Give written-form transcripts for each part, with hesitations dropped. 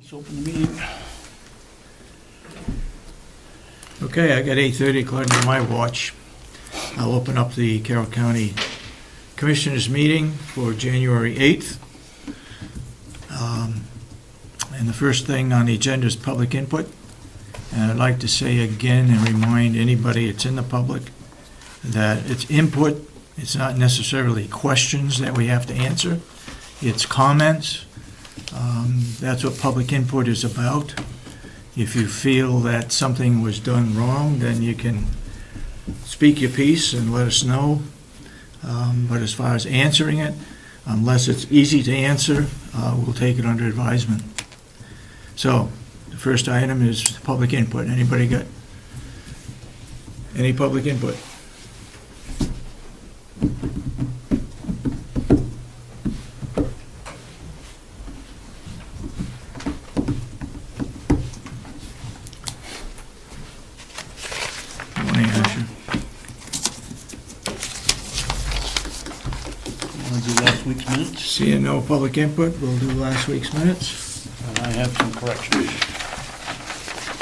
Let's open the meeting. Okay, I got 8:30 according to my watch. I'll open up the Carroll County Commissioners meeting for January 8th. And the first thing on the agenda is public input. And I'd like to say again and remind anybody that's in the public that it's input. It's not necessarily questions that we have to answer. It's comments. That's what public input is about. If you feel that something was done wrong, then you can speak your piece and let us know. But as far as answering it, unless it's easy to answer, we'll take it under advisement. So, the first item is public input. Anybody got any public input? Morning, Asha. Want to do last week's minutes? Seeing no public input, we'll do last week's minutes. And I have some corrections.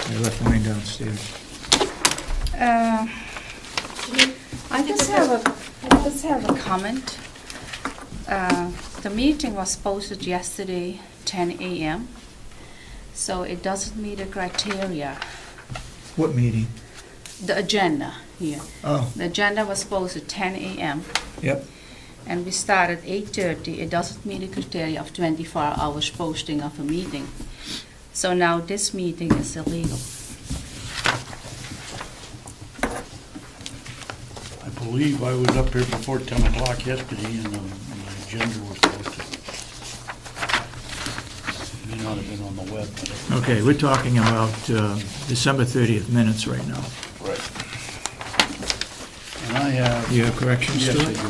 I left mine downstairs. I just have a comment. The meeting was posted yesterday, 10 a.m., so it doesn't meet the criteria. What meeting? The agenda here. Oh, The agenda was posted 10 a.m. yep. and we started 8:30. It doesn't meet the criteria of 24 hours posting of a meeting. So now this meeting is illegal. I believe I was up here before 10 o'clock yesterday and my agenda was posted. It may not have been on the web, but Okay, we're talking about December 30th minutes right now. right. And I have... You have corrections Yes, to I it? do.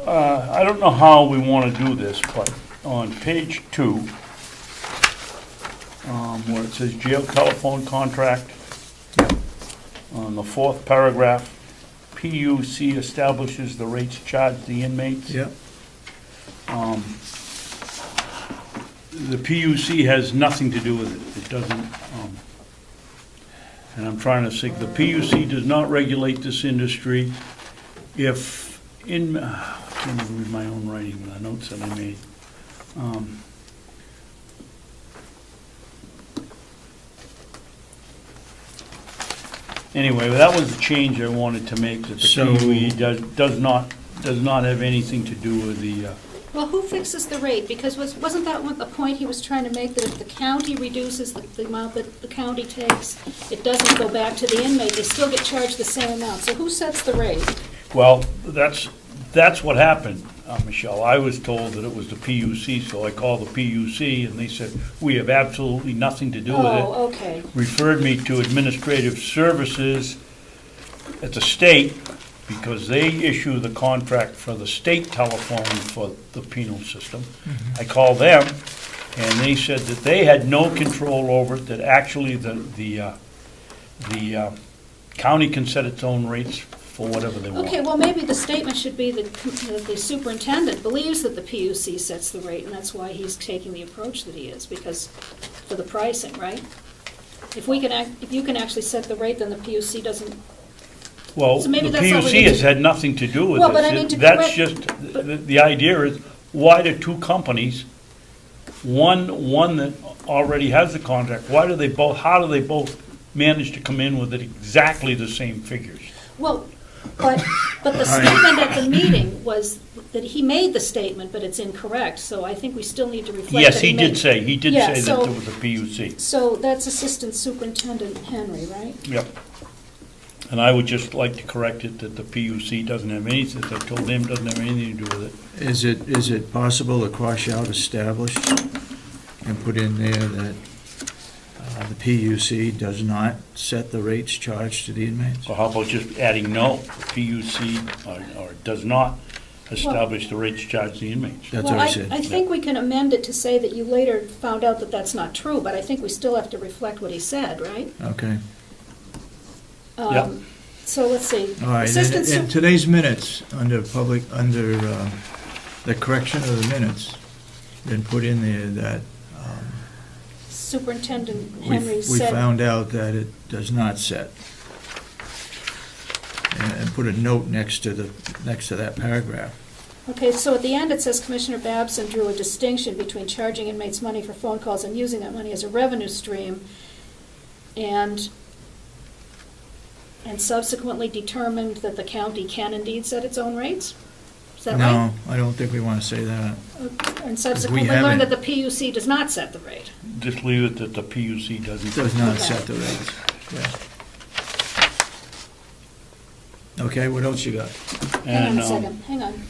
I don't know how we want to do this, but on page 2, where it says jail telephone contract, on the 4th paragraph, PUC establishes the rates charged to the inmates. Yep. The PUC has nothing to do with it. It doesn't, and I'm trying to say, the PUC does not regulate this industry. If in, I can't even read my own writing, the notes that I made. Anyway, that was the change I wanted to make, that the So- PUC does not have anything to do with the, Well, who fixes the rate? Because wasn't that what the point he was trying to make, that if the county reduces the amount that the county takes, it doesn't go back to the inmate, they still get charged the same amount. So who sets the rate? well, that's what happened, Michelle. I was told that it was the PUC, so I called the PUC, and they said, we have absolutely nothing to do with it. Oh, okay. Referred me to administrative services at the state, because they issue the contract for the state telephone for the penal system. I called them, and they said that they had no control over it, that actually the county can set its own rates for whatever they want. Okay, well, maybe the statement should be that the superintendent believes that the PUC sets the rate, and that's why he's taking the approach that he is, because, for the pricing, right? If you can actually set the rate, then the PUC doesn't. Well, So maybe the that's what we PUC need has to- had nothing to do with Well, this. but I mean to That's correct- just, the idea is, why do two companies, one that already has the contract, how do they both manage to come in with exactly the same figures? Well, but the statement at the meeting was that he made the statement, but it's incorrect, so I think we still need to reflect Yes, that he did made- say Yeah, that so- there was a PUC. So that's Assistant Superintendent Henry, right? Yep. And I would just like to correct it that the PUC doesn't have anything, I told him, doesn't have anything to do with it. Is it possible to cross out established and put in there that the PUC does not set the rates charged to the inmates? So how about just adding no, PUC or does not establish the rates charged to the inmates? That's Well, what I said. I think we can amend it to say that you later found out that that's not true, but I think we still have to reflect what he said, right? Okay. Yep. So let's see. All right, Assistant in today's minutes, under the correction of the minutes, been put in there that Superintendent we Henry said. found out that it does not set. And put a note next to that paragraph. Okay, so at the end it says Commissioner Babson drew a distinction between charging inmates money for phone calls and using that money as a revenue stream, and subsequently determined that the county can indeed set its own rates? Is that right? No, I don't think we want to say that. And subsequently learned that the PUC does not set the rate. Just leave it that the PUC doesn't. Does not Okay. set the rates. Yeah. Okay, what else you got? Hang on And a second, hang on.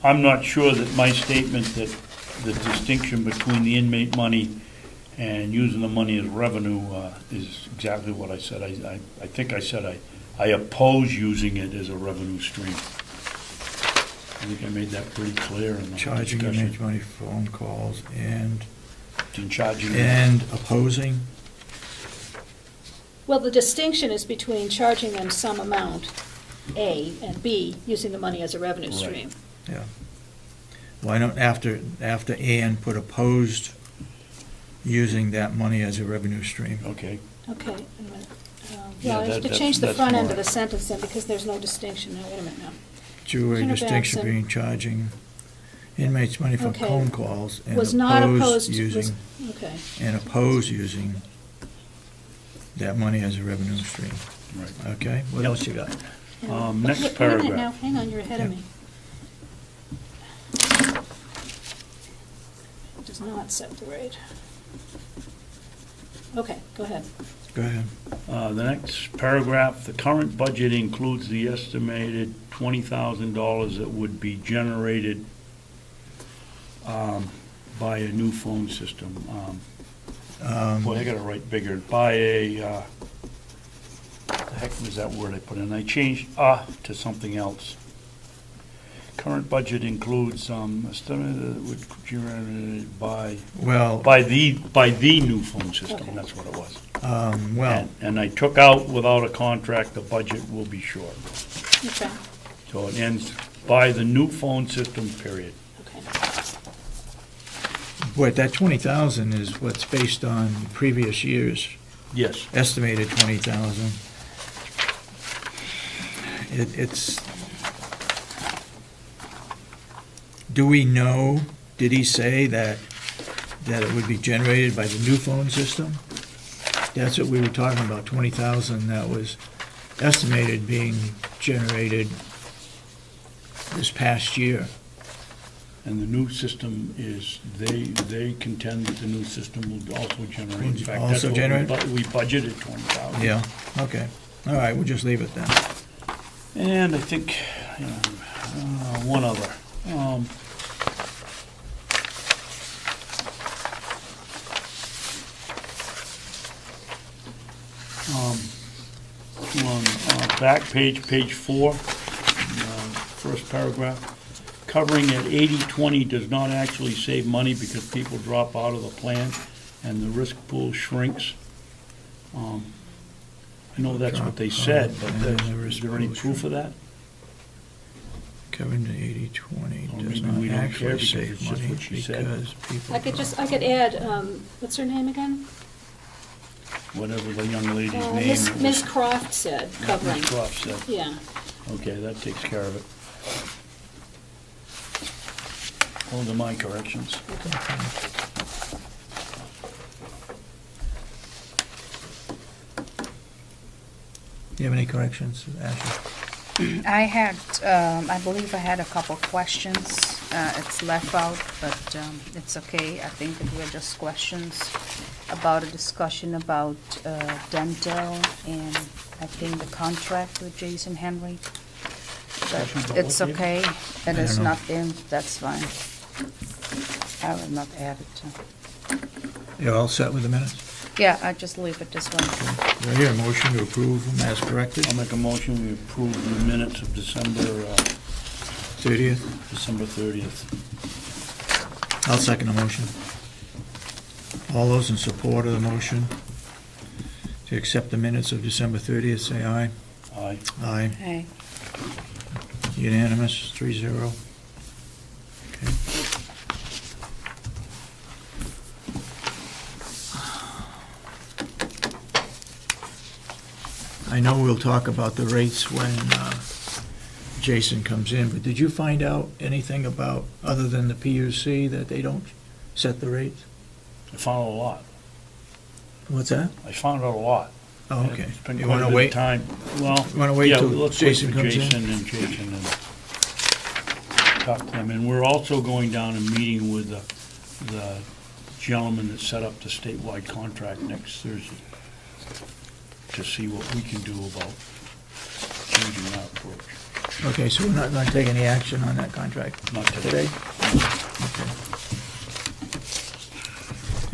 I'm not sure that my statement that the distinction between the inmate money and using the money as revenue is exactly what I said. I think I said I oppose using it as a revenue stream. I think I made that pretty clear in the Charging discussion. inmates money for phone calls and Charging. opposing? Well, the distinction is between charging them some amount, A, and B, using the money as a revenue Right. stream. Yeah. Why don't, after and put opposed using that money as a revenue stream? Okay. Okay, wait a minute. Yeah, Yeah, I have to that- change the that's front end more- of the sentence then, because there's no distinction. Now, wait a minute now. Drew a Senator distinction Babson. between charging inmates money for Okay. phone calls and Was not oppose opposed, using, okay. and oppose using that money as a revenue stream. Right. Okay, what else you got? Next Wait a minute now, paragraph. hang on, you're ahead of Yeah. me. It does not set the rate. Okay, go ahead. Go ahead. The next paragraph, the current budget includes the estimated $20,000 that would be generated by a new phone system. Boy, I gotta write bigger. By a, the heck was that word I put in? I changed to something else. Current budget includes estimate that would generated by Well, the new phone system. Okay. That's what it was. well, And I took out without a contract, the budget will be short. Okay, So it ends by the new phone system, period. okay. but that 20,000 is what's based on previous years, Yes. estimated 20,000. It's, do we know, did he say that it would be generated by the new phone system? That's what we were talking about, 20,000 that was estimated being generated this past year. And the new system is, they contend that the new system will also generate. In fact, that's Also what generate? we budgeted 20,000. Yeah, okay. All right, we'll just leave it then. And I think, one other. Back page 4, first paragraph. Covering at 80/20 does not actually save money because people drop out of the plan and the risk pool shrinks. I know that's what they said, but And the is risk there any pool proof of that? Covering the 80/20 Or does maybe we not don't care actually because save it's just money what she said. because people. I could add, what's her name again? Whatever the young lady's name is. Ms. Croft said, covering. Ms. Croft said. Yeah, Okay, that takes care of it. Those are my corrections. Do you have any corrections, Ashley? I had, I believe I had a couple questions. It's left out, but it's okay. I think it were just questions about a discussion about dental and I think the contract with Jason Henry. Discussion But about it's what, David? okay. It I is don't know. not in, that's fine. I will not add it to. You're all set with the minutes? Yeah, I just leave it this way. Do I hear a motion to approve them as corrected? I'll make a motion, we approve the minutes of December 30th? 30th. I'll second the motion. All those in support of the motion To accept the minutes of December 30th, say aye. Aye. Aye. Hey. Unanimous, 3-0. Okay. I know we'll talk about the rates when Jason comes in, but did you find out anything about, other than the PUC, that they don't set the rates? I found out a lot. What's that? I found out a lot. Oh, okay. It's been You quite a want to bit of wait? time. Well, You want to wait yeah, till let's wait Jason for comes in? Jason and talk to them. And we're also going down and meeting with the gentleman that set up the statewide contract next Thursday to see what we can do about changing our approach. Okay, so we're not going to take any action on that contract Not today. today? Okay.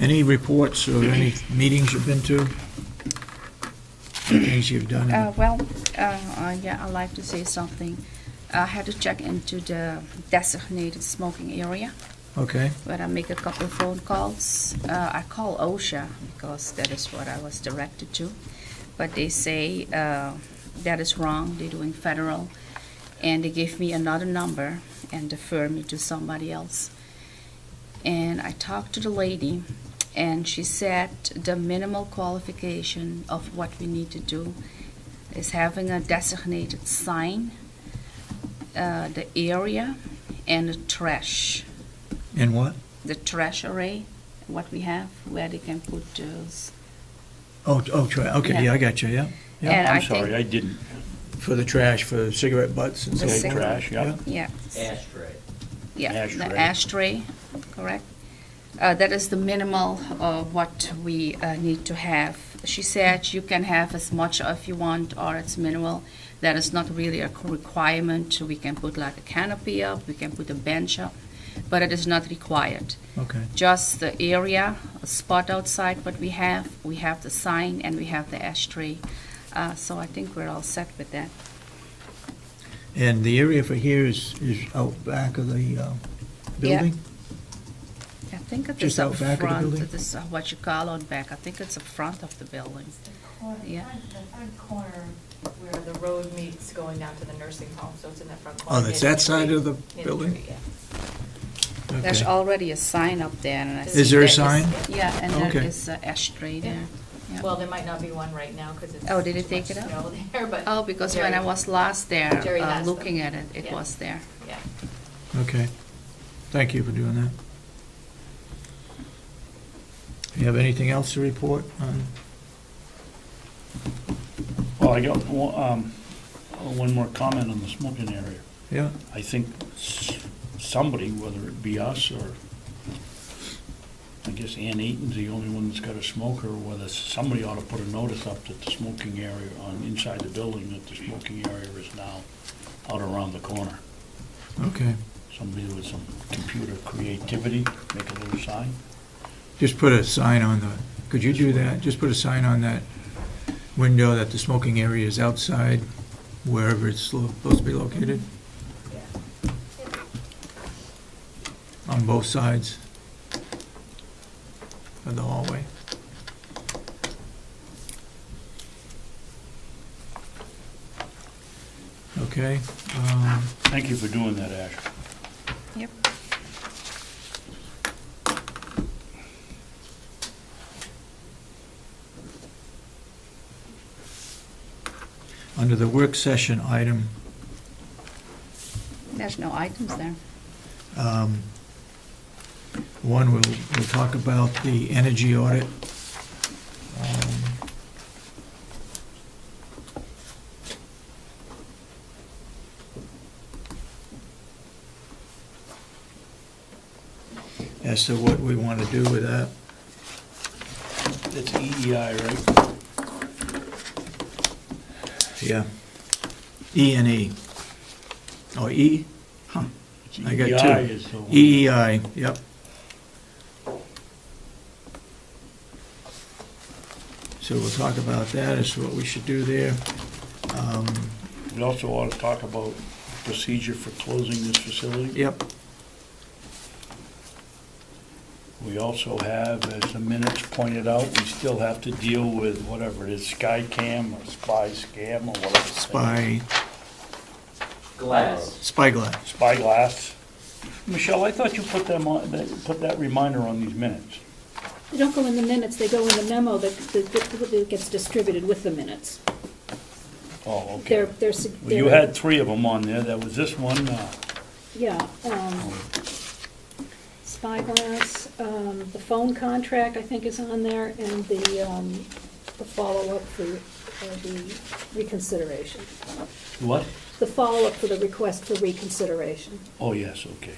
Any reports or any meetings you've been to? Things you've done? Yeah, I'd like to say something. I had to check into the designated smoking area, Okay, but I make a couple of phone calls. I call OSHA because that is what I was directed to, but they say that is wrong. They're doing federal, and they gave me another number and defer me to somebody else. And I talked to the lady, and she said the minimal qualification of what we need to do is having a designated sign, the area, and the trash. and what? The trash array, what we have, where they can put those. Okay, Yeah. yeah, I got you, yeah. Yeah, And I I'm sorry, think- I didn't. for the trash, for cigarette butts and so The forth. Okay, cigarette- trash, yeah. Yeah. Ashtray. Yeah, the Ashtray. ashtray, correct. That is the minimal of what we need to have. She said you can have as much if you want, or it's minimal. That is not really a requirement. We can put like a canopy up, we can put a bench up, but it is not required. Okay, Just the area, a spot outside what we have the sign, and we have the ashtray. So I think we're all set with that. and the area for here is out back of the building? I think it Just is up out back of the front. building? It is what you call out back. I think it's the front of the building. Yeah. The front corner where the road meets going down to the nursing home, so it's in that front Oh, corner. that's near that side tree. of the Near building? tree, yeah. There's Okay. already a sign up there, and I Is see there a that sign? Yeah, and there Okay. is an ashtray there. Yeah. Well, there might not be one right now because it's. Oh, did it too take much it out? snow there, but. Oh, because when I Jerry- was last there, Jerry has them. looking at it, it Yeah. was there. Yeah. Okay, thank you for doing that. You have anything else to report on? Well, I got one more comment on the smoking area. Yeah, I think somebody, whether it be us or, I guess Ann Eaton's the only one that's got a smoker, or whether somebody ought to put a notice up that the smoking area on inside the building, that the smoking area is now out around the corner. okay. Somebody with some computer creativity, make a little sign. Just put a sign on the, could you do that? Just put a sign on that window that the smoking area is outside, wherever it's supposed to be located, on both sides of the hallway. Okay, Thank you for doing that, Ash. Yep. under the work session item, There's no items there. one, we'll talk about the energy audit. As to what we want to do with that. It's EEI, right? Yeah. E and E. Oh, E? Huh. It's I got EEI two. is the one. EEI, yep. So we'll talk about that as to what we should do there. We also ought to talk about procedure for closing this facility. Yep, We also have, as the minutes pointed out, we still have to deal with whatever it is, Skycam or Spy Scam or whatever. Spyglass. Spyglass. Michelle, I thought you put them on, put that reminder on these minutes. They don't go in the minutes, they go in the memo that gets distributed with the minutes. Oh, okay. Well, you had 3 of them on there. That was this one. Yeah, Spyglass, the phone contract, I think, is on there, and the follow-up for the reconsideration. What? The follow-up for the request for reconsideration. Oh, yes, okay.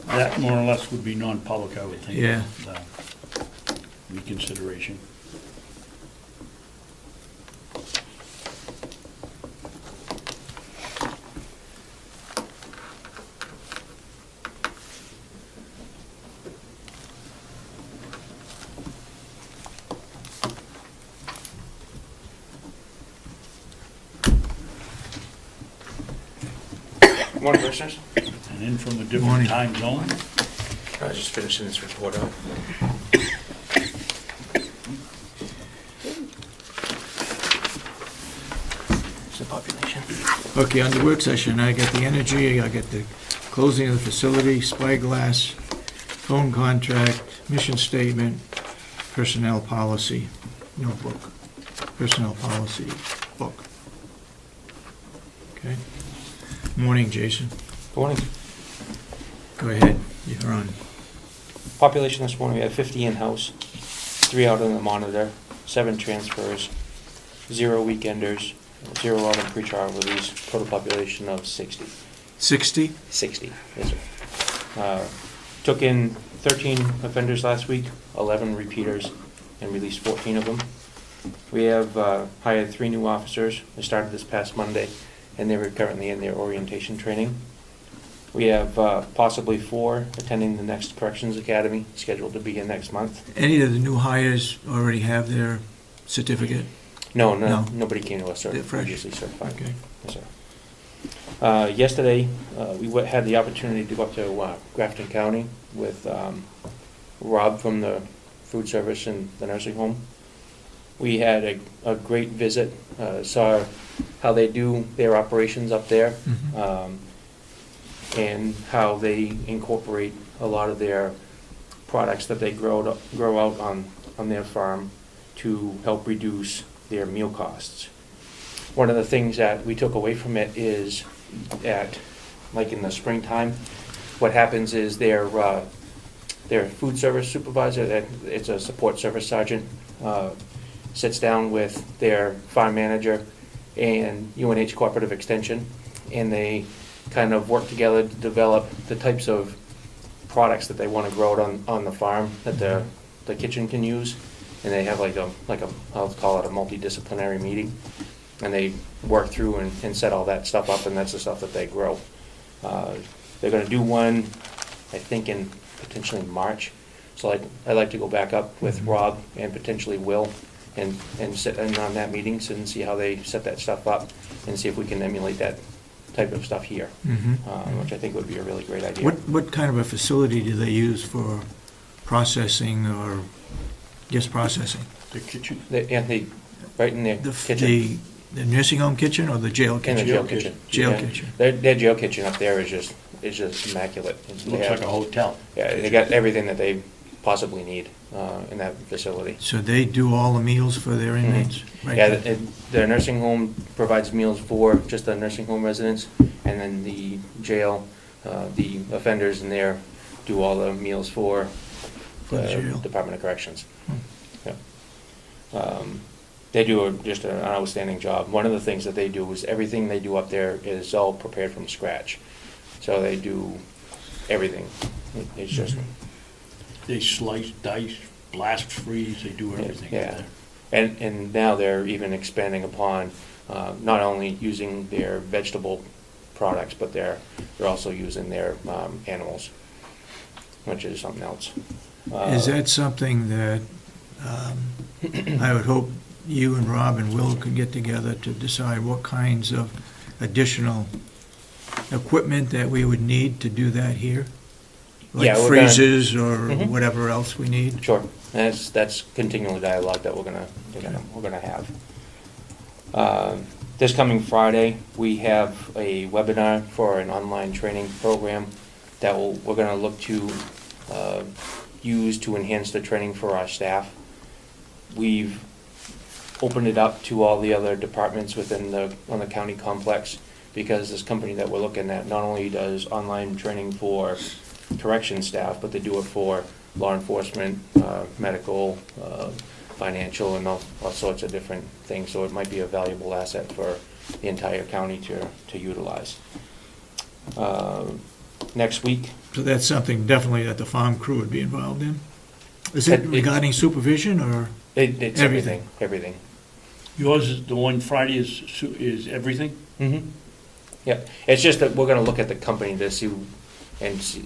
That more or less would be non-public, I would think. Yeah. Reconsideration. Morning, Commissioners. And in from a different Morning. time zone. I was just finishing this report up. It's the population. Okay, on the work session, I got the energy, I got the closing of the facility, Spyglass, phone contract, mission statement, personnel policy, notebook, personnel policy book. Okay. Morning, Jason. Good morning. Go ahead, you're on. Population this morning, we had 50 in-house, 3 out on the monitor, 7 transfers, 0 weekenders, 0 out on pretrial release, total population of 60. 60? 60, yes, sir. Took in 13 offenders last week, 11 repeaters, and released 14 of them. We have hired 3 new officers. They started this past Monday, and they were currently in their orientation training. We have possibly 4 attending the next Corrections Academy, scheduled to begin next month. Any of the new hires already have their certificate? No, No. nobody came to us They're fresh. previously certified. Okay. Yes, sir. Yesterday, we had the opportunity to go up to Grafton County with Rob from the food service and the nursing home. We had a great visit, saw how they do their operations up there, Mhm. and how they incorporate a lot of their products that they grow out on their farm to help reduce their meal costs. One of the things that we took away from it is that, like in the springtime, what happens is their food service supervisor, it's a support service sergeant, sits down with their farm manager and UNH Cooperative Extension, and they kind of work together to develop the types of products that they want to grow out on the farm that the kitchen can use. And they have like a I'll call it a multidisciplinary meeting, and they work through and set all that stuff up, and that's the stuff that they grow. They're going to do one, I think, in potentially March. So I'd like to go back up with Rob and potentially Will and sit in on that meeting and see how they set that stuff up and see if we can emulate that type of stuff here, which I think would be a really great idea. What kind of a facility do they use for processing or just processing? The kitchen. They right in their kitchen. The nursing home kitchen or the jail kitchen? In the jail kitchen. Jail Yeah. kitchen. Their jail kitchen up there is just immaculate. They Looks have- like a hotel. Yeah, they got everything that they possibly need in that facility. So they do all the meals for their inmates? Right Yeah, there? the nursing home provides meals for just the nursing home residents, and then the jail, the offenders in there do all the meals for For the the jail. Department of Corrections. Hmm. Yeah. They do just an outstanding job. One of the things that they do is everything they do up there is all prepared from scratch. So they do everything. It's just, They slice, dice, blast freeze, they do everything. yeah. And now they're even expanding upon not only using their vegetable products, but they're also using their animals, which is something else. Is that something that I would hope you and Rob and Will could get together to decide what kinds of additional equipment that we would need to do that here? Like Yeah, we're gonna- freezers or Mhm. whatever else we need? Sure, and that's continual dialogue that we're gonna have. This coming Friday, we have a webinar for an online training program that we're gonna look to use to enhance the training for our staff. We've opened it up to all the other departments on the county complex, because this company that we're looking at not only does online training for correction staff, but they do it for law enforcement, medical, financial, and all sorts of different things, so it might be a valuable asset for the entire county to utilize. Next week, So that's something definitely that the farm crew would be involved in? Is it It- regarding supervision or? it's Everything. everything. Yours is, the one Friday is everything? Mm-hmm. Yeah, it's just that we're gonna look at the company to see,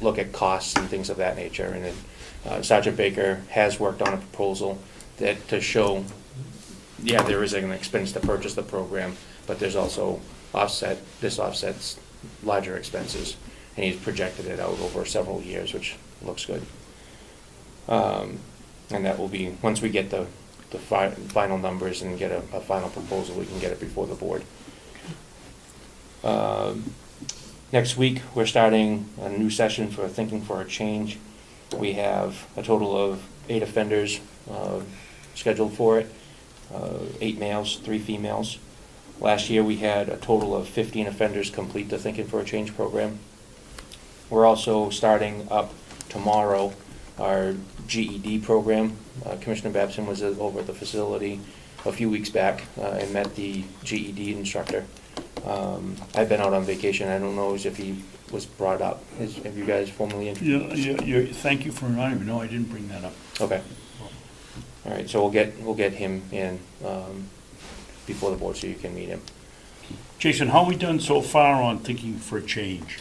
look at costs and things of that nature, and then Sergeant Baker has worked on a proposal to show, yeah, there is an expense to purchase the program, but there's also this offsets larger expenses, and he's projected it out over several years, which looks good. And that will be, once we get the final numbers and get a final proposal, we can get it before the board. Next week, we're starting a new session for Thinking for a Change. We have a total of 8 offenders scheduled for it, 8 males, 3 females. Last year, we had a total of 15 offenders complete the Thinking for a Change program. We're also starting up tomorrow our GED program. Commissioner Babson was over at the facility a few weeks back and met the GED instructor. I've been out on vacation. I don't know if he was brought up. Have you guys formally introduced? Thank you for reminding me. No, I didn't bring that up. Okay. All right, so we'll get him in before the board so you can meet him. Jason, how are we done so far on Thinking for a Change?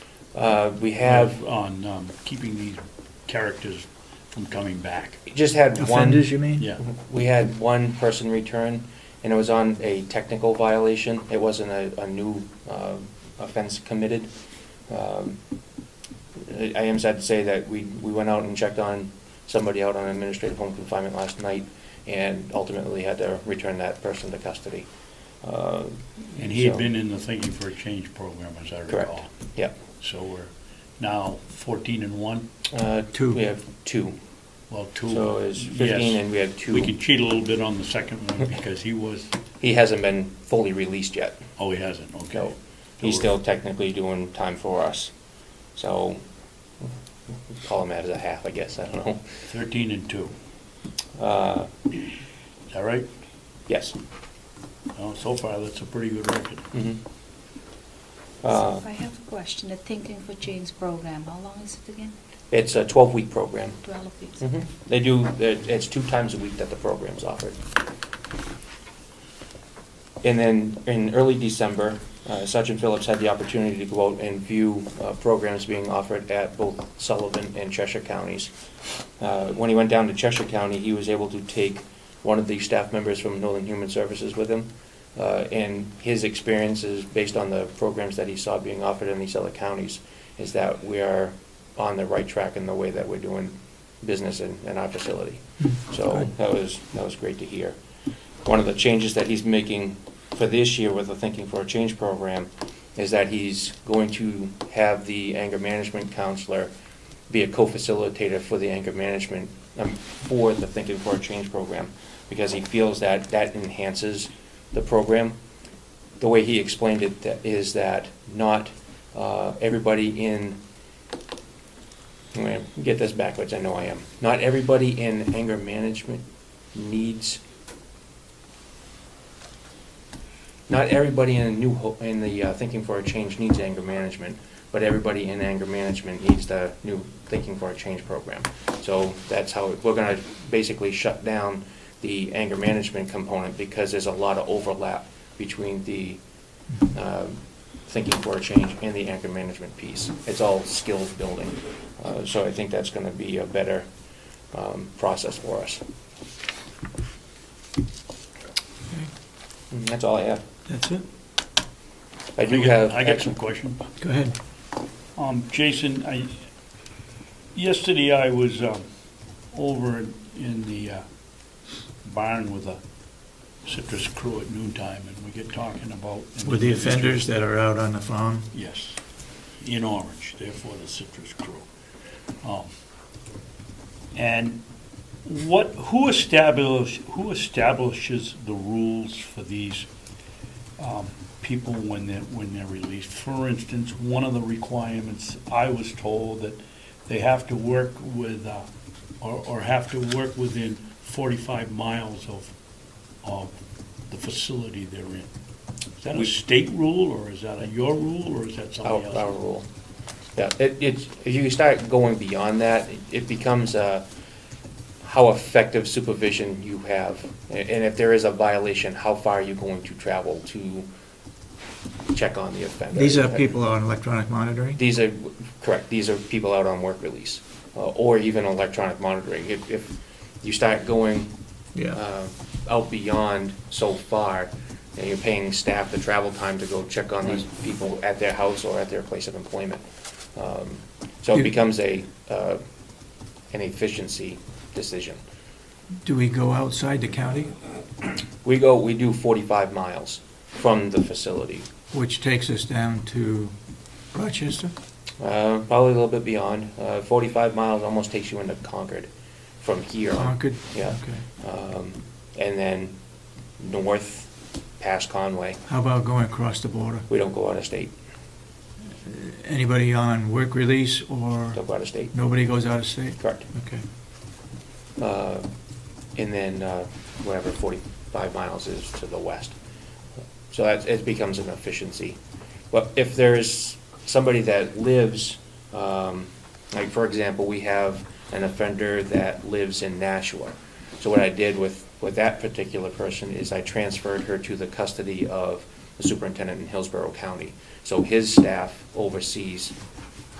We have On keeping these characters from coming back? just had one. Offenders, you mean? Yeah. We had one person return, and it was on a technical violation. It wasn't a new offense committed. I am sad to say that we went out and checked on somebody out on administrative home confinement last night, and ultimately had to return that person to custody. And he had So- been in the Thinking for a Change program, as I Correct. recall. Yeah. So we're now 14 and 1? 2. We have 2. Well, 2. So it's 15, Yes. and we have 2. We can cheat a little bit on the second one because he was, He hasn't been fully released yet. oh, he hasn't, okay. No, he's still technically doing time for us. So, call him as a half, I guess, I don't know. 13 and 2. Is that right? Yes. Well, so far, that's a pretty good record. Mhm. So I have a question, the Thinking for Change program, how long is it again? It's a 12-week program. 12 weeks? Mhm. They do, it's 2 times a week that the program's offered. And then in early December, Sergeant Phillips had the opportunity to go out and view programs being offered at both Sullivan and Cheshire counties. When he went down to Cheshire County, he was able to take one of the staff members from Northern Human Services with him. And his experiences, based on the programs that he saw being offered in these other counties, is that we are on the right track in the way that we're doing business in our facility. So that was great to hear. One of the changes that he's making for this year with the Thinking for a Change program is that he's going to have the anger management counselor be a co-facilitator for the anger management, for the Thinking for a Change program, because he feels that that enhances the program. The way he explained it is that not everybody in, I'm going to get this backwards, I know I am. Not everybody in anger management needs, not everybody in the Thinking for a Change needs anger management, but everybody in anger management needs the new Thinking for a Change program. So that's how, we're going to basically shut down the anger management component, because there's a lot of overlap between the Thinking for a Change and the anger management piece. It's all skills building. So I think that's going to be a better process for us. And that's all I have. That's it? I do have. I got some questions. Go ahead. Jason, yesterday I was over in the barn with a citrus crew at noontime, and we get talking about... With the offenders that are out on the farm? Yes, in Orange, therefore the citrus crew. And who establishes the rules for these people when they're released? For instance, one of the requirements, I was told that they have to work with, or have to work within 45 miles of the facility they're in. Is that a state rule, or is that your rule, or is that somebody else's? Our rule. Yeah, if you start going beyond that, it becomes how effective supervision you have. And if there is a violation, how far are you going to travel to check on the offender? These are people on electronic monitoring? These are, correct, these are people out on work release, or even electronic monitoring. If you start going out beyond so far, and you're paying staff the travel time to go check on these people at their house or at their place of employment. So it becomes an efficiency decision. Do we go outside the county? We do 45 miles from the facility. Which takes us down to Rochester? Probably a little bit beyond. 45 miles almost takes you into Concord from here. Concord? Yeah. Okay. And then north past Conway. How about going across the border? We don't go out of state. Anybody on work release or Don't go out of state. nobody goes out of state? Correct. Okay. And then whatever 45 miles is to the west. So it becomes an efficiency. But if there's somebody that lives, like for example, we have an offender that lives in Nashua. So what I did with that particular person is I transferred her to the custody of the superintendent in Hillsborough County. So his staff oversees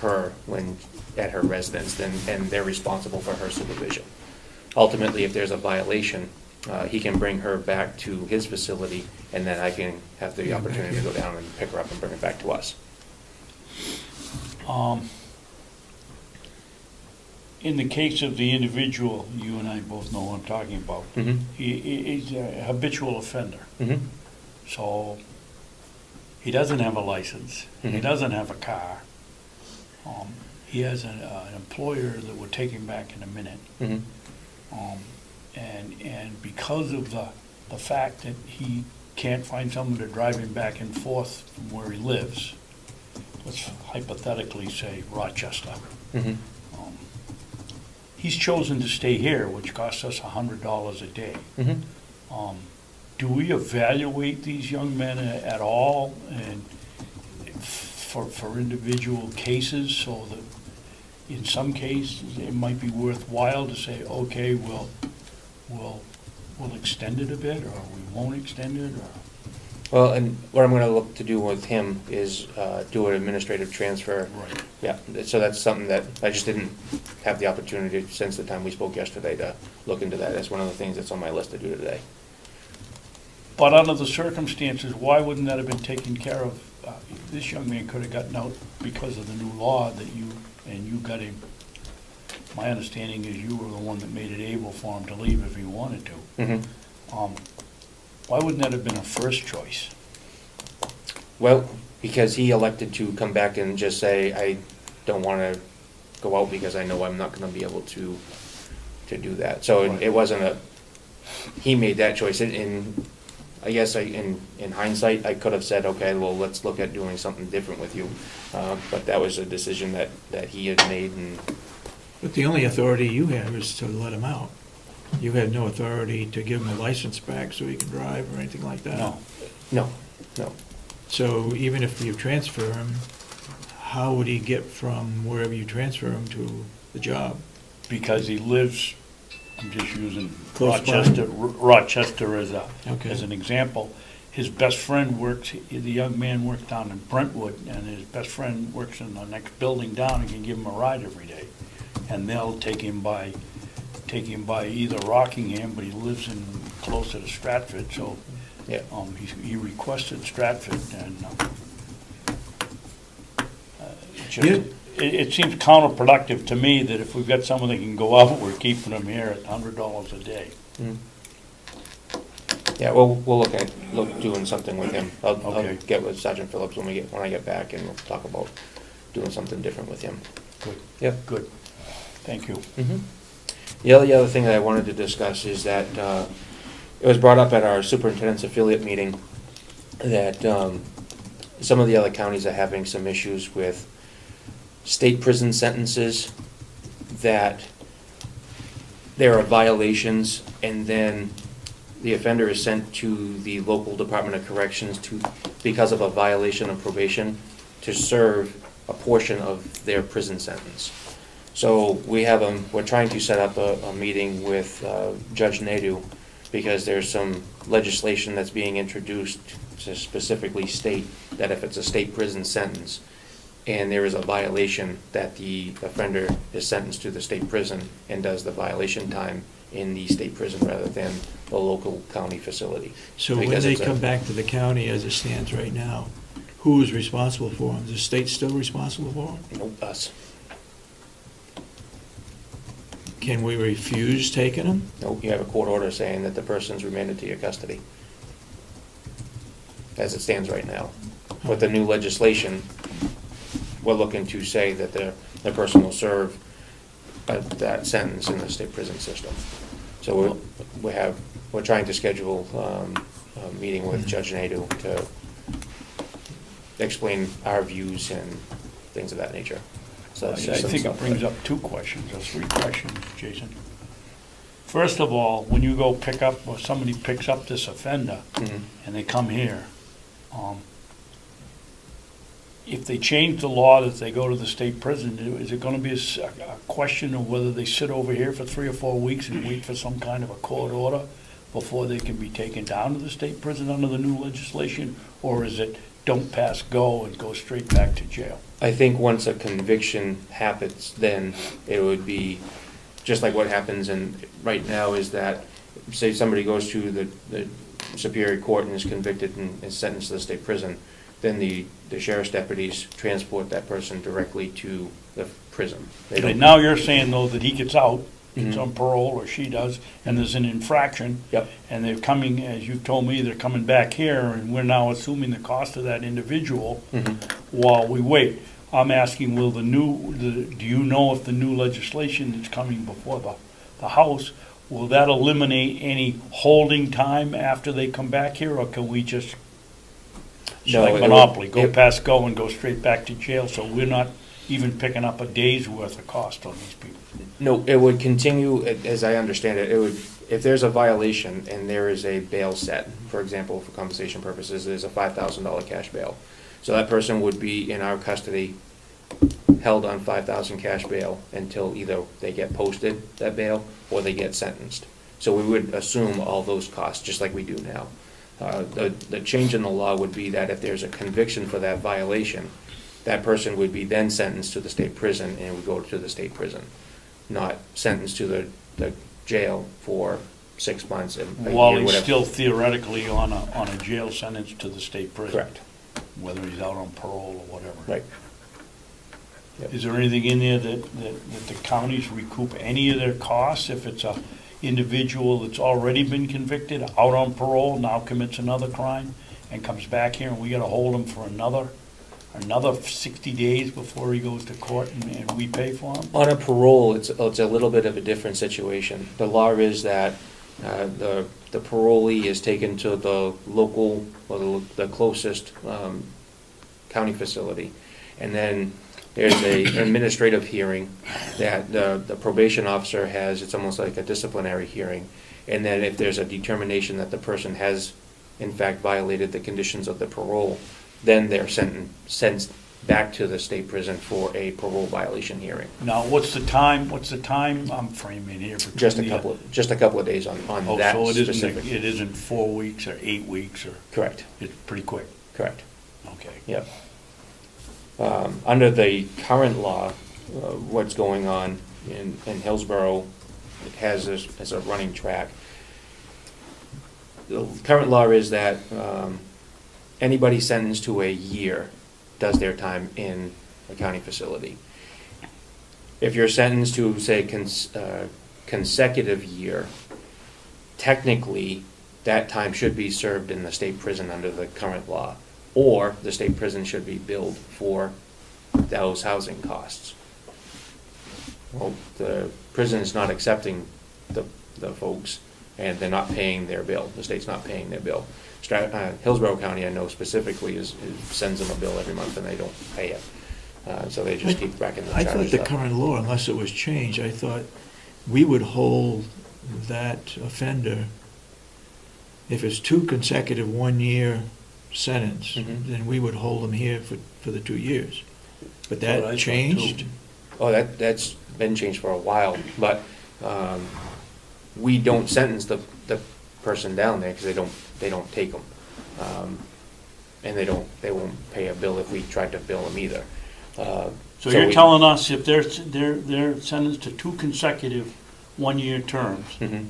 her when at her residence, and they're responsible for her supervision. Ultimately, if there's a violation, he can bring her back to his facility, and then I can have the opportunity to go down and pick her up and bring her back to us. In the case of the individual, you and I both know what I'm talking about. Mm-hmm. He's a habitual offender. Mm-hmm. So he doesn't have a license. He Mhm. doesn't have a car. He has an employer that would take him back in a minute. Mm-hmm. And because of the fact that he can't find someone to drive him back and forth from where he lives, let's hypothetically say Rochester, Mm-hmm. he's chosen to stay here, which costs us $100 a day. Mm-hmm. Do we evaluate these young men at all, and for individual cases, so that in some cases it might be worthwhile to say, okay, we'll extend it a bit, or we won't extend it, or? Well, and what I'm going to look to do with him is do an administrative transfer. Right. Yeah, so that's something that I just didn't have the opportunity since the time we spoke yesterday to look into that. That's one of the things that's on my list to do today. But under the circumstances, why wouldn't that have been taken care of? This young man could have gotten out because of the new law that you got him. My understanding is you were the one that made it able for him to leave if he wanted to. Mm-hmm. Why wouldn't that have been a first choice? Well, because he elected to come back and just say, I don't want to go out because I know I'm not going to be able to do that. So Right. it wasn't he made that choice. I guess in hindsight, I could have said, okay, well, let's look at doing something different with you. But that was a decision that he had made. But the only authority you have is to let him out. You had no authority to give him a license back so he can drive or anything like that? No. No. So even if you transfer him, how would he get from wherever you transfer him to the job? Because he lives, I'm just using Close by? Rochester as Okay. an example. His best friend works, the young man works down in Brentwood, and his best friend works in the next building down and can give him a ride every day. And they'll take him by either Rockingham, but he lives closer to Stratford, so Yeah. he requested Stratford, and just, it seems counterproductive to me that if we've got someone that can go out, we're keeping them here at $100 a day. Mm. Yeah, we'll look doing something with him. I'll Okay. get with Sergeant Phillips when I get back, and we'll talk about doing something different with him. Good. Yep. Good. Thank you. Mm-hmm. The other thing that I wanted to discuss is that it was brought up at our superintendent's affiliate meeting that some of the other counties are having some issues with state prison sentences, that there are violations, and then the offender is sent to the local Department of Corrections because of a violation of probation, to serve a portion of their prison sentence. So we're trying to set up a meeting with Judge Nadu, because there's some legislation that's being introduced to specifically state that if it's a state prison sentence and there is a violation, that the offender is sentenced to the state prison and does the violation time in the state prison rather than the local county facility. So when Because they it's come back to the county as it stands right now, who is responsible for them? Is the state still responsible for them? Nope, us. Can we refuse taking them? Nope, you have a court order saying that the person's remanded to your custody, as it stands right now. With the new legislation, we're looking to say that the person will serve that sentence in the state prison system. So we're trying to schedule a meeting with Judge Nadu to explain our views and things of that nature. So I that's just some think it stuff brings that- up two questions, or three questions, Jason. First of all, when you go pick up, or somebody picks up this offender, Mhm. and they come here, if they change the law that they go to the state prison, is it gonna be a question of whether they sit over here for 3 or 4 weeks and wait for some kind of a court order before they can be taken down to the state prison under the new legislation? Or is it don't pass go and go straight back to jail? I think once a conviction happens, then it would be just like what happens right now, is that, say somebody goes to the Superior Court and is convicted and is sentenced to the state prison, then the sheriff's deputies transport that person directly to the prison. They Okay, don't- now you're saying though that he gets out, gets Mhm. on parole, or she does, and there's an infraction. Yep. And they're coming, as you've told me, they're coming back here, and we're now assuming the cost of that individual Mhm. while we wait. I'm asking, do you know if the new legislation that's coming before the House, will that eliminate any holding time after they come back here, or can we just, No, like it would- Monopoly, go it- past go and go straight back to jail, so we're not even picking up a day's worth of cost on these people? No, it would continue, as I understand it, if there's a violation and there is a bail set, for example, for compensation purposes, there's a $5,000 cash bail. So that person would be in our custody, held on $5,000 cash bail until either they get posted, that bail, or they get sentenced. So we would assume all those costs, just like we do now. The change in the law would be that if there's a conviction for that violation, that person would be then sentenced to the state prison and would go to the state prison, not sentenced to the jail for 6 months, a While year, he's whatever. still theoretically on a jail sentence to the state prison? Correct. Whether he's out on parole or whatever? Right. Yep. Is there anything in there that the counties recoup any of their costs if it's a individual that's already been convicted, out on parole, now commits another crime, and comes back here and we gotta hold him for another 60 days before he goes to court and we pay for him? On a parole, it's a little bit of a different situation. The law is that the parolee is taken to the local, or the closest county facility, and then there's an administrative hearing that the probation officer has. It's almost like a disciplinary hearing, and then if there's a determination that the person has in fact violated the conditions of the parole, then they're sent back to the state prison for a parole violation hearing. Now, what's the time I'm framing here? between Just a the- couple of days on Oh, that so specific. it isn't 4 weeks or 8 weeks, or Correct, it's pretty quick? correct, Okay. yep. Under the current law, what's going on in Hillsborough has this as a running track. The current law is that anybody sentenced to a year does their time in a county facility. If you're sentenced to, say, consecutive year, technically, that time should be served in the state prison under the current law, or the state prison should be billed for those housing costs. Well, the prison is not accepting the folks, and they're not paying their bill. The state's not paying their bill. Hillsborough County, I know specifically, sends them a bill every month, and they don't pay it. So they just keep racking the I charges thought the up. current law, unless it was changed, I thought we would hold that offender, if it's 2 consecutive 1-year sentence, Mhm. then we would hold them here for the 2 years. But That's what I that thought, changed? too. Oh, that's been changed for a while, but we don't sentence the person down there because they don't take them. And they won't pay a bill if we tried to bill them either. So you're we- telling us if they're sentenced to 2 consecutive 1-year terms, Mhm.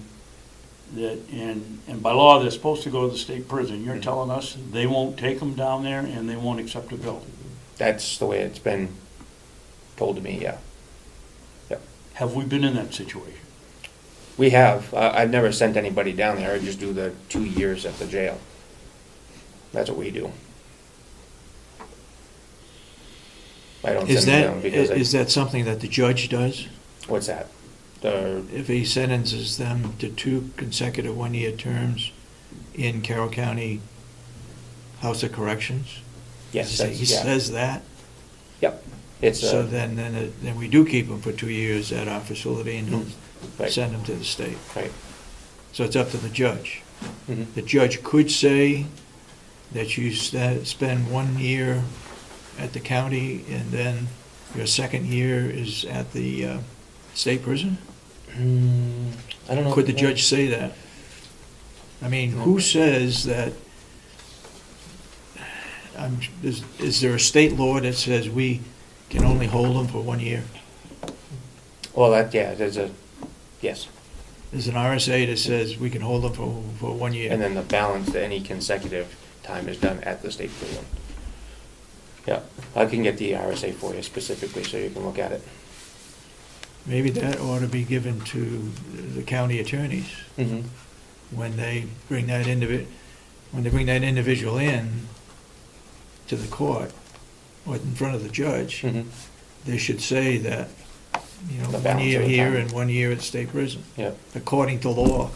that, and by law, they're supposed to go to the state prison, you're Mhm. telling us they won't take them down there and they won't accept a bill? That's the way it's been told to me, yeah. Yep. Have we been in that situation? We have. I've never sent anybody down there. I just do the 2 years at the jail. That's what we do. I don't Is send them that, down because is that something that the judge does? what's that? The, If he sentences them to 2 consecutive 1-year terms in Carroll County House of Corrections? yes, He that's, yeah. says that? Yep. It's, So then we do keep them for 2 years at our facility and don't right, send them to the state. right. So it's up to the judge. Mhm. The judge could say that you spend 1 year at the county and then your second year is at the state prison? I don't know. Could the judge say that? I mean, who says that, is there a state law that says we can only hold them for 1 year? Well, there's a, yes. There's an RSA that says we can hold them for 1 year. And then the balance, any consecutive time is done at the state prison. Yeah, I can get the RSA for you specifically so you can look at it. Maybe that ought to be given to the county attorneys Mm-hmm. when they bring that individual in to the court or in front of the judge. Mm-hmm. They should say that, you know, The 1 balance year of the here time. and 1 year at state prison, Yeah, according to law.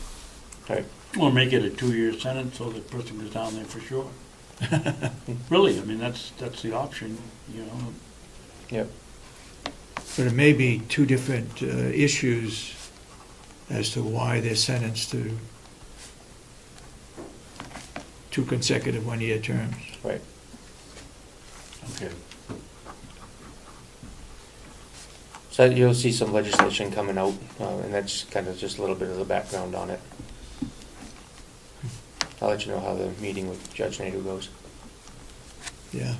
right. Or make it a 2-year sentence so the person goes down there for sure. Really, I mean, that's the option, you know. Yep. But it may be 2 different issues as to why they're sentenced to 2 consecutive 1-year terms. Right. Okay. So you'll see some legislation coming out, and that's kind of just a little bit of the background on it. I'll let you know how the meeting with Judge Nadeau goes. Yeah.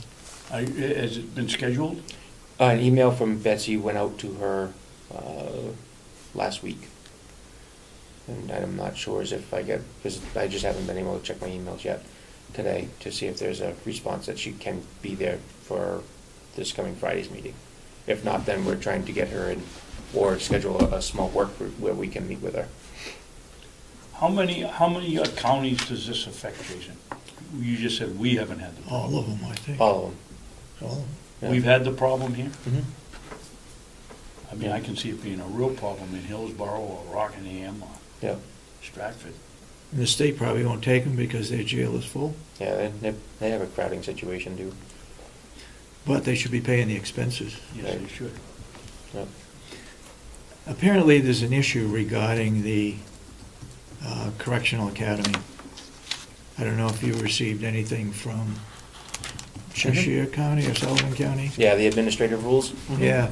Has it been scheduled? An email from Betsy went out to her last week. And I'm not sure as if I get, because I just haven't been able to check my emails yet today to see if there's a response that she can be there for this coming Friday's meeting. If not, then we're trying to get her in or schedule a small work group where we can meet with her. How many counties does this affect, Jason? You just said we haven't had the problem. All of them, I think. All of them. All of them. Yeah. We've had the problem here? Mhm. I mean, I can see it being a real problem in Hillsborough or Rockingham or Yeah, Stratford. And the state probably won't take them because their jail is full, yeah, they have a crowding situation too. but they should be paying the expenses. Yes, they should. Yep. Apparently, there's an issue regarding the Correctional Academy. I don't know if you received anything from Cheshire County or Sullivan County? Yeah, the administrative rules. Yeah.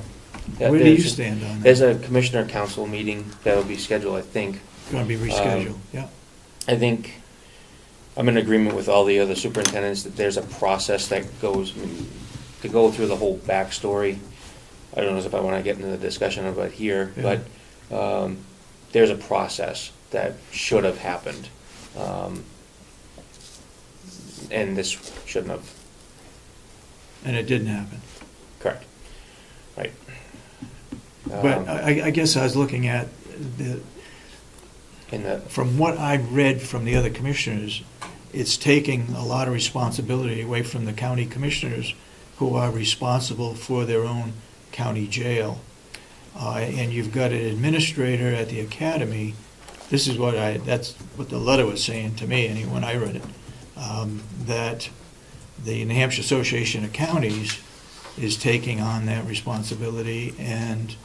Yeah, Where do you there's- stand on There's that? a commissioner council meeting that'll be scheduled, I think. Going to be rescheduled, yeah. I think I'm in agreement with all the other superintendents that there's a process that goes, to go through the whole backstory. I don't know if I want to get into the discussion of it here, Yeah. but there's a process that should have happened. And this shouldn't have. And it didn't happen. Correct. Right. But I guess I was looking at the, In the, from what I've read from the other commissioners, it's taking a lot of responsibility away from the county commissioners who are responsible for their own county jail. And you've got an administrator at the academy. This is that's what the letter was saying to me, anyway, when I read it, that the New Hampshire Association of Counties is taking on that responsibility and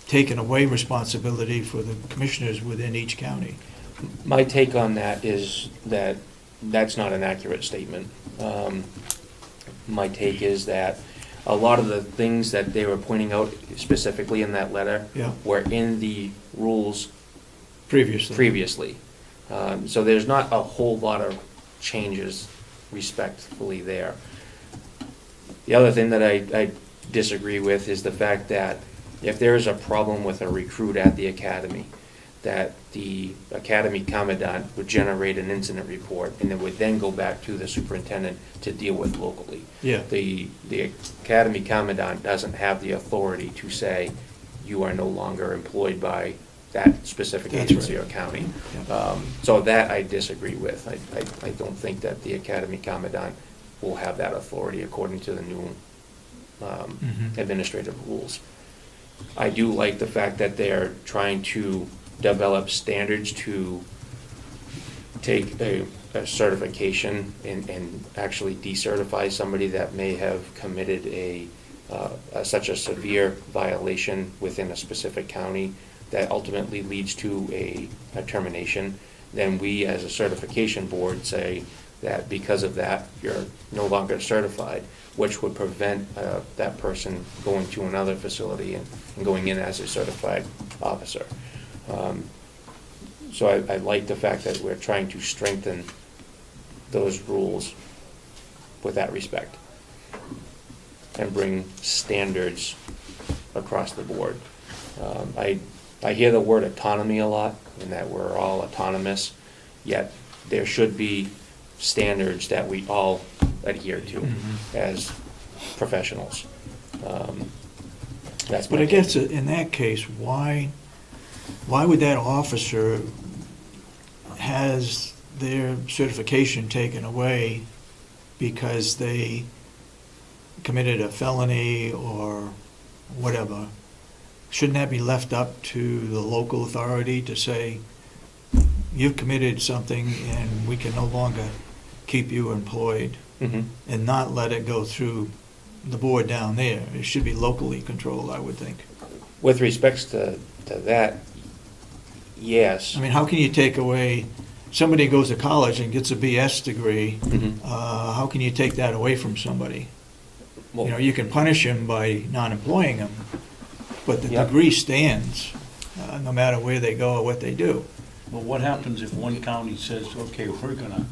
taking away responsibility for the commissioners within each county. my take on that is that that's not an accurate statement. My take is that a lot of the things that they were pointing out specifically in that letter Yeah. were in the rules Previously. So there's not a whole lot of changes respectfully there. The other thing that I disagree with is the fact that if there is a problem with a recruit at the academy, that the academy commandant would generate an incident report and it would then go back to the superintendent to deal with locally. Yeah. The academy commandant doesn't have the authority to say, you are no longer employed by that specific That's agency right. or county. Yeah. So that I disagree with. I don't think that the academy commandant will have that authority according to the new administrative rules. I do like the fact that they're trying to develop standards to take a certification and actually decertify somebody that may have committed such a severe violation within a specific county that ultimately leads to a termination. Then we, as a certification board, say that because of that, you're no longer certified, which would prevent that person going to another facility and going in as a certified officer. So I like the fact that we're trying to strengthen those rules with that respect and bring standards across the board. I hear the word autonomy a lot, and that we're all autonomous, yet there should be standards that we all adhere to as professionals. That's my But I take. guess in that case, why would that officer has their certification taken away because they committed a felony or whatever? Shouldn't that be left up to the local authority to say, you've committed something and we can no longer keep you employed, Mhm. and not let it go through the board down there? It should be locally controlled, I would think. With respects to that, yes. I mean, how can you take away, somebody goes to college and gets a BS degree, Mhm. how can you take that away from somebody? Well, You know, you can punish him by not employing him, but the Yep. degree stands, no matter where they go or what they do. Well, what happens if one county says, okay, we're gonna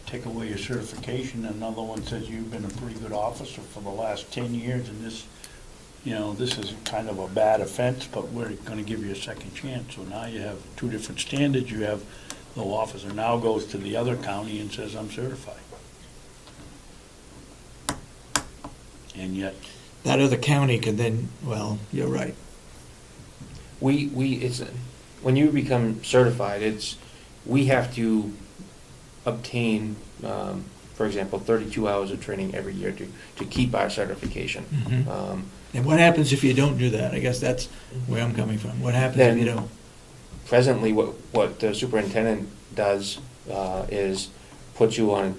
take away your certification, and another one says you've been a pretty good officer for the last 10 years, and this, this is kind of a bad offense, but we're gonna give you a second chance. So now you have two different standards. You have the officer now goes to the other county and says, I'm certified. And yet, That other county can then, well, you're right. when you become certified, we have to obtain, for example, 32 hours of training every year to keep our certification. Mhm. And what happens if you don't do that? I guess that's where I'm coming from. What happens if you Then- don't? Presently, what the superintendent does is put you on,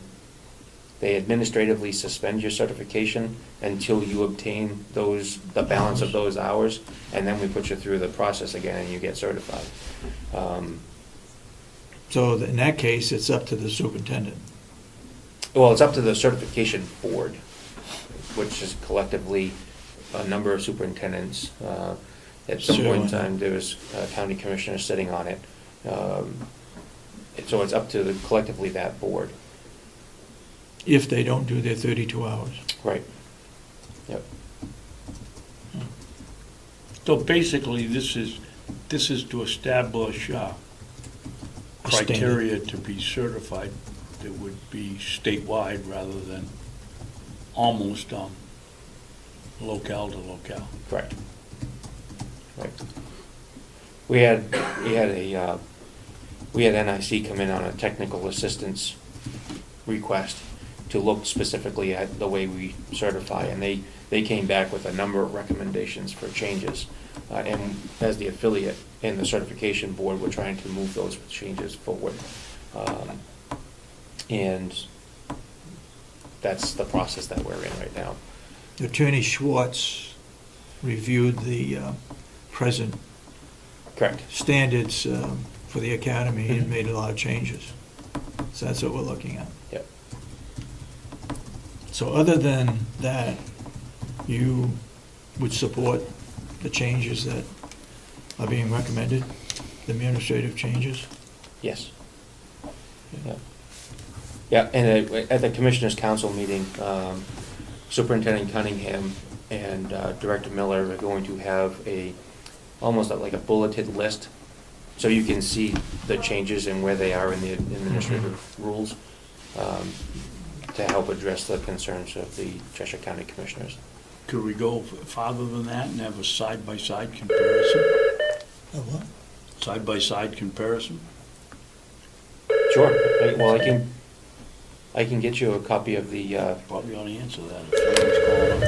they administratively suspend your certification until you obtain the balance of those hours, and then we put you through the process again and you get certified. So in that case, it's up to the superintendent. Well, it's up to the certification board, which is collectively a number of superintendents. At some point in time, there was county commissioners sitting on it. So it's up to collectively that board. If they don't do their 32 hours. Right. Yep. so basically, this is to establish A criteria to be certified that would be statewide rather than almost locale to locale. Correct. Right. We had NIC come in on a technical assistance request to look specifically at the way we certify, and they came back with a number of recommendations for changes. And as the affiliate in the certification board, we're trying to move those changes forward. And that's the process that we're in right now. Attorney Schwartz reviewed the present Correct. standards for the academy and Mhm. made a lot of changes. So that's what we're looking at. Yep. So other than that, you would support the changes that are being recommended, the administrative changes? Yes. Yeah. Yeah, and at the Commissioners' Council meeting, Superintendent Cunningham and Director Miller are going to have almost like a bulleted list, so you can see the changes and where they are in the administrative rules, to help address the concerns of the Cheshire County Commissioners. Could we go farther than that and have a side-by-side comparison? A what? Side-by-side comparison? Sure. I can get you a copy of the, Probably ought to answer that if someone's calling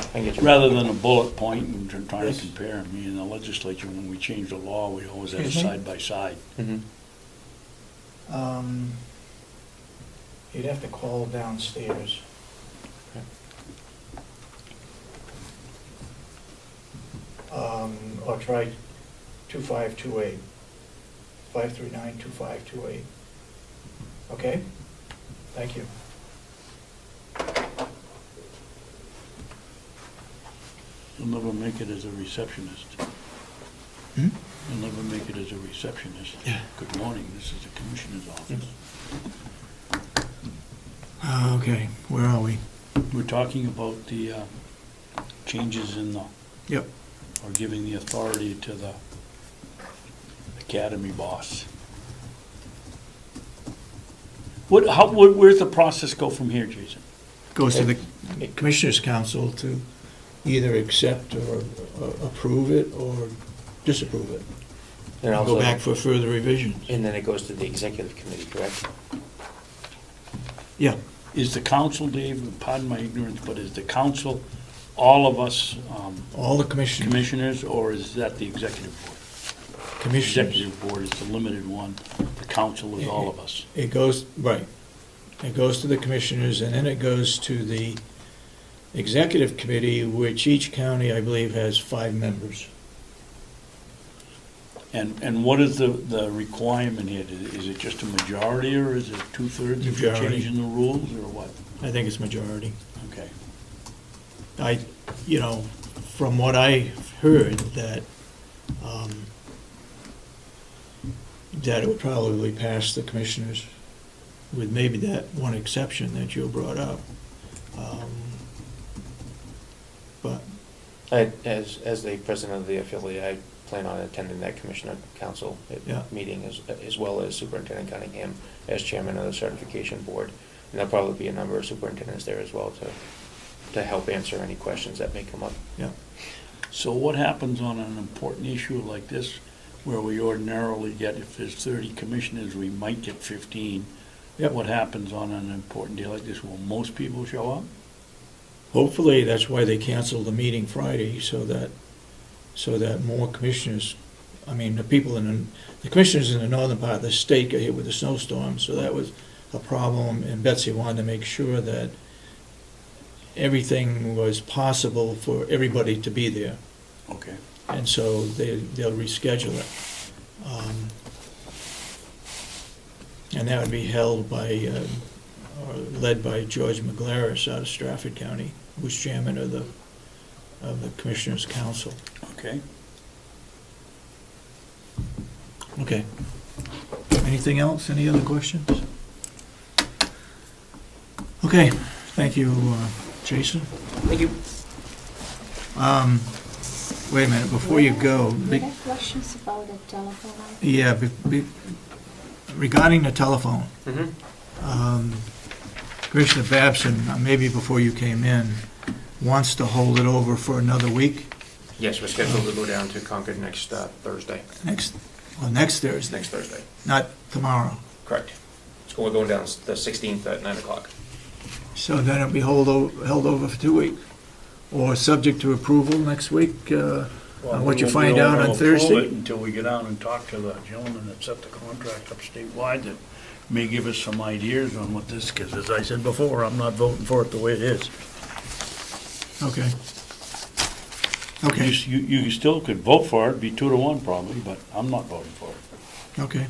up. I can get you. Rather than a bullet point and trying Yes. to compare. I mean, in the legislature, when we changed the law, we always had a Excuse me? side-by-side. Mhm. You'd have to call downstairs. Or try 2528, 539-2528. Okay? Thank you. You'll never make it as a receptionist. Hmm? You'll never make it as a receptionist. Yeah. Good morning, this is the Commissioner's office. Okay, where are we? We're talking about the changes in the, Yep. or giving the authority to the academy boss. Where's the process go from here, Jason? Goes to the Commissioners' Council to either accept or approve it or disapprove it. And Go also, back for further revisions. and then it goes to the executive committee, correct? Yeah, Is the council, Dave, pardon my ignorance, but is the council, all of us all the commissioners. commissioners, or is that the executive board? Commissioners. Executive board is the limited one, the council is all of us. It goes, right. It goes to the commissioners, and then it goes to the executive committee, which each county, I believe, has 5 members. And what is the requirement here? Is it just a majority, or is it 2/3 if you're Majority. changing the rules, or what? I think it's majority. Okay. From what I heard, that it would probably pass the commissioners, with maybe that one exception that you brought up. But, As the president of the affiliate, I plan on attending that Commissioner Council Yeah. meeting, as well as Superintendent Cunningham as chairman of the certification board. And there'll probably be a number of superintendents there as well to help answer any questions that may come up. yeah, So what happens on an important issue like this, where we ordinarily get, if there's 30 commissioners, we might get 15? Yep. What happens on an important deal like this? Will most people show up? hopefully, that's why they canceled the meeting Friday, so that more commissioners, the commissioners in the northern part of the state got hit with the snowstorm, so that was a problem, and Betsy wanted to make sure that everything was possible for everybody to be there, Okay. and so they'll reschedule it. And that would be held by, or led by George McGlarris out of Stratford County, who's chairman of the Commissioners' Council. Okay. Okay. Anything else? Any other questions? Okay, thank you, Jason. Thank you. Wait a minute, before you go, You have questions about the telephone? yeah, regarding the telephone, Mm-hmm. Commissioner Babson, maybe before you came in, wants to hold it over for another week, Yes, we're scheduled to go down to Concord next Thursday. next Thursday, Next Thursday, not tomorrow. correct. So we're going down the 16th at 9 o'clock. So then it'll be held over for 2 weeks, or subject to approval next week, what you find out on Thursday? Until we get out and talk to the gentleman that set the contract up statewide, that may give us some ideas on what this, because as I said before, I'm not voting for it the way it is. Okay. Okay, You still could vote for it, be 2-1 probably, but I'm not voting for it. okay.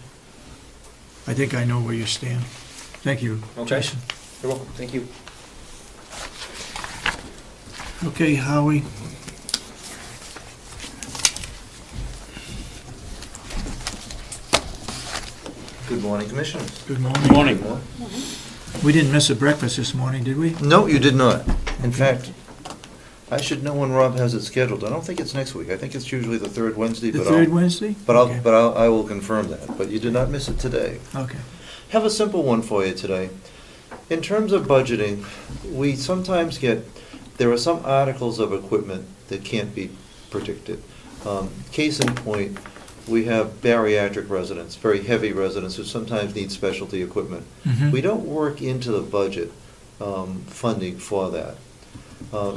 I think I know where you stand. Thank you, Okay. Jason. You're welcome, thank you. Okay, Howie. Good morning, Commissioners. Good morning. Good morning. We didn't miss a breakfast this morning, did we? No, you did not. In fact, I should know when Rob has it scheduled. I don't think it's next week. I think it's usually the third Wednesday, The but third Wednesday? Okay. I will confirm that. But you did not miss it today. Okay. Have a simple one for you today. In terms of budgeting, we sometimes there are some articles of equipment that can't be predicted. Case in point, we have bariatric residents, very heavy residents who sometimes need specialty equipment. Mhm. We don't work into the budget funding for that.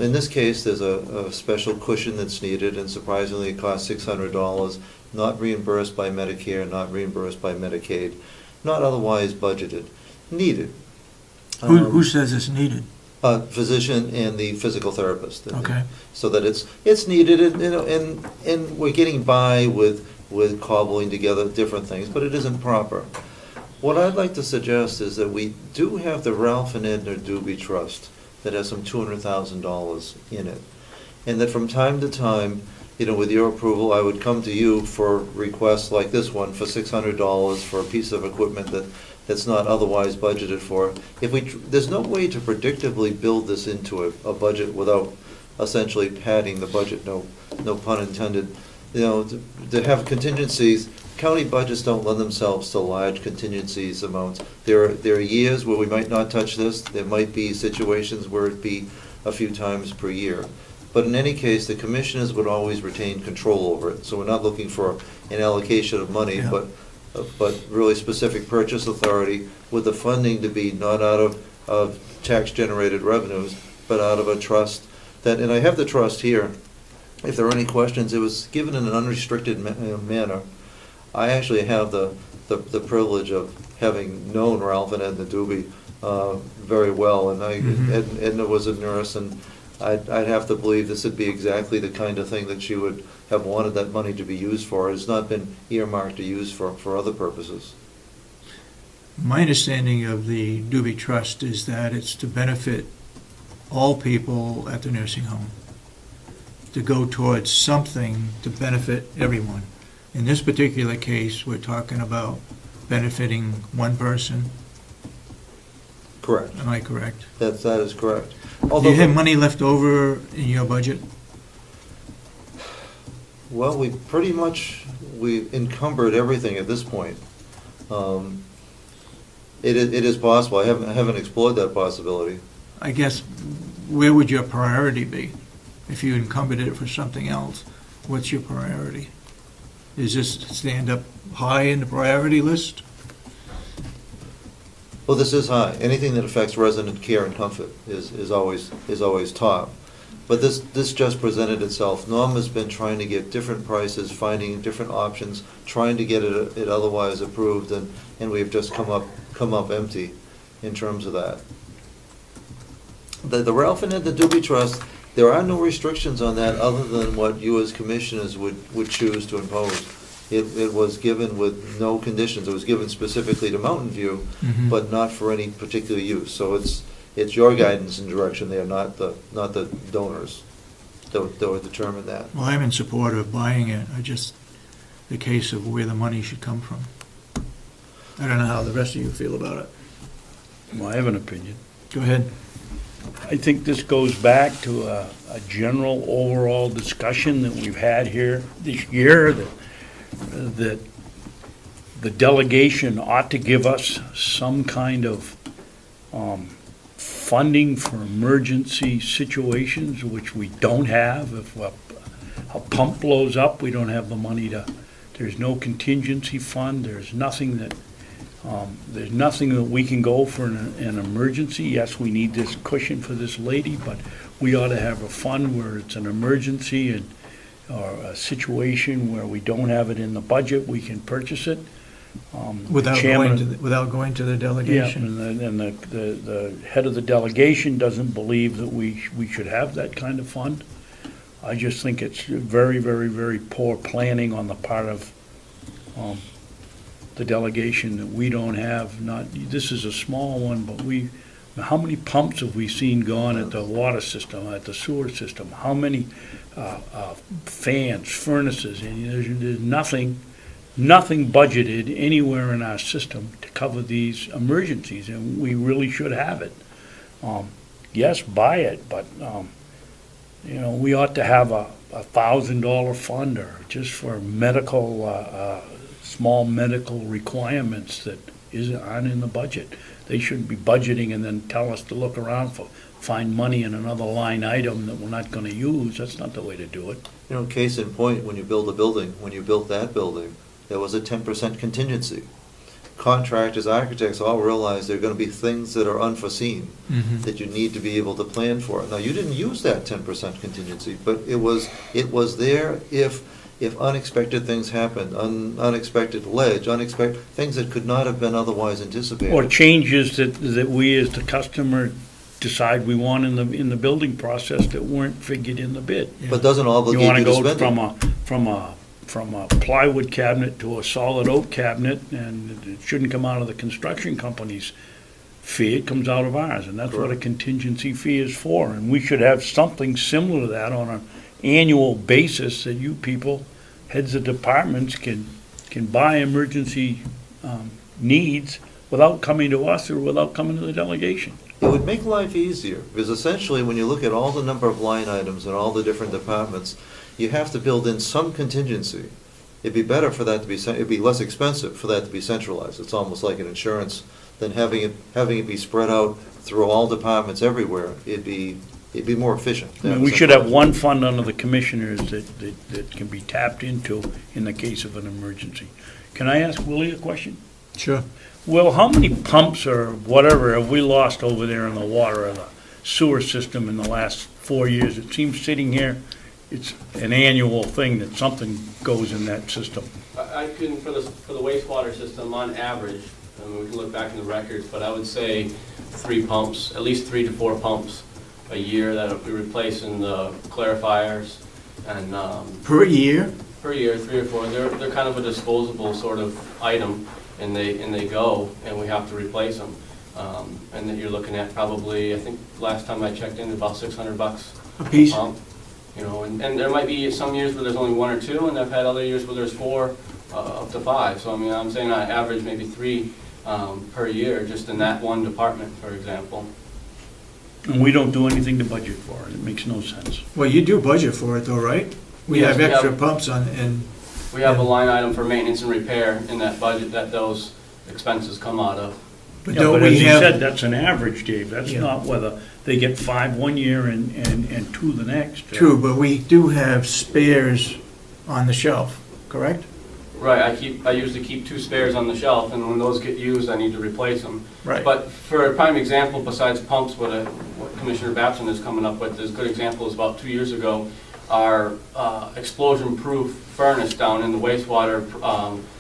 In this case, there's a special cushion that's needed, and surprisingly, it costs $600, not reimbursed by Medicare, not reimbursed by Medicaid, not otherwise budgeted, needed. Who says it's needed? Physician and the physical therapist. Okay. So that it's needed, and, you know, and we're getting by with cobbling together different things, but it isn't proper. What I'd like to suggest is that we do have the Ralph and Edna Doobie Trust that has some $200,000 in it. And that from time to time, you know, with your approval, I would come to you for requests like this one for $600 for a piece of equipment that's not otherwise budgeted for. There's no way to predictably build this into a budget without essentially padding the budget, no pun intended. You know, to have contingencies, county budgets don't lend themselves to large contingencies amounts. There are years where we might not touch this. There might be situations where it'd be a few times per year. But in any case, the commissioners would always retain control over it. So we're not looking for an allocation of money, Yeah. but really specific purchase authority with the funding to be not out of tax-generated revenues, but out of a trust that, and I have the trust here. If there are any questions, it was given in an unrestricted manner. I actually have the privilege of having known Ralph and Edna Doobie very well, and Edna was a nurse, and I'd have to believe this would be exactly the kind of thing that she would have wanted that money to be used for. It's not been earmarked or used for other purposes. My understanding of the Doobie Trust is that it's to benefit all people at the nursing home, to go towards something to benefit everyone. In this particular case, we're talking about benefiting one person. Correct. Am I correct? That is correct. Do you have money left over in your budget? Well, we encumbered everything at this point. It is possible. I haven't explored that possibility. I guess, where would your priority be? If you encumbered it for something else, what's your priority? Is this stand up high in the priority list? Well, this is high. Anything that affects resident care and comfort is always top. But this just presented itself. Norm has been trying to get different prices, finding different options, trying to get it otherwise approved, and we've just come up empty in terms of that. The Ralph and Ed, the Doobie Trust, there are no restrictions on that other than what you as commissioners would choose to impose. It was given with no conditions. It was given specifically to Mountain View, Mhm. but not for any particular use. So it's your guidance and direction there, not the donors that would determine that. Well, I'm in support of buying it. The case of where the money should come from. I don't know how the rest of you feel about it. Well, I have an opinion. Go ahead. I think this goes back to a general overall discussion that we've had here this year, that the delegation ought to give us some kind of funding for emergency situations, which we don't have. If a pump blows up, we don't have the money there's no contingency fund, there's nothing that we can go for an emergency. Yes, we need this cushion for this lady, but we ought to have a fund where it's an emergency or a situation where we don't have it in the budget, we can purchase it. Without going to the Yeah, delegation. and the head of the delegation doesn't believe that we should have that kind of fund. I just think it's very, very, very poor planning on the part of the delegation that we don't have. This is a small one, but how many pumps have we seen gone at the water system, at the sewer system? How many fans, furnaces? And there's nothing budgeted anywhere in our system to cover these emergencies, and we really should have it. Yes, buy it, but, we ought to have a $1,000 fund or just for medical, small medical requirements that aren't in the budget. They shouldn't be budgeting and then tell us to look around find money in another line item that we're not gonna use. That's not the way to do it. Case in point, when you build a building, when you built that building, there was a 10% contingency. Contractors, architects all realize there are going to be things that are unforeseen that you need to be able to plan for. Now, you didn't use that 10% contingency, but it was there if unexpected things happened, unexpected ledge, unexpected things that could not have been otherwise anticipated. Or changes that we as the customer decide we want in the building process that weren't figured in the bid. But doesn't obligate you to spend it. From a plywood cabinet to a solid oak cabinet, and it shouldn't come out of the construction company's fee, it comes out of ours, and that's what a contingency fee is for. And we should have something similar to that on an annual basis, that you people, heads of departments, can buy emergency needs without coming to us or without coming to the delegation. It would make life easier, because essentially, when you look at all the number of line items and all the different departments, you have to build in some contingency. It'd be better for that to be, it'd be less expensive for that to be centralized. It's almost like an insurance than having it be spread out through all departments everywhere. It'd be more efficient. We should have one fund under the commissioners that can be tapped into in the case of an emergency. Can I ask Willie a question? Sure. Well, how many pumps or whatever have we lost over there in the water or the sewer system in the last 4 years? It seems sitting here, it's an annual thing that something goes in that system. I can, for the wastewater system, on average, and we can look back in the records, but I would say 3 pumps, at least 3 to 4 pumps a year that we replace in the clarifiers. And Per year? Per year, 3 or 4. They're kind of a disposable sort of item, and they go, and we have to replace them. And then you're looking at probably, I think last time I checked in, about $600 A piece? pump. And there might be some years where there's only 1 or 2, and I've had other years where there's 4 up to 5. So I'm saying I average maybe 3 per year, just in that one department, for example. And we don't do anything to budget for it. It makes no sense. Well, you do budget for it though, right? We Yes, have extra pumps on, and We have a line item for maintenance and repair in that budget that those expenses come out of. but Yeah, don't but we as you have? said, that's an average, Dave. That's Yeah. not whether they get 5 1 year and 2 the next. True, but we do have spares on the shelf, correct? Right, I usually keep 2 spares on the shelf, and when those get used, I need to replace them. Right. But for a prime example, besides pumps, what Commissioner Babson is coming up with, is a good example is about 2 years ago, our explosion-proof furnace down in the wastewater,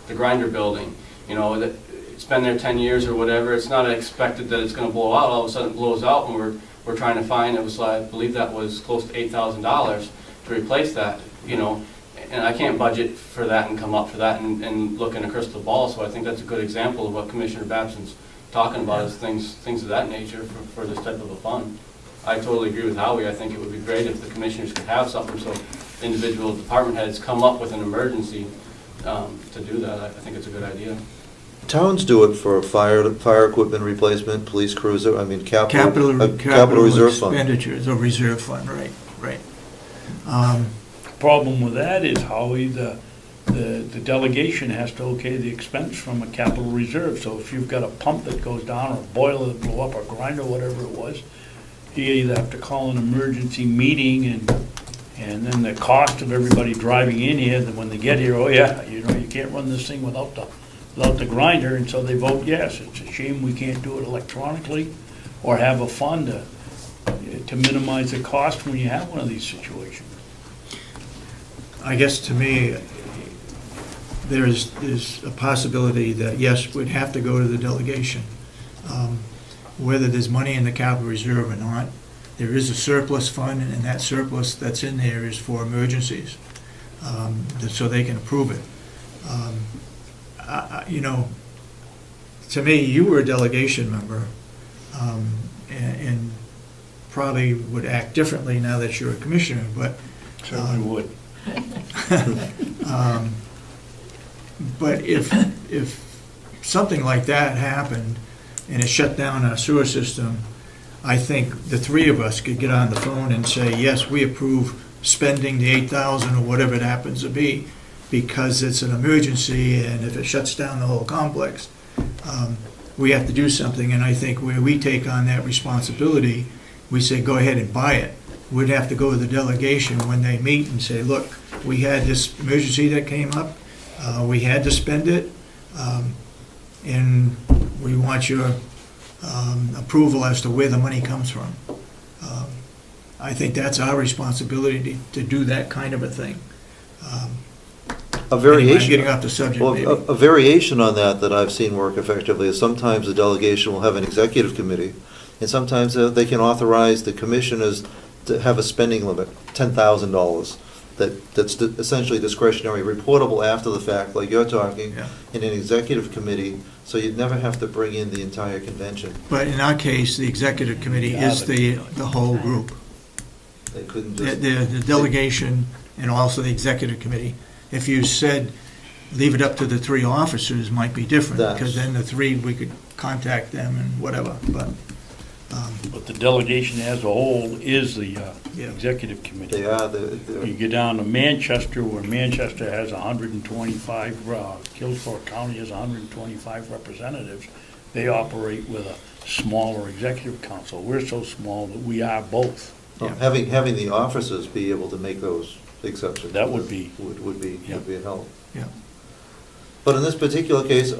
the grinder building. That it's been there 10 years or whatever. It's not expected that it's going to blow out. All of a sudden it blows out, and we're trying to find, I believe that was close to $8,000 to replace that, And I can't budget for that and come up for that and look in a crystal ball. So I think that's a good example of what Commissioner Babson's talking about, is things of that nature for this type of a fund. I totally agree with Howie. I think it would be great if the commissioners could have something so individual department heads come up with an emergency to do that. I think it's a good idea. Towns do it for fire equipment replacement, police cruiser, capital reserve fund. Expenditures, or reserve fund, right. Problem with that is, Howie, the delegation has to okay the expense from a capital reserve. So if you've got a pump that goes down, or a boiler that blew up, or a grinder, whatever it was, you either have to call an emergency meeting, and then the cost of everybody driving in here, then when they get here, oh yeah, you know, you can't run this thing without the grinder, and so they vote yes. It's a shame we can't do it electronically or have a fund to minimize the cost when you have one of these situations. I guess to me, there's a possibility that, yes, we'd have to go to the delegation. Whether there's money in the capital reserve or not, there is a surplus fund, and that surplus that's in there is for emergencies, so they can approve it. You know, to me, you were a delegation member, and probably would act differently now that you're a commissioner, but Certainly would. But if something like that happened and it shut down our sewer system, I think the three of us could get on the phone and say, yes, we approve spending the 8,000 or whatever it happens to be, because it's an emergency, and if it shuts down the whole complex, we have to do something. And I think where we take on that responsibility, we say, go ahead and buy it. We'd have to go to the delegation when they meet and say, look, we had this emergency that came up, we had to spend it, and we want your approval as to where the money comes from. I think that's our responsibility to do that kind of a thing. A variation. Getting off the subject, Well, maybe. a variation on that I've seen work effectively is sometimes the delegation will have an executive committee, and sometimes they can authorize the commissioners to have a spending limit, $10,000, that's essentially discretionary, reportable after the fact, like you're talking, Yeah. in an executive committee, so you'd never have to bring in the entire convention. But in our case, the executive committee is the whole group. They couldn't The just. the delegation and also the executive committee. If you said, leave it up to the three officers, might be different, because then the three, we could contact them and whatever, but, But the delegation as a whole is the Yeah. executive committee. They are, You get down to Manchester, where Manchester has 125, Killsborough County has 125 representatives. They operate with a smaller executive council. We're so small that we are both. having the officers be able to make those exceptions. That would be- Would be a help. yeah. But in this particular case,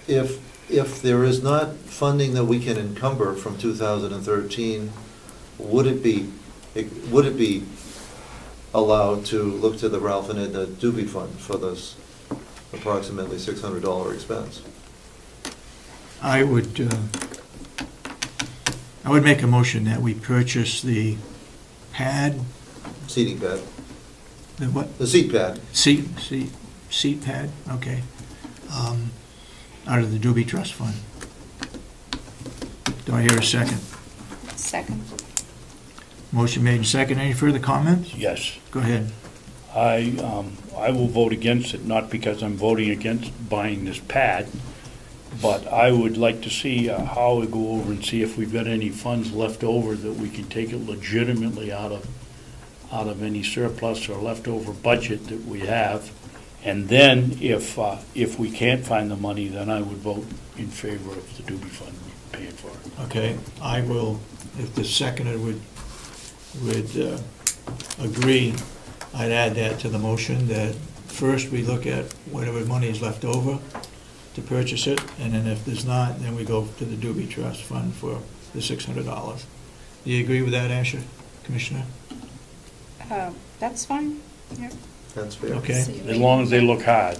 if there is not funding that we can encumber from 2013, would it be allowed to look to the Ralph and Edna Doobie Fund for this approximately $600 expense? I would make a motion that we purchase the pad, Seating pad, the what? the seat pad. Seat pad, okay, out of the Doobie Trust Fund. Do I hear a second? Second. Motion made and second. Any further comments? Yes. Go ahead. I will vote against it, not because I'm voting against buying this pad, but I would like to see how we go over and see if we've got any funds left over that we can take it legitimately out of any surplus or leftover budget that we have. And then if we can't find the money, then I would vote in favor of the Doobie Fund paying for it. Okay, I will, if the seconder would agree, I'd add that to the motion, that first we look at whatever money is left over to purchase it, and then if there's not, then we go to the Doobie Trust Fund for the $600. Do you agree with that, Asha, Commissioner? That's fine. Yeah. That's fair. Okay. As long as they look hard.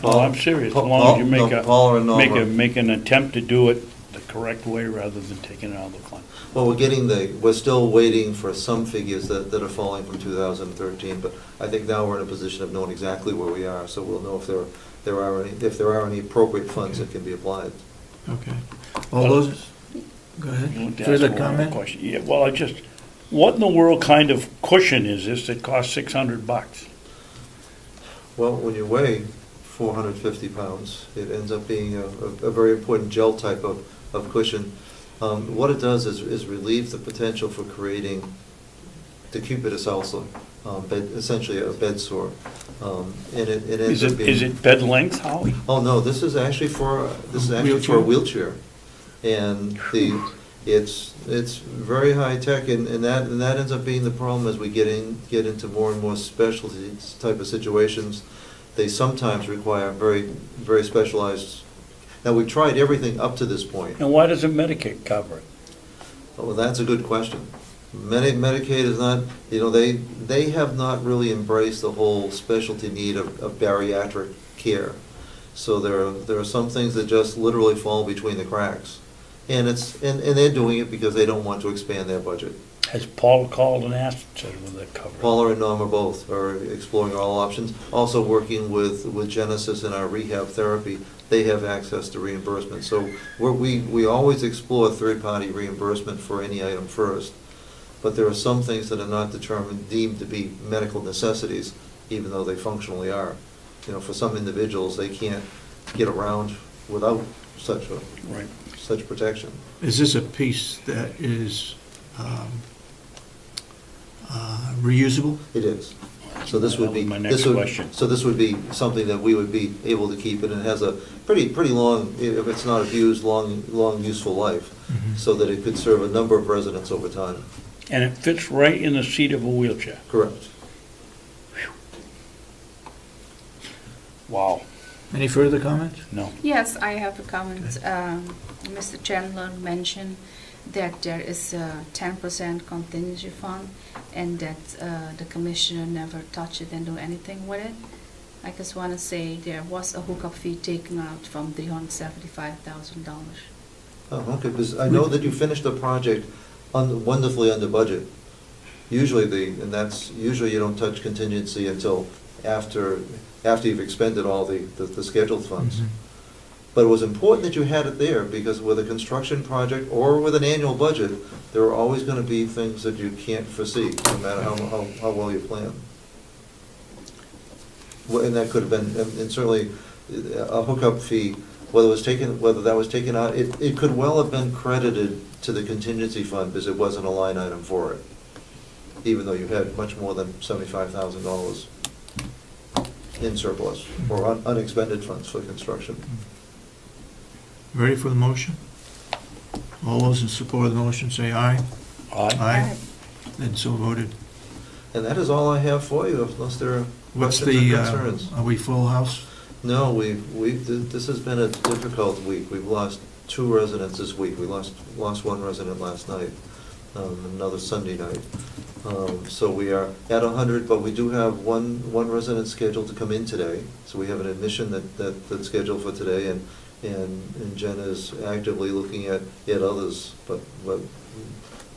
Well, I'm serious, as long as you make an attempt to do it the correct way rather than taking it out of the fund. Well, we're still waiting for some figures that are falling from 2013, but I think now we're in a position of knowing exactly where we are, so we'll know if there are any appropriate funds that can be applied. Okay. All those, go You ahead. want to Further ask one more comment? question? Yeah, well, what in the world kind of cushion is this that costs $600? Well, when you weigh 450 pounds, it ends up being a very important gel type of cushion. What it does is relieve the potential for creating decubitus ulcer, essentially a bed sore. And it ends up being. Is it bed length, Howie? Oh, no, this is actually for a wheelchair. And it's very high tech, and that ends up being the problem as we get into more and more specialty type of situations. They sometimes require very, very specialized. Now, we've tried everything up to this point. And why doesn't Medicaid cover it? Well, that's a good question. Medicaid is not, they have not really embraced the whole specialty need of bariatric care. So there are some things that just literally fall between the cracks. And they're doing it because they don't want to expand their budget. Has Paul called and asked, said will they cover it? Paula and Norma both are exploring all options. Also working with Genesis in our rehab therapy, they have access to reimbursement. So we always explore third-party reimbursement for any item first. But there are some things that are not deemed to be medical necessities, even though they functionally are. For some individuals, they can't get around without such protection. Is this a piece that is reusable? It is. So this would be my next question. So this would be something that we would be able to keep, and it has a pretty long, if it's not abused, long useful life, so that it could serve a number of residents over time. And it fits right in the seat of a wheelchair? Correct. Wow. Any further comments? No. Yes, I have a comment. Mr. Chandler mentioned that there is a 10% contingency fund and that the commissioner never touched it and do anything with it. I just want to say there was a hookup fee taken out from $375,000. Oh, okay, because I know that you finished the project wonderfully under budget. Usually you don't touch contingency until after you've expended all the scheduled funds. Mhm. But it was important that you had it there, because with a construction project or with an annual budget, there are always going to be things that you can't foresee, no matter how well you plan. Well, and that could have been, and certainly a hookup fee, whether that was taken out, it could well have been credited to the contingency fund because it wasn't a line item for it, even though you had much more than $75,000 in surplus or unexpended funds for construction. Ready for the motion? All those in support of the motion say aye. Aye. Aye. Then so voted. And that is all I have for you, unless there are What's questions the, or concerns. are we full house? No, this has been a difficult week. We've lost 2 residents this week. We lost 1 resident last night, another Sunday night. So we are at 100, but we do have one resident scheduled to come in today. So we have an admission that's scheduled for today, and Jen is actively looking at others. But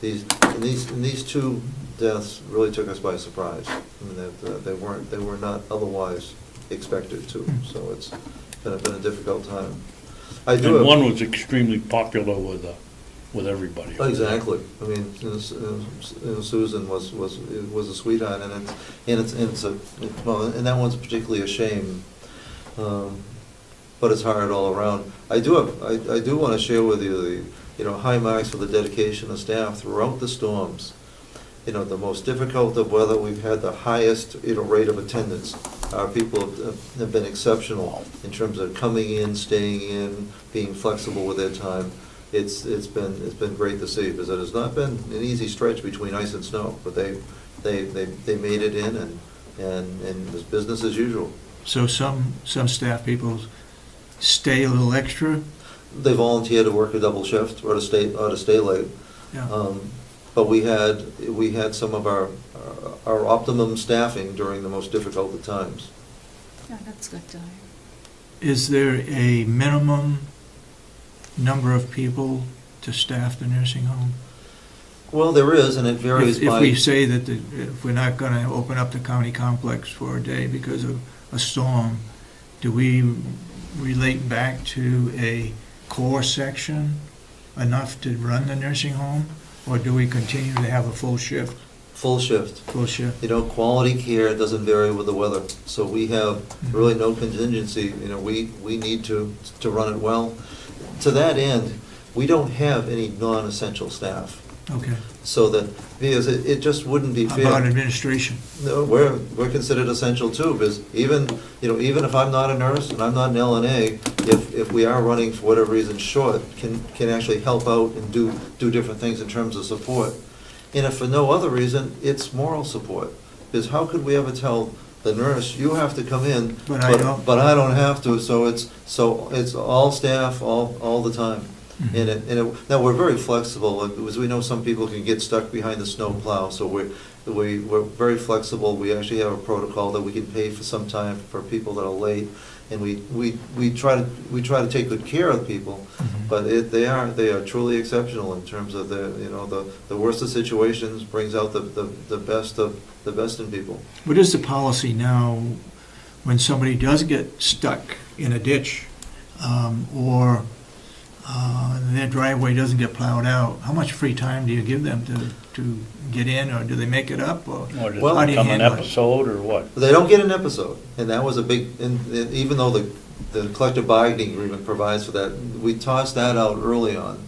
these 2 deaths really took us by surprise. I mean, they were not otherwise expected to. So it's been a difficult time. And one was extremely popular with everybody. Exactly. I mean, Susan was a sweetheart, and that one's particularly a shame. But it's hard all around. I do want to share with you the high marks for the dedication of staff throughout the storms. The most difficult of weather, we've had the highest rate of attendance. Our people have been exceptional in terms of coming in, staying in, being flexible with their time. It's been great to see, because it has not been an easy stretch between ice and snow, but they made it in, and it was business as usual. So some staff people stay a little extra? They volunteer to work a double shift or to stay late. Yeah. But we had some of our optimum staffing during the most difficult of times. Yeah, that's good to hear. Is there a minimum number of people to staff the nursing home? Well, there is, and it varies If by. we say that if we're not going to open up the county complex for a day because of a storm, do we relate back to a core section enough to run the nursing home? Or do we continue to have a full shift? Full shift. Full shift. Quality care doesn't vary with the weather, so we have really no contingency. We need to run it well. To that end, we don't have any non-essential staff. Okay. So that, because it just wouldn't be fair. About administration. No, we're considered essential too, because even if I'm not a nurse and I'm not an LNA, if we are running for whatever reason short, can actually help out and do different things in terms of support. And if for no other reason, it's moral support. Because how could we ever tell the nurse, you have to come in, But I don't. but I don't have to, so it's all staff, all the time. Mhm. Now, we're very flexible, as we know some people can get stuck behind the snow plow, so we're very flexible. We actually have a protocol that we can pay for some time for people that are late, and we try to take good care of people, Mhm. but they are truly exceptional in terms of the worst of situations brings out the best in people. What is the policy now when somebody does get stuck in a ditch, or their driveway doesn't get plowed out? How much free time do you give them to get in, or do they make it up, or Or does Well, it how do you become an handle it? episode, or what? They don't get an episode, and that was a big, and even though the collective bargaining agreement provides for that, we tossed that out early on.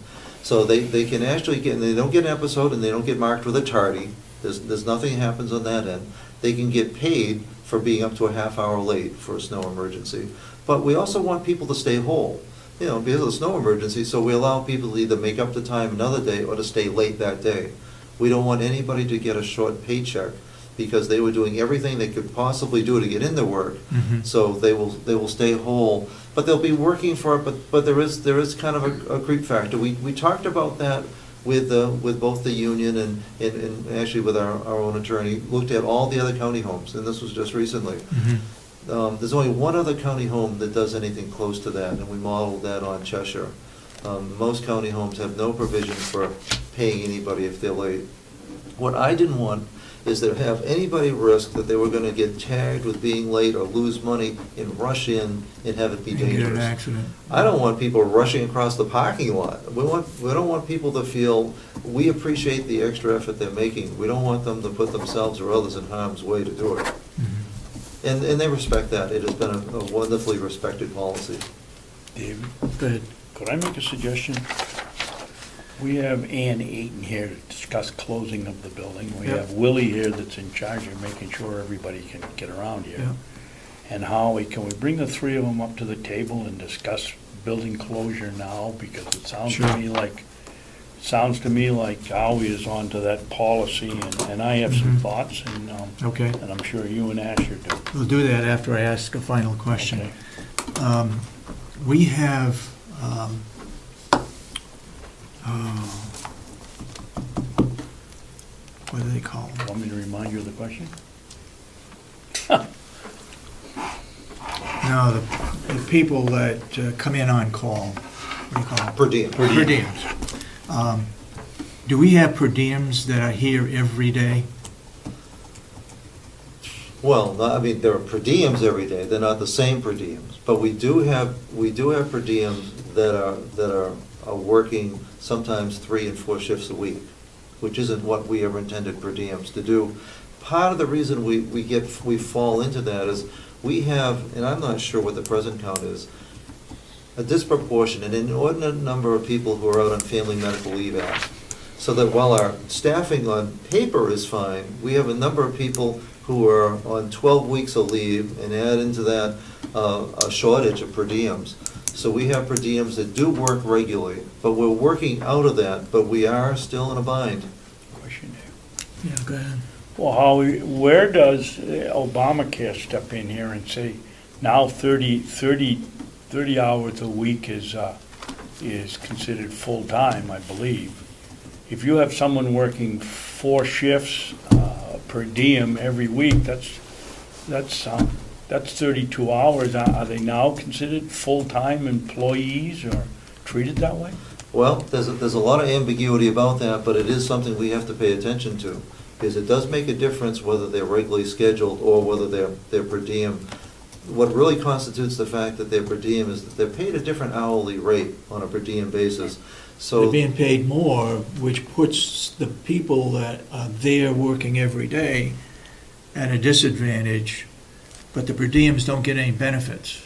So they can actually they don't get an episode, and they don't get marked with a tardy. There's nothing happens on that end. They can get paid for being up to a half hour late for a snow emergency. But we also want people to stay whole, because of the snow emergency, so we allow people to either make up the time another day or to stay late that day. We don't want anybody to get a short paycheck because they were doing everything they could possibly do to get into work. Mhm. So they will stay whole, but they'll be working for it. But there is kind of a creep factor. We talked about that with both the union and actually with our own attorney. Looked at all the other county homes, and this was just recently. Mhm. There's only one other county home that does anything close to that, and we modeled that on Cheshire. Most county homes have no provision for paying anybody if they're late. What I didn't want is to have anybody risk that they were going to get tagged with being late or lose money and rush in and have it be You get an dangerous. accident. I don't want people rushing across the parking lot. We don't want people to feel, we appreciate the extra effort they're making. We don't want them to put themselves or others in harm's way to do it. Mhm. And they respect that. It has been a wonderfully respected policy. David, Go ahead. could I make a suggestion? We have Ann Ayton here to discuss closing of the building. We Yep. have Willie here that's in charge of making sure everybody can get around here. Yeah. And Howie, can we bring the three of them up to the table and discuss building closure now? Because it sounds Sure. to me like Howie is onto that policy, and I have some Mhm. thoughts, Okay. and I'm sure you and Asher do. We'll do that after I ask a final question. Okay. We have, what do they call them? Want me to remind you of the question? No, the people that come in on call, what do you call them? Per diem. Per diems. Do we have per diems that are here every day? Well, there are per diems every day. They're not the same per diems, but we do have per diems that are working sometimes 3 and 4 shifts a week, which isn't what we ever intended per diems to do. Part of the reason we fall into that is we have, and I'm not sure what the present count is, a disproportionate, inordinate number of people who are out on Family Medical Leave Act. So that while our staffing on paper is fine, we have a number of people who are on 12 weeks of leave, and add into that a shortage of per diems. So we have per diems that do work regularly, but we're working out of that, but we are still in a bind. Question there. Yeah, go ahead. Well, Howie, where does Obamacare step in here and say, now 30 hours a week is considered full-time, I believe? If you have someone working 4 shifts per diem every week, that's 32 hours. Are they now considered full-time employees or treated that way? Well, there's a lot of ambiguity about that, but it is something we have to pay attention to, because it does make a difference whether they're regularly scheduled or whether they're per diem. What really constitutes the fact that they're per diem is that they're paid a different hourly rate on a per diem basis. So They're being paid more, which puts the people that are there working every day at a disadvantage, but the per diems don't get any benefits.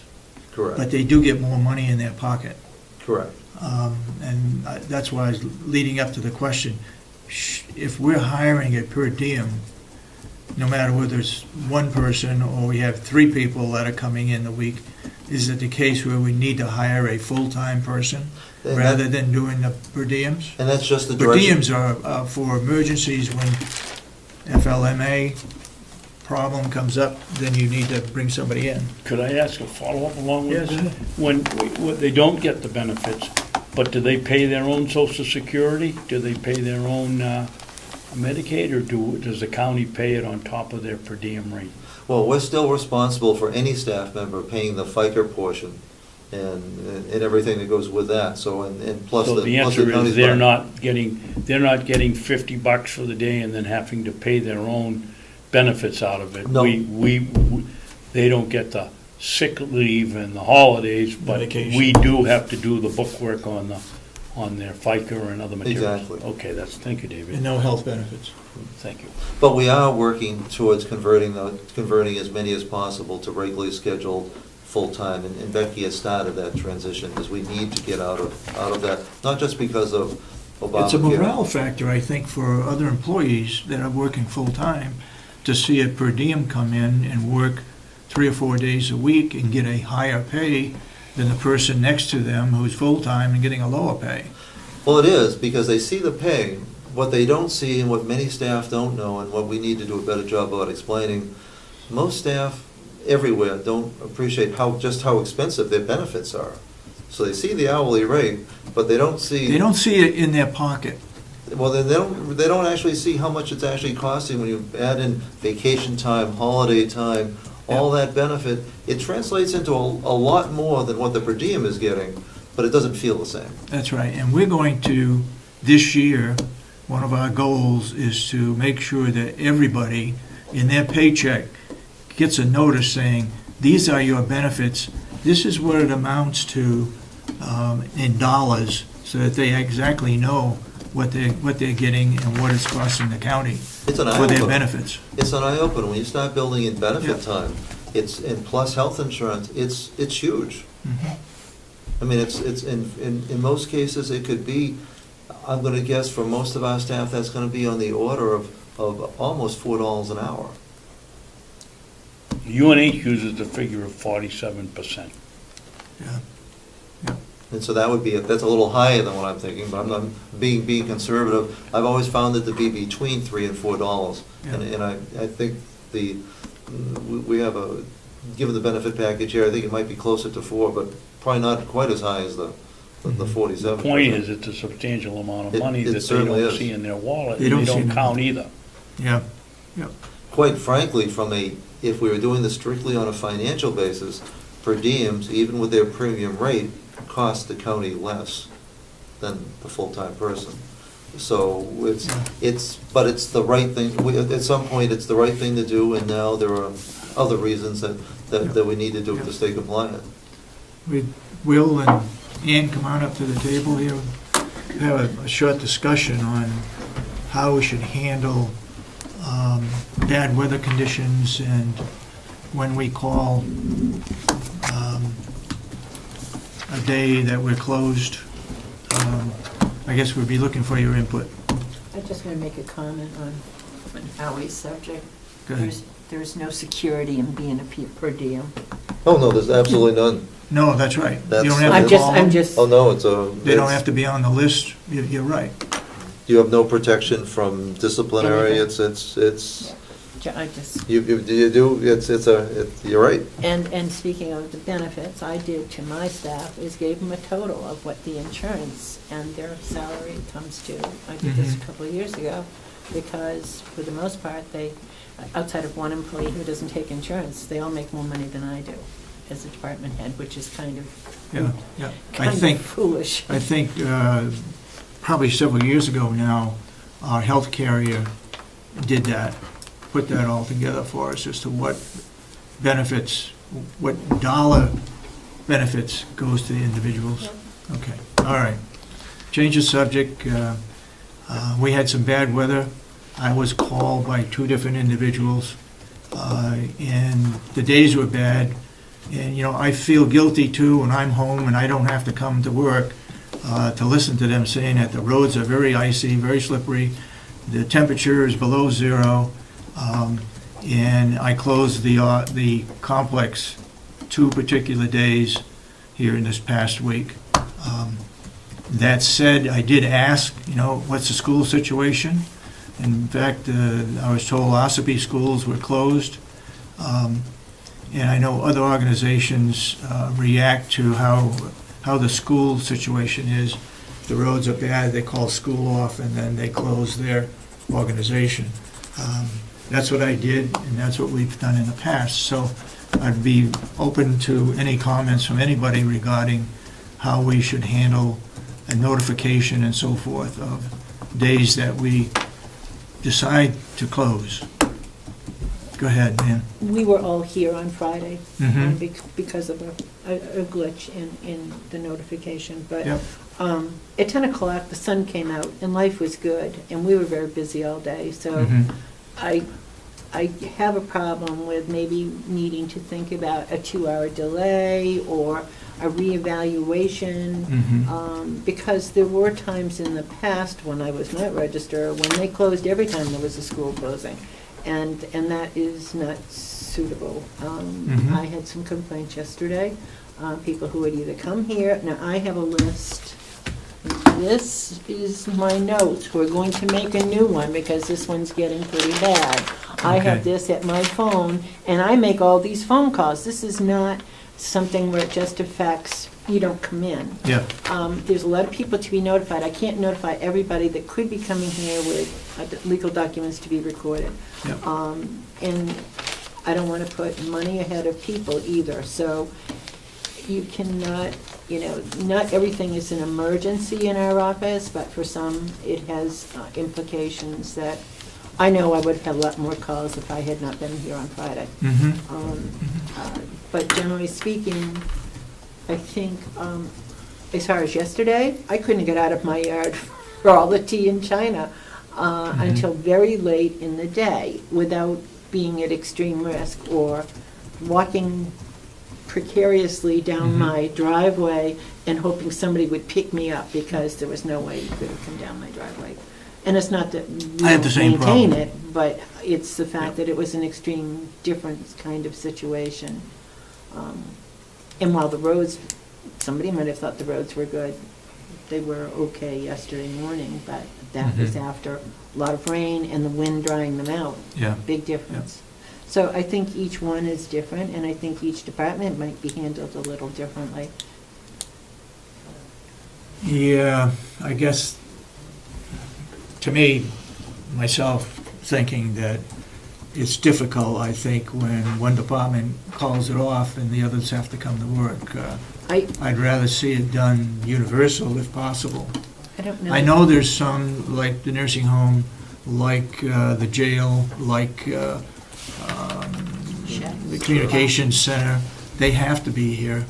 correct, But they do get more money in their pocket. correct. And that's why I was leading up to the question, if we're hiring a per diem, no matter whether it's one person or we have 3 people that are coming in a week, is it the case where we need to hire a full-time person And rather than doing the per diems? And that's just the Per direction. diems are for emergencies when FLMA problem comes up, then you need to bring somebody in. Could I ask a follow-up along with Yes. this? When they don't get the benefits, but do they pay their own social security? Do they pay their own Medicaid, or does the county pay it on top of their per diem rate? Well, we're still responsible for any staff member paying the FICA portion and everything that goes with that, so, and plus the So the plus the answer county's is they're budget. not getting $50 for the day and then having to pay their own benefits out of it. No. They don't get the sick leave and the holidays, but Vacation. we do have to do the bookwork on their FICA and other materials. Exactly. Okay, thank you, David. And no health benefits. Thank you. But we are working towards converting as many as possible to regularly scheduled full-time, and Becky has started that transition, because we need to get out of that, not just because of Obamacare. It's a morale factor, I think, for other employees that are working full-time to see a per diem come in and work 3 or 4 days a week and get a higher pay than the person next to them who's full-time and getting a lower pay. Well, it is, because they see the pay. What they don't see, and what many staff don't know, and what we need to do a better job about explaining, most staff everywhere don't appreciate just how expensive their benefits are. So they see the hourly rate, but they don't see. They don't see it in their pocket. Well, then they don't actually see how much it's actually costing when you add in vacation time, holiday time, all that benefit. It translates into a lot more than what the per diem is getting, but it doesn't feel the same. That's right, and we're going to, this year, one of our goals is to make sure that everybody in their paycheck gets a notice saying, these are your benefits, this is what it amounts to in dollars, so that they exactly know what they're getting and what it's costing the county It's an for their eye-opener. benefits. It's an eye-opener. When you start building in benefit Yeah. time, and plus health insurance, it's huge. Mhm. I mean, it's in most cases, it could be, I'm gonna guess for most of our staff, that's gonna be on the order of almost $4 an hour. UNH uses the figure of 47%. Yeah. And so that would be, that's a little higher than what I'm thinking, but I'm not being conservative. I've always found it to be between $3 and $4. Yeah. And I think we have given the benefit package here, I think it might be closer to 4, but probably not quite as high as the 47%. The point is, it's a substantial amount of money It that they certainly don't is. see in their wallet, They and don't they see don't it. count either. Yeah. Quite frankly, if we were doing this strictly on a financial basis, per diems, even with their premium rate, cost the county less than the full-time person. So but it's the right thing, at some point, it's the right thing to do, and now there are other reasons that we need to do it to stay compliant. Will and Ann come on up to the table here, have a short discussion on how we should handle bad weather conditions and when we call a day that we're closed. I guess we'd be looking for your input. I just want to make a comment on Howie's subject. Go ahead. There's no security in being a per diem. Oh, no, there's absolutely none. No, that's right. You That's- don't have I'm to just, call I'm them. just, Oh, no, They don't have to be on the list. You're right. You have no protection from disciplinary, Anything. you do, you're right. and speaking of the benefits, I did to my staff is gave them a total of what the insurance and their salary comes to. I did this a couple of years ago, because for the most part, they, outside of one employee who doesn't take insurance, they all make more money than I do as a department head, which is kind of foolish. I think probably several years ago now, our health carrier did that, put that all together for us as to what benefits, what dollar benefits goes to the individuals. Okay, all right. Change of subject. We had some bad weather. I was called by 2 different individuals, and the days were bad. And, I feel guilty too when I'm home and I don't have to come to work to listen to them saying that the roads are very icy, very slippery. the temperature is below zero, and I closed the complex 2 particular days here in this past week. That said, I did ask, what's the school situation? In fact, I was told Ossipee schools were closed. And I know other organizations react to how the school situation is. The roads are bad, they call school off, and then they close their organization. That's what I did, and that's what we've done in the past. So I'd be open to any comments from anybody regarding how we should handle a notification and so forth of days that we decide to close. Go ahead, Dan. We were all here on Friday Mhm. because of a glitch in the notification. But Yep. at 10 o'clock, the sun came out, and life was good, and we were very busy all day. So Mhm. I have a problem with maybe needing to think about a 2-hour delay or a reevaluation, because there were times in the past when I was not registered, when they closed every time there was a school closing, and that is not suitable. I had some complaints yesterday, people who would either come here. Now, I have a list. This is my notes. We're going to make a new one because this one's getting pretty bad. I have Okay. this at my phone, and I make all these phone calls. This is not something where it just affects, you don't come in. Yeah. There's a lot of people to be notified. I can't notify everybody that could be coming here with legal documents to be recorded. Yep. And I don't want to put money ahead of people either. So you cannot, not everything is an emergency in our office, but for some, it has implications that I know I would have had a lot more calls if I had not been here on Friday. But generally speaking, I think, as far as yesterday, I couldn't get out of my yard for all the tea in China until very late in the day without being at extreme risk or walking precariously down my driveway and hoping somebody would pick me up because there was no way you could have come down my driveway. And it's not that we I have the don't same maintain problem. it, but it's the fact that it was an extreme different kind of situation. And while the roads, somebody might have thought the roads were good, they were okay yesterday morning, but that was after a lot of rain and the wind drying them out. Yeah. Big difference. So I think each one is different, and I think each department might be handled a little differently. Yeah, I guess, to me, myself, thinking that it's difficult, I think, when one department calls it off and the others have to come to work. I'd rather see it done universal if possible. I don't know. I know there's some, like the nursing home, like the jail, like the communications center, they have to be here.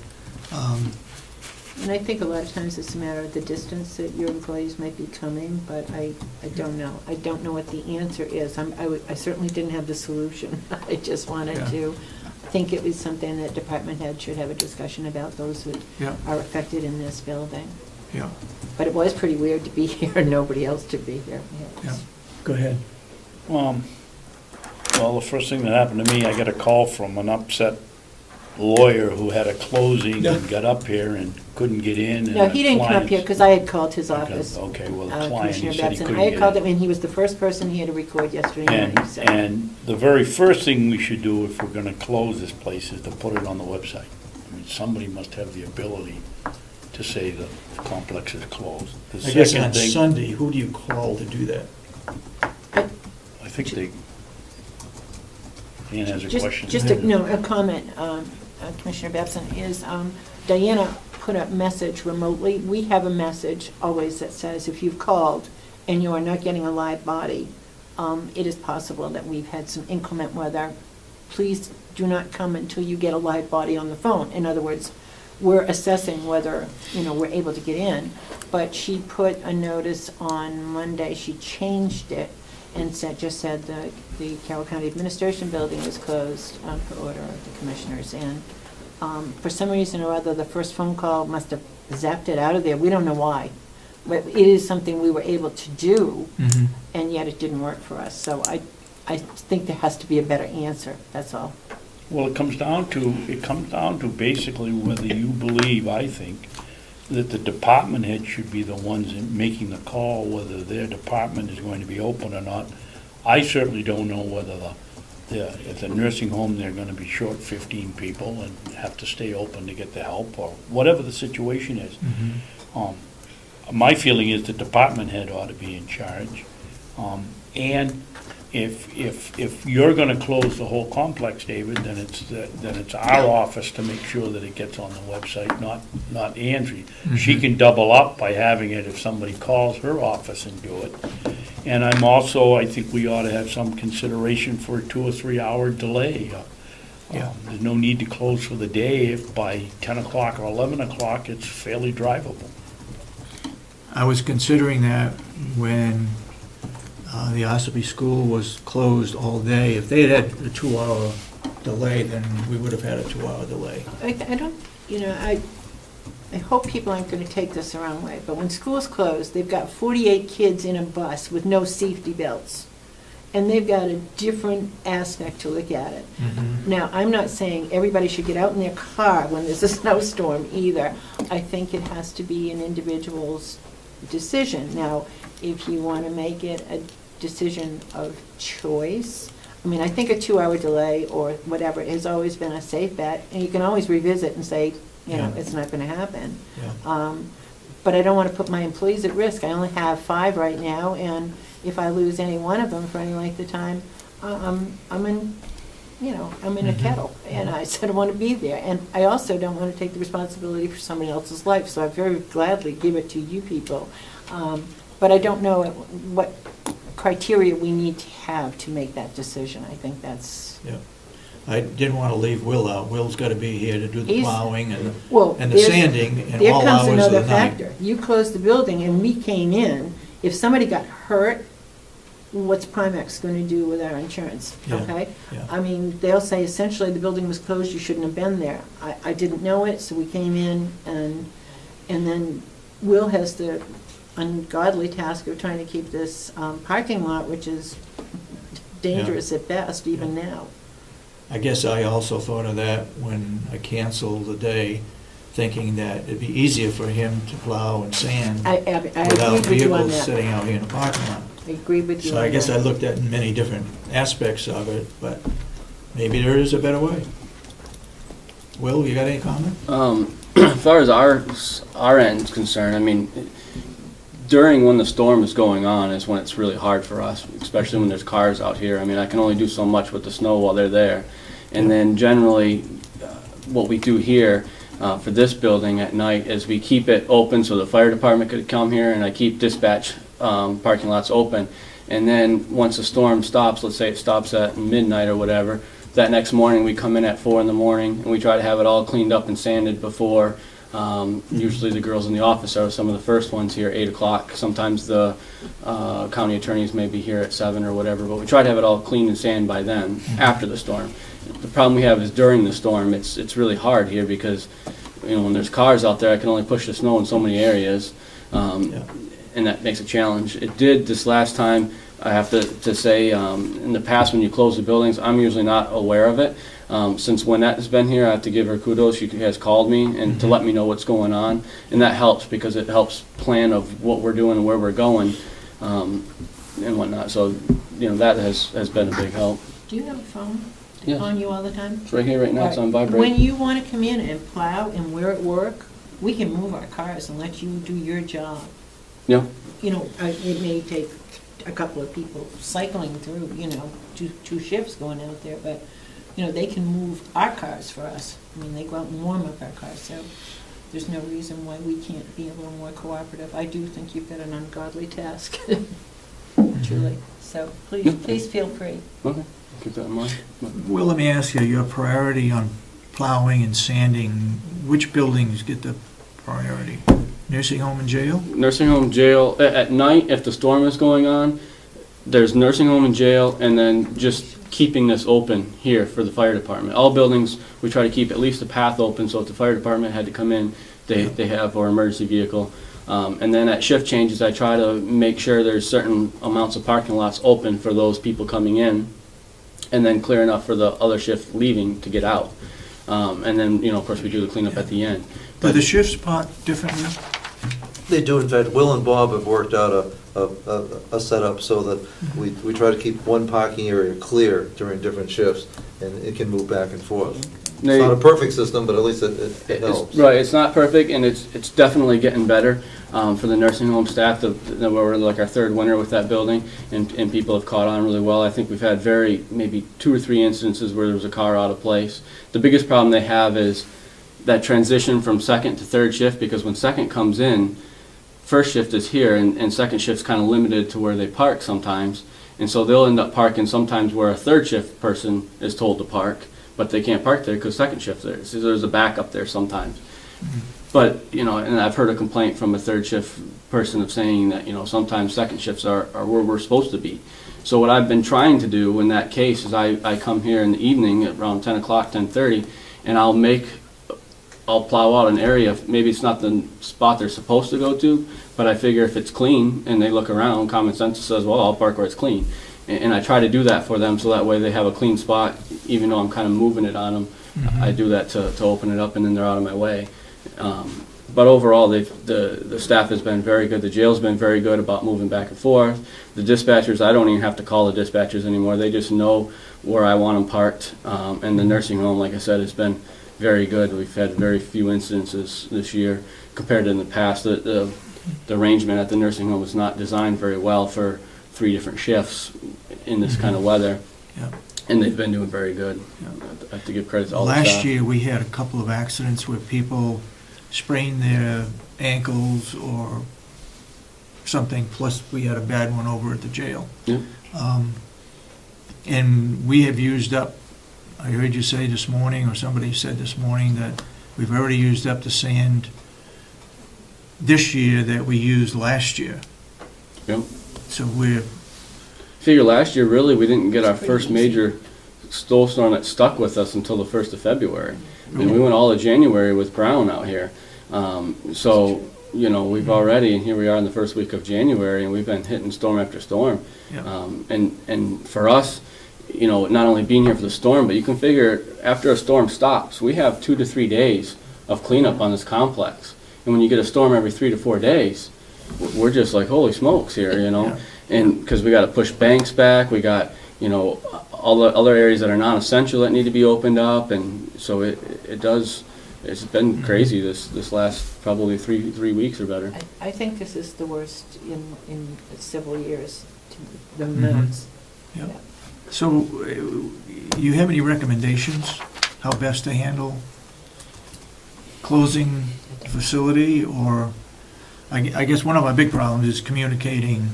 And I think a lot of times it's a matter of the distance that your employees might be coming, but I don't know. I don't know what the answer is. I certainly didn't have the solution. I just wanted to think it was something that department head should have a discussion about, those who are affected in this building. Yeah. But it was pretty weird to be here and nobody else to be here. Yeah. Go ahead. Well, the first thing that happened to me, I got a call from an upset lawyer who had a closing and got up here and couldn't get in. No, he didn't come up here because I had called his office. Okay, well, the client, Commissioner he said he Babson. couldn't I had get called in. him, and he was the first person here to record yesterday morning. so- And the very first thing we should do if we're gonna close this place is to put it on the website. I mean, somebody must have the ability to say the complex is closed. The I guess second on thing- Sunday, who do you call to do that? I think they, Ian has a question. Just a comment, Commissioner Babson, is Diana put a message remotely. We have a message always that says if you've called and you are not getting a live body, it is possible that we've had some inclement weather. Please do not come until you get a live body on the phone. In other words, we're assessing whether, we're able to get in. But she put a notice on Monday, she changed it and just said the Carroll County Administration building was closed per order of the commissioners. And for some reason or other, the first phone call must have zapped it out of there. We don't know why. but it is something we were able to do, Mhm. and yet it didn't work for us. So I think there has to be a better answer, that's all. Well, it comes down to basically whether you believe, I think, that the department head should be the ones making the call, whether their department is going to be open or not. I certainly don't know whether at the nursing home, they're gonna be short 15 people and have to stay open to get the help, or whatever the situation is. My feeling is the department head ought to be in charge. And if you're gonna close the whole complex, David, then it's our office to make sure that it gets on the website, not Angie. She can double up by having it if somebody calls her office and do it. And I think we ought to have some consideration for a 2 or 3 hour delay. Yeah. There's no need to close for the day if by 10 o'clock or 11 o'clock, it's fairly drivable. I was considering that when the Ossipee school was closed all day. If they had a 2-hour delay, then we would have had a 2-hour delay. I don't, I hope people aren't going to take this the wrong way, but when school's closed, they've got 48 kids in a bus with no safety belts. And they've got a different aspect to look at it. Now, I'm not saying everybody should get out in their car when there's a snowstorm either. I think it has to be an individual's decision. Now, if you want to make it a decision of choice, I mean, I think a 2-hour delay or whatever has always been a safe bet, and you can always revisit and say, Yeah. it's not going to happen. Yeah. But I don't want to put my employees at risk. I only have 5 right now, and if I lose any one of them for any length of time, I'm in a kettle, and I said I want to be there. And I also don't want to take the responsibility for somebody else's life, so I very gladly give it to you people. But I don't know what criteria we need to have to make that decision. I think that's... Yeah. I didn't want to leave Will out. Will's got to be here to do the He's- plowing and the there's- sanding in There all comes hours of another the night. factor. You closed the building and we came in. If somebody got hurt, what's Primex going to do with our insurance? Yeah, Okay? yeah. I mean, they'll say essentially the building was closed, you shouldn't have been there. I didn't know it, so we came in and then Will has the ungodly task of trying to keep this parking lot, which is dangerous at best, even now. I guess I also thought of that when I canceled the day, thinking that it'd be easier for him to plow and sand I without agree with you on vehicles that. sitting out here in the parking lot. I agree with you So on I guess I that. looked at many different aspects of it, but maybe there is a better way. Will, you got any comment? As far as our end's concerned, I mean, during when the storm is going on is when it's really hard for us, especially when there's cars out here. I mean, I can only do so much with the snow while they're there. And then generally, what we do here for this building at night is we keep it open so the fire department could come here, and I keep dispatch parking lots open. And then once the storm stops, let's say it stops at midnight or whatever, that next morning we come in at 4 in the morning and we try to have it all cleaned up and sanded before. Usually the girls in the office are some of the first ones here at 8 o'clock. Sometimes the county attorneys may be here at 7 or whatever, but we try to have it all cleaned and sanded by then, after the storm. The problem we have is during the storm, it's really hard here because, when there's cars out there, I can only push the snow in so many areas, and that makes a challenge. It did this last time. I have to say, in the past when you close the buildings, I'm usually not aware of it. Since Lynette has been here, I have to give her kudos. She has called me and to let me know what's going on, and that helps because it helps plan of what we're doing and where we're going, and whatnot. So, that has been a big help. Do you have a phone Yes. on you all the time? It's right here right now. It's on When vibrate. you want to come in and plow and we're at work, we can move our cars and let you do your job. Yeah. It may take a couple of people cycling through, two shifts going out there, but, they can move our cars for us. I mean, they go out and warm up our cars, so there's no reason why we can't be a little more cooperative. I do think you've got an ungodly task, truly. So please feel free. Okay. Keep that in mind. Will, let me ask you, your priority on plowing and sanding, which buildings get the priority? Nursing home and jail? Nursing home, jail. At night, if the storm is going on, there's nursing home and jail, and then just keeping this open here for the fire department. All buildings, we try to keep at least a path open, so if the fire department had to come in, they have, or emergency vehicle, And then at shift changes, I try to make sure there's certain amounts of parking lots open for those people coming in, and then clear enough for the other shift leaving to get out. And then, you know, of course, we do the cleanup at the end. Do the shifts spot differently? They do, in fact, Will and Bob have worked out a setup so that we try to keep one parking area clear during different shifts, and it can move back and forth. It's not a perfect system, but at least it helps. Right, it's not perfect, and it's definitely getting better for the nursing home staff. We're like our third winter with that building, and people have caught on really well. I think we've had maybe 2 or 3 instances where there was a car out of place. The biggest problem they have is that transition from second to third shift, because when second comes in, first shift is here, and second shift's kind of limited to where they park sometimes, and so they'll end up parking sometimes where a third shift person is told to park, but they can't park there because second shift's there. So there's a backup there sometimes. But, you know, and I've heard a complaint from a third shift person of saying that, you know, sometimes second shifts are where we're supposed to be. So what I've been trying to do in that case is I come here in the evening at around 10 o'clock, 10:30, and I'll plow out an area. Maybe it's not the spot they're supposed to go to, but I figure if it's clean and they look around, common sense says, well, I'll park where it's clean. And I try to do that for them so that way they have a clean spot, even though I'm kind of moving it on them. I do that to open it up, and then they're out of my way. But overall, the staff has been very good. The jail's been very good about moving back and forth. The dispatchers, I don't even have to call the dispatchers anymore. They just know where I want them parked. And the nursing home, like I said, has been very good. We've had very few incidences this year compared to in the past. The arrangement at the nursing home was not designed very well for 3 different shifts in this kind of weather. Yeah. And they've been doing very good. I have to give credit to all the staff. Last year, we had a couple of accidents where people sprained their ankles or something, plus we had a bad one over at the jail. Yeah. And we have used up, I heard you say this morning, or somebody said this morning, that we've already used up the sand this year that we used last year. Yep. So we're, Figure last year, really, we didn't get our first major snowstorm that stuck with us until the 1st of February. And we went all of January with brown out here. So, you know, we've already, and here we are in the first week of January, and we've been hitting storm after storm. yeah. And for us, you know, not only being here for the storm, but you can figure after a storm stops, we have 2 to 3 days of cleanup on this complex. And when you get a storm every 3 to 4 days, we're just like, holy smokes here, you know. Yeah. And because we got to push banks back, we got, you know, all the other areas that are non-essential that need to be opened up, and so it's been crazy this last probably three weeks or better. I think this is the worst in several years, the mounds. Yeah. So, you have any recommendations how best to handle closing the facility? Or, I guess one of my big problems is communicating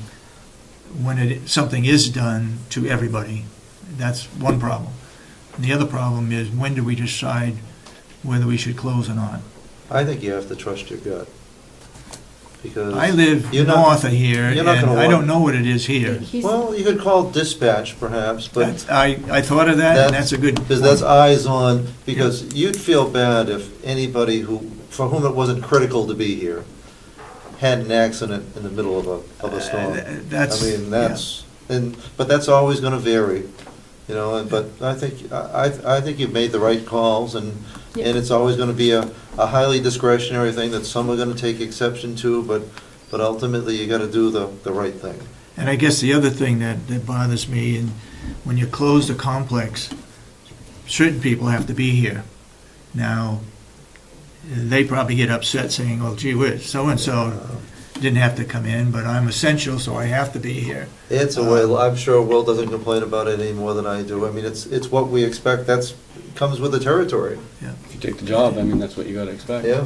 when something is done to everybody. That's one problem. And the other problem is, when do we decide whether we should close or not? I think you have to trust your gut. Because I live north of here, and I don't know what it is here. Well, you could call dispatch perhaps, but I thought of that, and that's a good because that's eyes on. Because you'd feel bad if anybody for whom it wasn't critical to be here had an accident in the middle of a storm. But that's always going to vary, you know. But I think you've made the right calls, and it's always going to be a highly discretionary thing that some are going to take exception to, but ultimately you got to do the right thing. And I guess the other thing that bothers me, and when you close the complex, certain people have to be here. Now, they probably get upset saying, well, gee whiz, so-and-so didn't have to come in, but I'm essential, so I have to be here. It's a way. I'm sure Will doesn't complain about it any more than I do. I mean, it's what we expect. Comes with the territory. Yeah. If you take the job, I mean, that's what you got to expect. Yeah.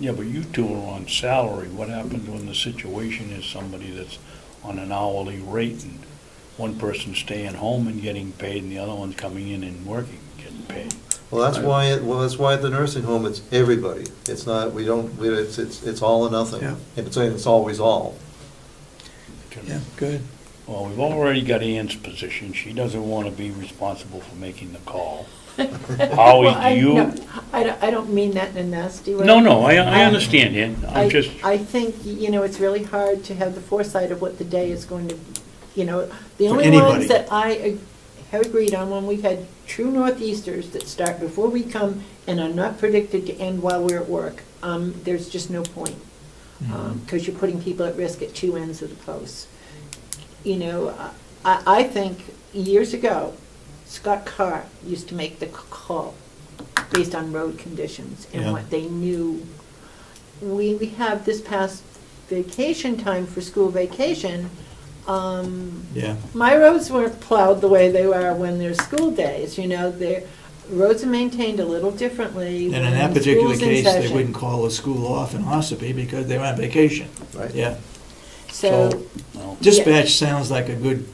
Yeah, but you two are on salary. What happens when the situation is somebody that's on an hourly rate, and one person's staying home and getting paid, and the other one's coming in and working, getting paid? Well, that's why at the nursing home it's everybody. It's not. It's all or nothing. Yeah. It's always all. Yeah, good. Well, we've already got Ann's position. She doesn't want to be responsible for making the call. Howie, do you? No, I don't mean that in a nasty way. No, I understand, Ann. I'm just, I think, it's really hard to have the foresight of what the day is going to, the For only anybody. ones that I have agreed on, when we've had true northeasters that start before we come and are not predicted to end while we're at work, there's just no point. Because you're putting people at risk at two ends of the post. I think years ago, Scott Carr used to make the call based on road conditions and Yeah. what they knew. We have this past vacation time for school vacation. Yeah. My roads weren't plowed the way they are when there's school days, their roads are maintained a little differently. And in when that particular school's in case, they session. wouldn't call the school off in Ossipee because they were on vacation. Right. Yeah. So, no. Dispatch sounds like a good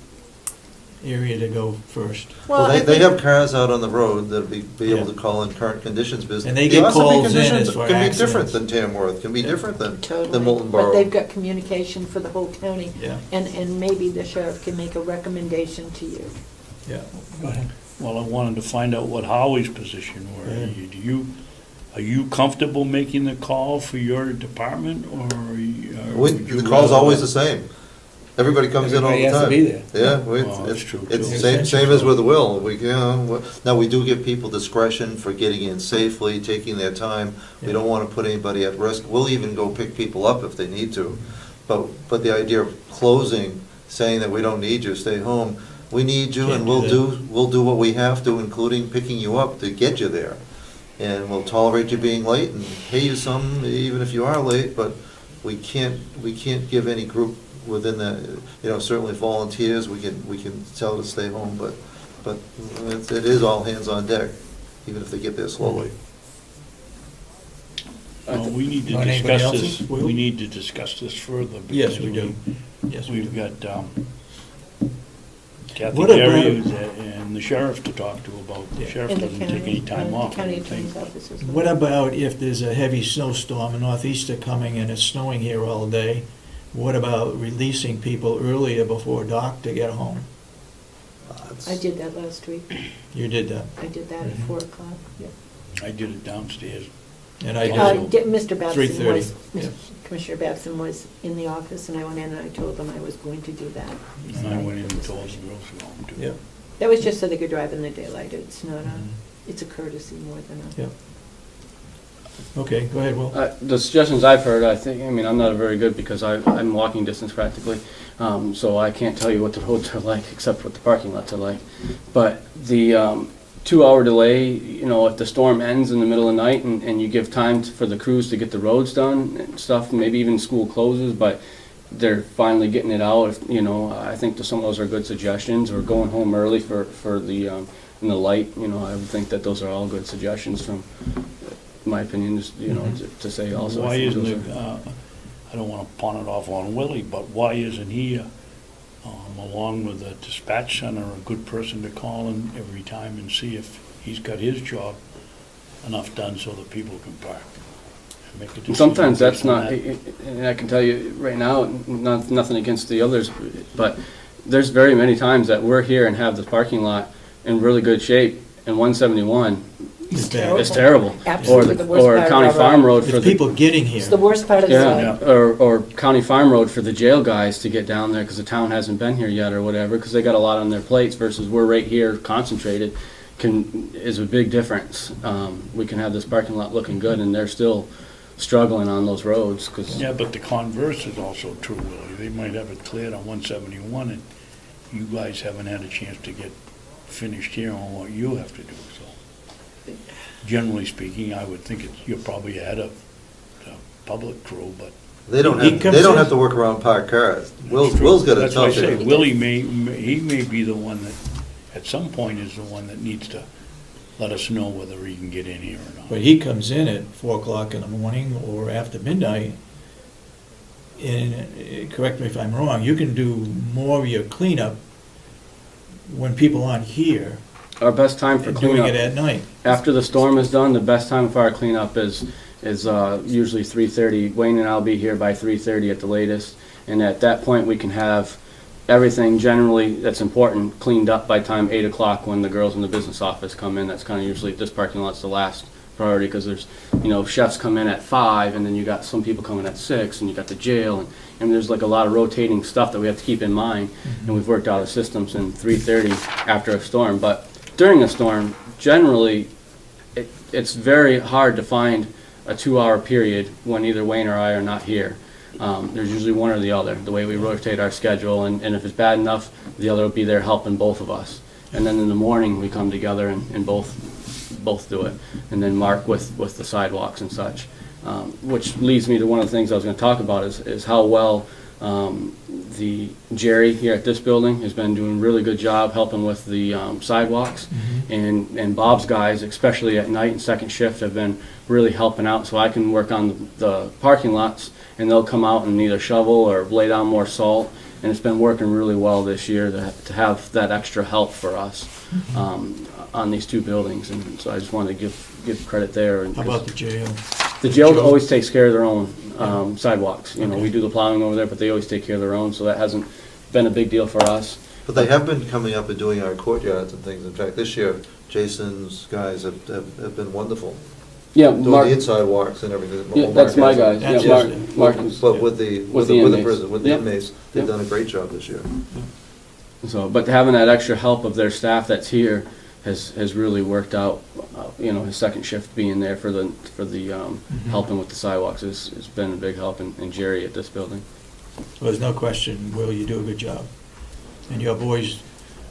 area to go first. Well, I they think- have cars out on the road that'll be able to Yeah. call in current conditions business. And they The get Ossipee calls in conditions as for can be different accidents. than Tamworth, can be different than Totally. Moulton But they've Borough. got communication for the whole county, Yeah, and maybe the sheriff can make a recommendation to you. yeah. Go ahead. Well, I wanted to find out what Howie's position were. Yeah. Are you comfortable making the call for your department, or? The call's always the same. Everybody comes in all the time. Everybody has to be there. Yeah, Well, that's it's true, it's too. same as with the will. Now, we do give people discretion for getting in safely, taking their time. We Yeah. don't want to put anybody at risk. We'll even go pick people up if they need to. But the idea of closing, saying that we don't need you, stay home, we need you, and Can't do we'll do what we have to, including picking you up to get you there. And we'll tolerate you being late and pay you some, even if you are late, but we can't give any group within that, certainly volunteers, we can tell to stay home, but it is all hands on deck, even if they get there slowly. Well, we need to Want anybody discuss else's? this, we need to discuss this further. Yes, because we do. Yes, we We've do. got Kathy What about- Derry and the sheriff to talk to about. The Yeah. sheriff In the doesn't take any time off. county I don't think. attorney's office as well. What about if there's a heavy snowstorm, a northeaster coming, and it's snowing here all day? What about releasing people earlier before dark to get home? I did that last week. You did that, I did that at Mhm. 4 o'clock. I did it downstairs. and I Also- did Mr. Babson 3:30. was, Yeah. Commissioner Babson was in the office, and I went in and I told them I was going to do that. And I went in and told the girls to go home too. Yeah. That was just so they could drive in the daylight. It's not a, Mhm. it's a courtesy more than a. Yeah. Okay, go ahead, Will. The suggestions I've heard, I'm not very good because I'm walking distance practically, so I can't tell you what the roads are like except what the parking lots are like. But the 2-hour delay, if the storm ends in the middle of the night and you give time for the crews to get the roads done and stuff, maybe even school closes, but they're finally getting it out, I think that some of those are good suggestions, or going home early for the, in the light, I would think that those are all good suggestions from my opinion, just, to say also. Why I think isn't those it, are- I don't want to pawn it off on Willie, but why isn't he, along with the dispatch center, a good person to call in every time and see if he's got his job enough done so that people can park? And make a decision Sometimes that's based on not, that? and I can tell you right now, nothing against the others, but there's very many times that we're here and have the parking lot in really good shape, and 171 It's is terrible. Absolutely the worst Or part of County our Farm road. Road for It's the, people getting here. It's the worst part of the road. yeah, or County Farm Road for the jail guys to get down there because the town hasn't been here yet or whatever, because they got a lot on their plates versus we're right here concentrated, is a big difference. We can have this parking lot looking good and they're still struggling on those roads because. Yeah, but the converse is also true, Willie. They might have it cleared on 171, and you guys haven't had a chance to get finished here on what you have to do, so. Generally speaking, I would think you're probably ahead of the public crew, but. They don't He have, comes they don't in- have to work around parked cars. That's Will's true. got a That's why I tough say, area. Willie he may be the one that, at some point, is the one that needs to let us know whether he can get in here or not. But he comes in at 4 o'clock in the morning or after midnight, and, correct me if I'm wrong, you can do more of your cleanup when people aren't here, Our best time for and doing it cleanup, at night. after the storm is done, the best time for our cleanup is usually 3:30. Wayne and I'll be here by 3:30 at the latest, and at that point, we can have everything generally that's important cleaned up by time 8 o'clock when the girls in the business office come in. That's kind of usually, this parking lot's the last priority, because there's, chefs come in at 5, and then you got some people coming at 6, and you got the jail, and there's like a lot of rotating stuff that we have to keep in mind, and we've worked out a system in 3:30 after a storm. But during a storm, generally, it's very hard to find a 2-hour period when either Wayne or I are not here. There's usually one or the other, the way we rotate our schedule, and if it's bad enough, the other will be there helping both of us. And then in the morning, we come together and both do it, and then Mark with the sidewalks and such. Which leads me to one of the things I was going to talk about is how well the Jerry here at this building has been doing a really good job helping with the sidewalks, and Bob's guys, especially at night and second shift, have been really helping out, so I can work on the parking lots, and they'll come out and either shovel or lay down more salt, and it's been working really well this year to have that extra help for us on these 2 buildings, and so I just wanted to give credit there. How about the jail? The jail always takes care of their own sidewalks. We do the plowing over there, but they always take care of their own, so that hasn't been a big deal for us. But they have been coming up and doing our courtyards and things. In fact, this year, Jason's guys have been wonderful. Yeah, Doing Mark, the inside walks and everything. yeah, Well, that's Mark my has it. guys. That's Yeah, his- Mark. But with the inmates. prison, with the Yep. inmates, they've Yep. done a great job this year. So, but having that extra help of their staff that's here has really worked out. His second shift being there for the helping with the sidewalks has been a big help, and Jerry at this building. Well, there's no question, Will, you do a good job. And your boys,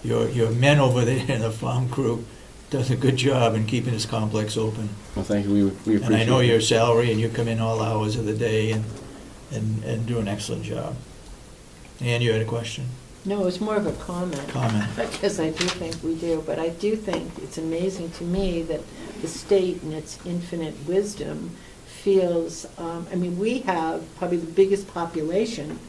your men over there in the farm crew does a good job in keeping this complex open. Well, thank you. We appreciate it. And I know your salary, and you come in all hours of the day and do an excellent job. Ann, you had a question? No, it's more of a comment. Because I do think we do, but I do think it's amazing to me that the state, in its infinite wisdom, feels, we have probably the biggest population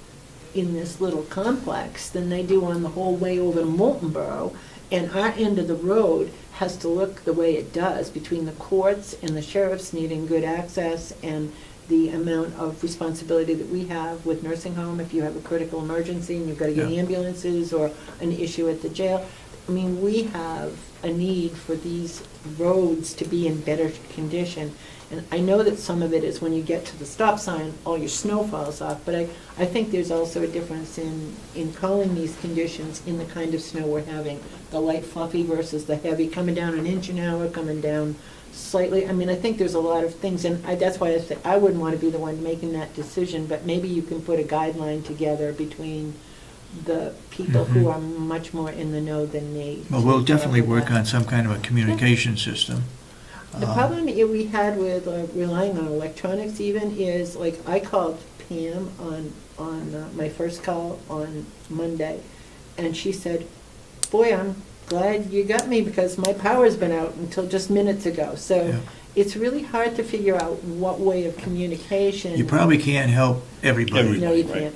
in this little complex than they do on the whole way over to Moultonborough, and our end of the road has to look the way it does, between the courts and the sheriffs needing good access, and the amount of responsibility that we have with nursing home. If you have a critical emergency and you've got to get Yeah. ambulances, or an issue at the jail, we have a need for these roads to be in better condition. And I know that some of it is when you get to the stop sign, all your snow falls off, but I think there's also a difference in calling these conditions in the kind of snow we're having. The light fluffy versus the heavy, coming down an inch an hour, coming down slightly. I think there's a lot of things, and that's why I say I wouldn't want to be the one making that decision, but maybe you can put a guideline together between the people who are much more in the know than me. Well, we'll definitely work on some kind of a communication system. The problem we had with relying on electronics even is, like, I called Pam on my first call on Monday, and she said, boy, I'm glad you got me because my power's been out until just minutes ago. So Yeah. it's really hard to figure out what way of communication. You probably can't help everybody. No, you Right.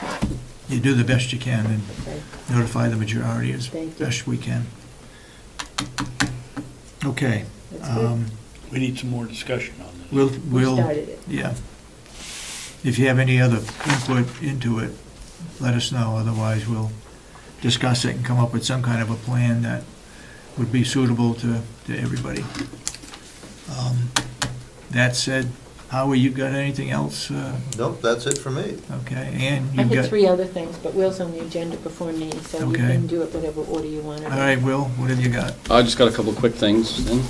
can't. You do the best you can and Okay. notify the majority as Thank you. best we can. Okay. That's good. We need some more discussion on this. We We'll, started it. yeah. If you have any other input into it, let us know. Otherwise, we'll discuss it and come up with some kind of a plan that would be suitable to everybody. That said, Howie, you got anything else? Nope, that's it for me. Okay, and I you've had got... 3 other things, but Will's on the agenda before me, so you Okay. can do it whatever order you want. All right, Will, what have you got? I just got a couple of quick things then.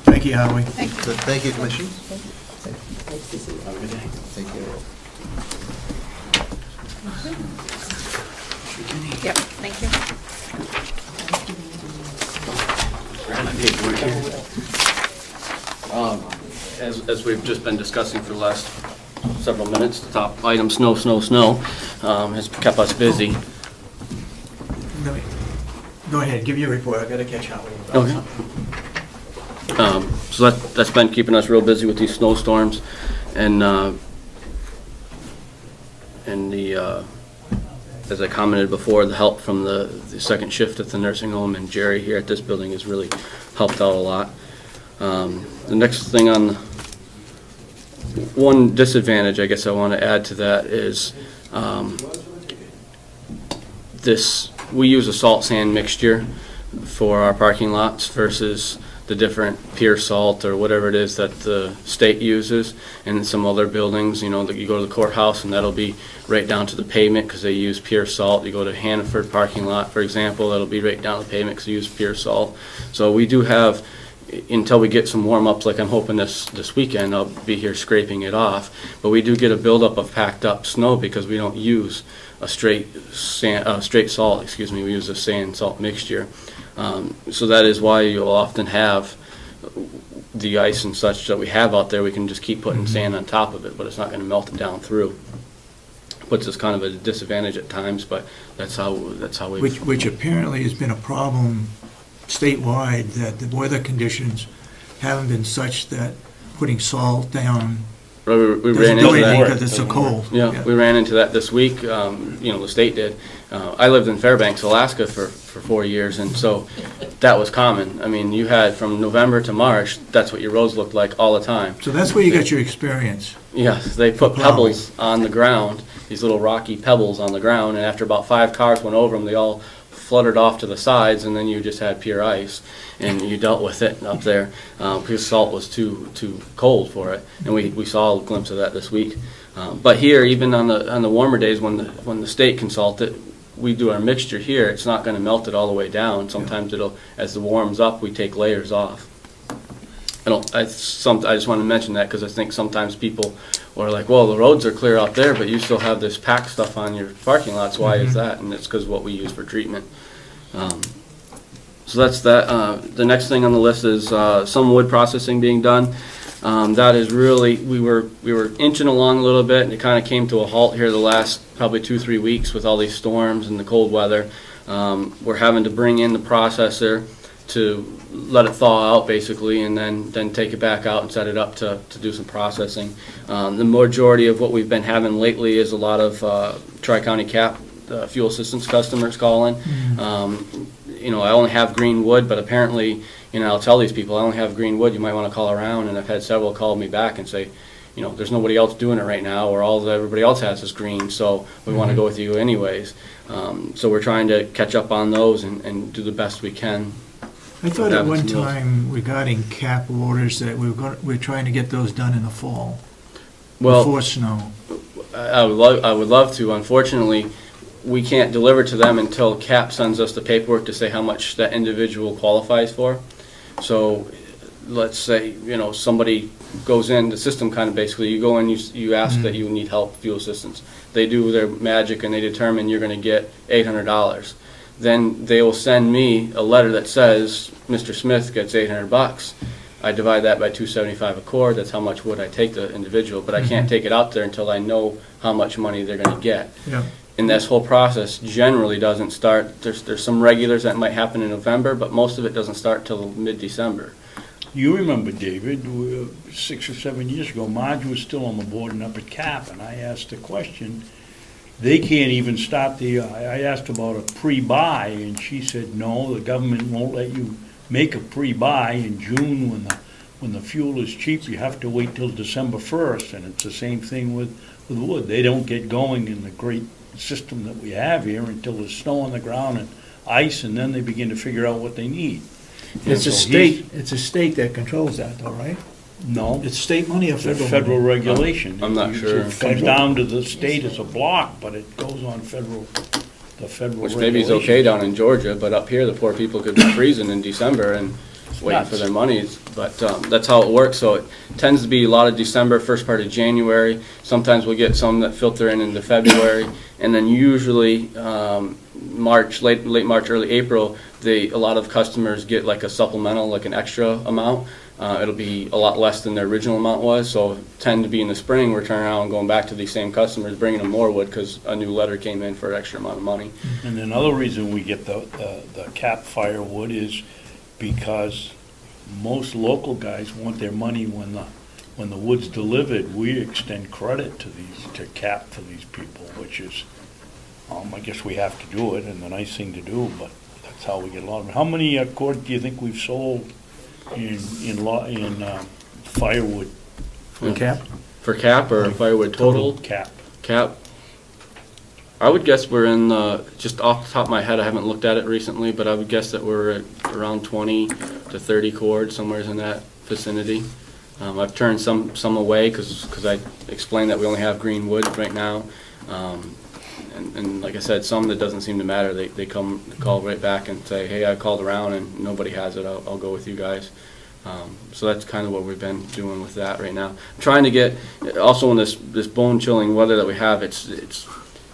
Thank you, Howie. Thank you, Commissioners. Nice to see you. Thank you. Yep, thank you. As we've just been discussing for the last several minutes, the top item, snow, has kept us busy. Let me- Go ahead, give your report. I gotta catch Howie. Okay. So that's been keeping us real busy with these snowstorms, and as I commented before, the help from the second shift at the nursing home and Jerry here at this building has really helped out a lot. The next thing one disadvantage I guess I want to add to that is We use a salt sand mixture for our parking lots versus the different pier salt or whatever it is that the state uses, and some other buildings, that you go to the courthouse and that'll be right down to the pavement because they use pure salt. You go to Hannaford parking lot, for example, that'll be right down to the pavement because they use pure salt. So we do have, until we get some warm ups, like I'm hoping this weekend, I'll be here scraping it off, but we do get a buildup of packed up snow because we don't use a straight salt, we use a sand salt mixture. So that is why you'll often have the ice and such that we have out there. We can just keep putting sand on top of it, but it's not going to melt it down through. Puts us kind of at a disadvantage at times, but that's how we. Which apparently has been a problem statewide, that the weather conditions haven't been such that putting salt down We ran doesn't into do anything that. because it's so cold. Yeah, we ran into that this week. The state did. I lived in Fairbanks, Alaska for 4 years, and so that was common. I mean, you had from November to March, that's what your roads looked like all the time. So that's where you got your experience. Yes, they put pebbles on the ground, these little rocky pebbles on the ground, and after about 5 cars went over them, they all fluttered off to the sides, and then you just had pure ice, and you dealt with it up there because salt was too cold for it, and we saw a glimpse of that this week. But here, even on the warmer days when the state can salt it, we do our mixture here. It's not going to melt it all the way down. Sometimes it'll, as it warms up, we take layers off. I just want to mention that because I think sometimes people are like, well, the roads are clear out there, but you still have this packed stuff on your parking lots. Why is that? And it's because what we use for treatment. So that's that. The next thing on the list is some wood processing being done. That is really, we were inching along a little bit, and it kind of came to a halt here the last probably 2-3 weeks with all these storms and the cold weather. We're having to bring in the processor to let it thaw out basically, and then take it back out and set it up to do some processing. The majority of what we've been having lately is a lot of Tri-County CAP fuel assistance customers calling. I only have green wood, but apparently, I'll tell these people I only have green wood, you might want to call around, and I've had several call me back and say, there's nobody else doing it right now, or all that everybody else has is green, so we want to go with you anyways. So we're trying to catch up on those and do the best we can. I thought at one time regarding cap orders that we're trying to get those done in the fall, before snow. I would love to. Unfortunately, we can't deliver to them until CAP sends us the paperwork to say how much that individual qualifies for. So let's say, somebody goes in, the system kind of basically, you go in, you ask that you need help, fuel assistance. They do their magic and they determine you're going to get $800. Then they will send me a letter that says Mr. Smith gets $800. I divide that by 275 a cord. That's how much wood I take the individual, but I can't take it out there until I know how much money they're going to get. Yeah. And this whole process generally doesn't start. There's some regulars that might happen in November, but most of it doesn't start till mid-December. You remember, David, 6 or 7 years ago, Marge was still on the board and up at CAP, and I asked the question. They can't even start I asked about a pre-buy, and she said, no, the government won't let you make a pre-buy in June when the fuel is cheap. You have to wait till December 1st, and it's the same thing with wood. They don't get going in the great system that we have here until there's snow on the ground and ice, and then they begin to figure out what they need. It's a state that controls that, though, right? No. It's state money or It's federal? federal regulation. I'm not sure. It comes down to the state as a block, but it goes on the federal Which regulation. maybe is okay down in Georgia, but up here the poor people could be freezing in December and waiting for their monies. But that's how it works. So it tends to be a lot of December, first part of January. Sometimes we'll get some that filter in into February, and then usually March, late March, early April, a lot of customers get like a supplemental, like an extra amount. It'll be a lot less than their original amount was, so tend to be in the spring, we're turning around and going back to these same customers, bringing them more wood because a new letter came in for an extra amount of money. And another reason we get the CAP firewood is because most local guys want their money when the wood's delivered. We extend credit to CAP for these people, which is, I guess we have to do it, and the nice thing to do, but that's how we get a lot of it. How many cord do you think we've sold in firewood? For CAP? For CAP or firewood total? CAP. CAP, I would guess we're in, just off the top of my head, I haven't looked at it recently, but I would guess that we're at around 20 to 30 cords, somewhere in that vicinity. I've turned some away because I explained that we only have green wood right now. And like I said, some that doesn't seem to matter. They call right back and say, hey, I called around and nobody has it. I'll go with you guys. So that's kind of what we've been doing with that right now. I'm trying to get, also in this bone chilling weather that we have, it's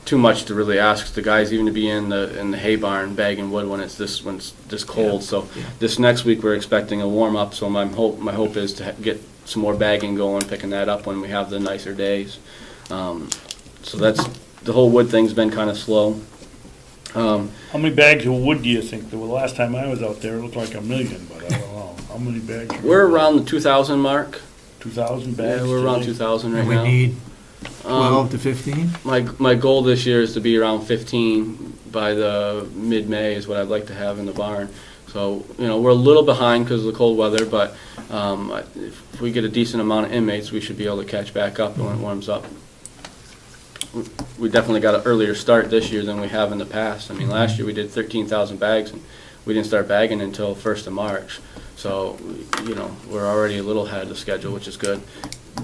too much to really ask the guys even to be in the hay barn bagging wood when it's this cold. So this next week we're expecting a warm up. So my hope is to get some more bagging going, picking that up when we have the nicer days. So that's, the whole wood thing's been kind of slow. How many bags of wood do you think? The last time I was out there, it looked like 1 million, but I don't know. How many bags? We're around the 2,000 mark. 2,000 bags? Yeah, we're around today? 2,000 right And we now. need 12 to 15? My goal this year is to be around 15 by the mid-May is what I'd like to have in the barn. So, we're a little behind because of the cold weather, but if we get a decent amount of inmates, we should be able to catch back up when it warms up. We definitely got an earlier start this year than we have in the past. I mean, last year we did 13,000 bags, and we didn't start bagging until 1st of March. So, we're already a little ahead of the schedule, which is good,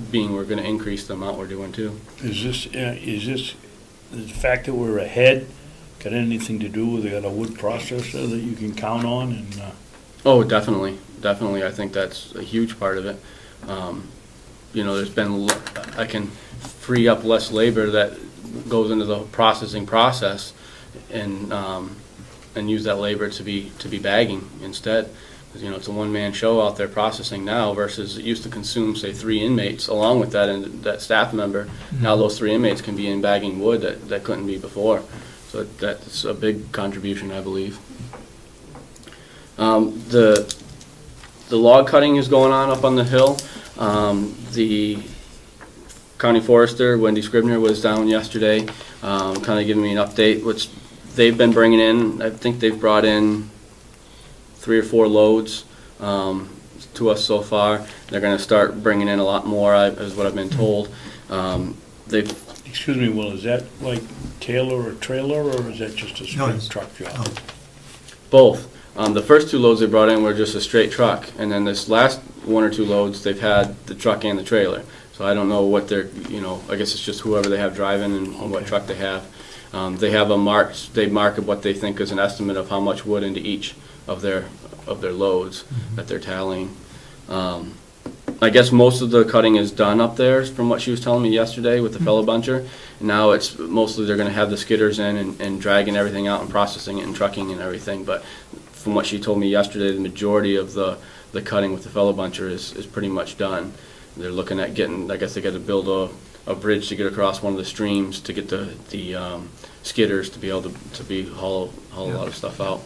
being we're going to increase the amount we're doing too. Is this the fact that we're ahead got anything to do with a wood processor that you can count on? And Oh, definitely. I think that's a huge part of it. There's been, I can free up less labor that goes into the processing process and use that labor to be bagging instead. It's a one-man show out there processing now versus it used to consume, say, 3 inmates along with that staff member. Now those 3 inmates can be in bagging wood that couldn't be before. So that's a big contribution, I believe. The log cutting is going on up on the hill. The county forester, Wendy Scribner, was down yesterday, kind of giving me an update, which they've been bringing in. I think they've brought in 3 or 4 loads to us so far. They're going to start bringing in a lot more, is what I've been told. excuse me, Will, is that like Taylor or trailer, or is that just a straight truck job? Both. The first 2 loads they brought in were just a straight truck, and then this last 1 or 2 loads, they've had the truck and the trailer. So I don't know what they're, I guess it's just whoever they have driving and what truck they have. They have they mark what they think is an estimate of how much wood into each of their loads that they're tallying. I guess most of the cutting is done up there, from what she was telling me yesterday with the fellow buncher. Now it's mostly they're going to have the skidders in and dragging everything out and processing it and trucking and everything. But from what she told me yesterday, the majority of the cutting with the fellow buncher is pretty much done. They're looking at getting, I guess they got to build a bridge to get across one of the streams to get the skidders to be able to haul a lot of stuff out.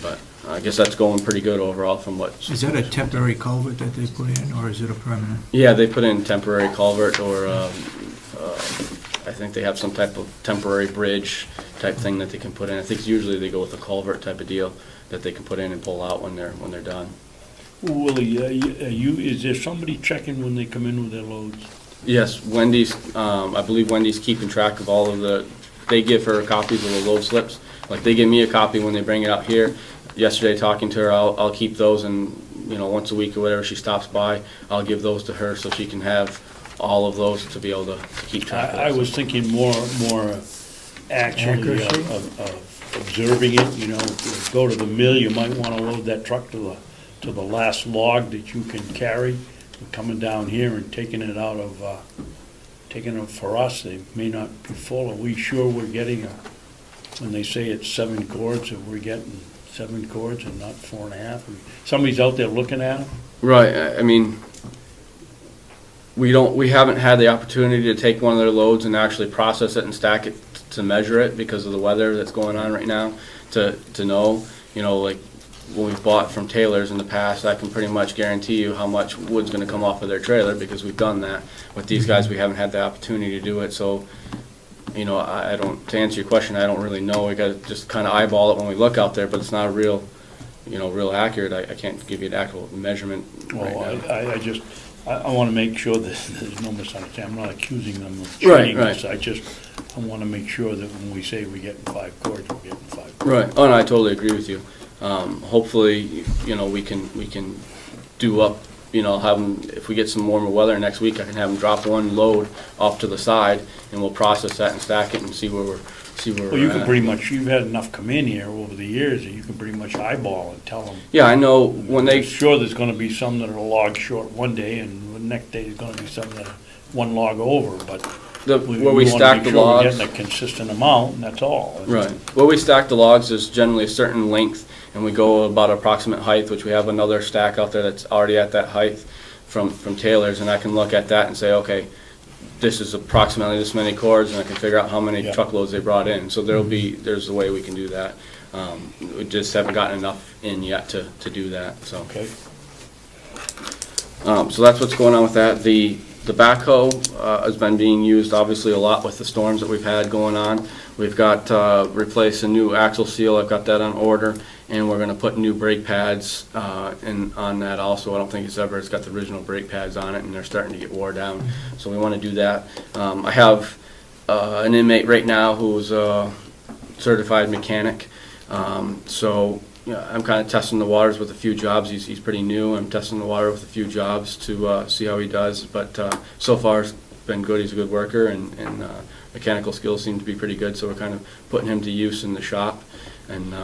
But I guess that's going pretty good overall from what... Is that a temporary culvert that they put in, or is it a permanent? Yeah, they put in temporary culvert, or I think they have some type of temporary bridge type thing that they can put in. I think usually they go with a culvert type of deal that they can put in and pull out when they're done. Willie, is there somebody checking when they come in with their loads? Yes, Wendy's, I believe Wendy's keeping track of all of they give her copies of the load slips. Like, they give me a copy when they bring it out here. Yesterday, talking to her, I'll keep those, and once a week or whatever she stops by, I'll give those to her so she can have all of those to be able to keep track of. I was thinking more actually of observing it. Go to the mill, you might want to load that truck to the last log that you can carry. Coming down here and taking it out of for us, they may not be full. Are we sure we're getting when they say it's 7 cords, that we're getting 7 cords and not 4.5? Somebody's out there looking at them? Right. I mean, we haven't had the opportunity to take one of their loads and actually process it and stack it to measure it because of the weather that's going on right now. To know, like when we've bought from Taylor's in the past, I can pretty much guarantee you how much wood's going to come off of their trailer because we've done that. With these guys, we haven't had the opportunity to do it. So, I don't. To answer your question, I don't really know. We got to just kind of eyeball it when we look out there, but it's not real accurate. I can't give you an actual measurement. Well, right now. I want to make sure that there's no misunderstanding. I'm not accusing them of cheating. Right. I I want to make sure that when we say we're getting 5 cords, we're getting 5 cords. Right. Oh, no, I totally agree with you. Hopefully, we can do up, have them, if we get some warmer weather next week, I can have them drop one load off to the side, and we'll process that and stack it and see where we're Well, you at. can pretty much, you've had enough come in here over the years that you can pretty much eyeball and tell them. Yeah, I know when they, Sure, there's gonna be some that are a log short one day, and the next day there's gonna be some that are one log over, but where we wanna stack make the sure we're logs. getting a consistent amount, and that's all. Right. Where we stack the logs is generally a certain length, and we go about approximate height, which we have another stack out there that's already at that height from Taylor's, and I can look at that and say, okay, this is approximately this many cords, and I can figure out how many Yeah. truckloads they brought in. So there's a way we can do that. We just haven't gotten enough in yet to do that, so. Okay, So that's what's going on with that. The backhoe has been being used obviously a lot with the storms that we've had going on. We've got replace a new axle seal. I've got that on order, and we're going to put new brake pads on that also. I don't think it's got the original brake pads on it, and they're starting to get wore down. So we want to do that. I have an inmate right now who's a certified mechanic. So I'm kind of testing the waters with a few jobs. He's pretty new. I'm testing the water with a few jobs to see how he does. But so far, it's been good. He's a good worker, and mechanical skills seem to be pretty good. So we're kind of putting him to use in the shop, and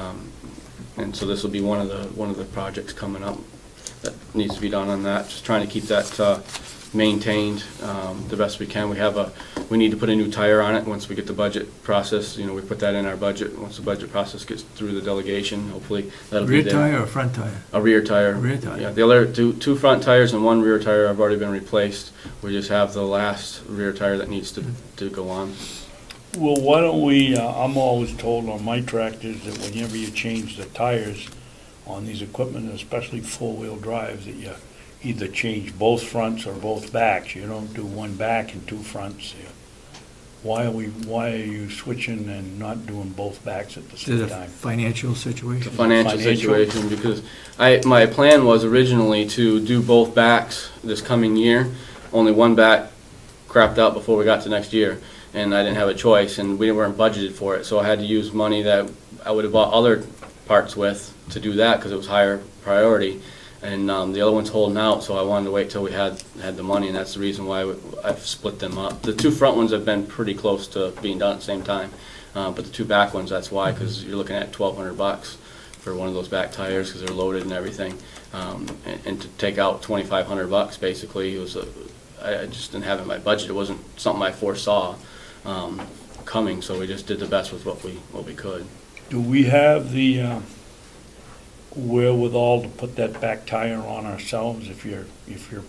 so this will be one of the projects coming up that needs to be done on that. Just trying to keep that maintained the best we can. We need to put a new tire on it once we get the budget process. We put that in our budget. Once the budget process gets through the delegation, hopefully that'll be Rear there. tire or front tire? A rear tire. Rear tire. Yeah, the other two front tires and one rear tire have already been replaced. We just have the last rear tire that needs to go on. well, why don't we, I'm always told on my tractors that whenever you change the tires on these equipment, especially four-wheel drives, that you either change both fronts or both backs. You don't do one back and two fronts. Why are you switching and not doing both backs at the Is same it a time? financial It's a situation? financial situation because my plan was originally to do both backs this coming year. Only one back crapped out before we got to next year, and I didn't have a choice, and we weren't budgeted for it, so I had to use money that I would have bought other parts with to do that because it was higher priority. And the other one's holding out, so I wanted to wait till we had the money, and that's the reason why I've split them up. The two front ones have been pretty close to being done at the same time, but the two back ones, that's why, because you're looking at $1,200 for one of those back tires because they're loaded and everything. And to take out $2,500 basically, I just didn't have it in my budget. It wasn't something I foresaw coming, so we just did the best with what we could. Do we have the wherewithal to put that back tire on ourselves? If your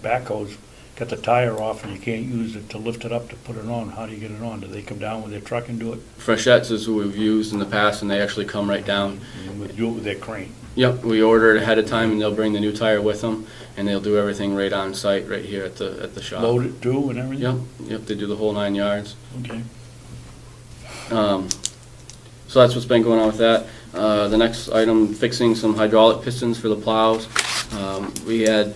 backhoe's got the tire off and you can't use it to lift it up to put it on, how do you get it on? Do they come down with their truck and do it? Freshettes is who we've used in the past, and they actually come right down. And do it with their crane? Yep, we order it ahead of time, and they'll bring the new tire with them, and they'll do everything right on site, right here at the shop. Load it too and everything? Yep, they do the whole 9 yards. Okay. So that's what's been going on with that. The next item, fixing some hydraulic pistons for the plows. We had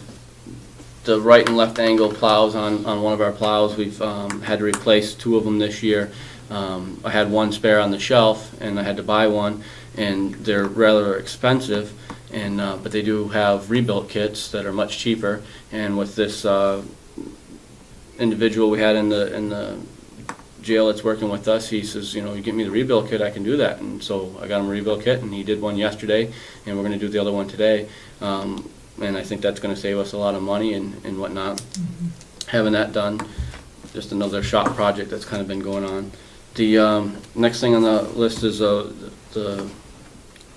the right and left angle plows on one of our plows. We've had to replace 2 of them this year. I had one spare on the shelf, and I had to buy one, and they're rather expensive, and but they do have rebuilt kits that are much cheaper. And with this individual we had in the jail that's working with us, he says, you get me the rebuild kit, I can do that. And so I got him a rebuild kit, and he did one yesterday, and we're going to do the other one today. And I think that's going to save us a lot of money and whatnot. Having that done, just another shop project that's kind of been going on. The next thing on the list is the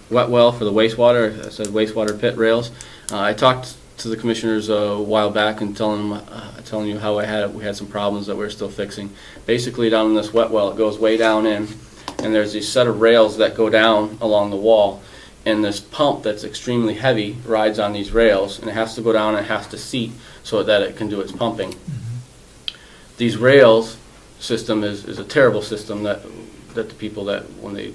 wet well for the wastewater. I said wastewater pit rails. I talked to the commissioners a while back and telling you how we had some problems that we're still fixing. Basically, down in this wet well, it goes way down in, and there's these set of rails that go down along the wall, and this pump that's extremely heavy rides on these rails, and it has to go down and it has to seat so that it can do its pumping. These rails system is a terrible system that the people that when they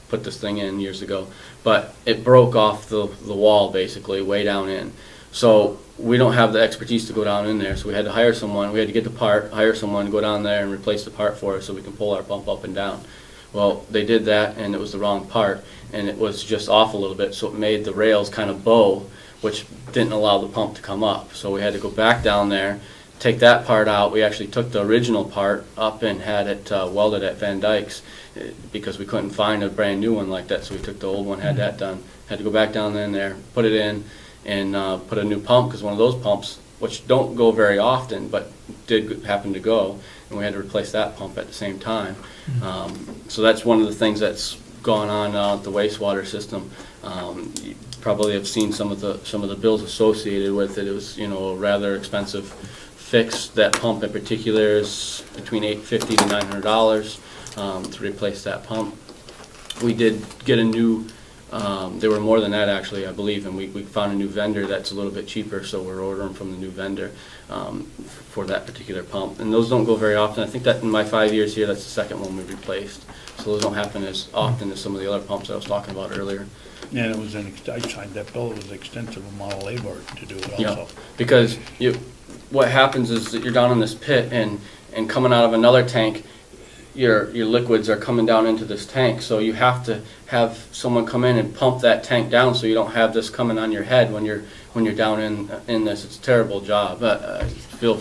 put this thing in years ago, but it broke off the wall basically way down in. So we don't have the expertise to go down in there, so we had to hire someone, we had to get the part, hire someone to go down there and replace the part for us so we can pull our pump up and down. Well, they did that, and it was the wrong part, and it was just off a little bit, so it made the rails kind of bow, which didn't allow the pump to come up. So we had to go back down there, take that part out. We actually took the original part up and had it welded at Van Dyke's because we couldn't find a brand new one like that, so we took the old one, had that done. Had to go back down in there, put it in, and put a new pump, because one of those pumps, which don't go very often, but did happen to go, and we had to replace that pump at the same time. So that's one of the things that's gone on at the wastewater system. You probably have seen some of the bills associated with it. It was, a rather expensive fix. That pump in particular is between $850 to $900 to replace that pump. We did get a new. There were more than that, actually, I believe, and we found a new vendor that's a little bit cheaper, so we're ordering from the new vendor for that particular pump. And those don't go very often. I think that in my 5 years here, that's the second one we replaced. So those don't happen as often as some of the other pumps I was talking about earlier. Yeah, it was I signed that bill, it was an extensive amount of labor to do it also. Yeah, because what happens is that you're down in this pit, and coming out of another tank, your liquids are coming down into this tank, so you have to have someone come in and pump that tank down so you don't have this coming on your head when you're down in this. It's a terrible job. I feel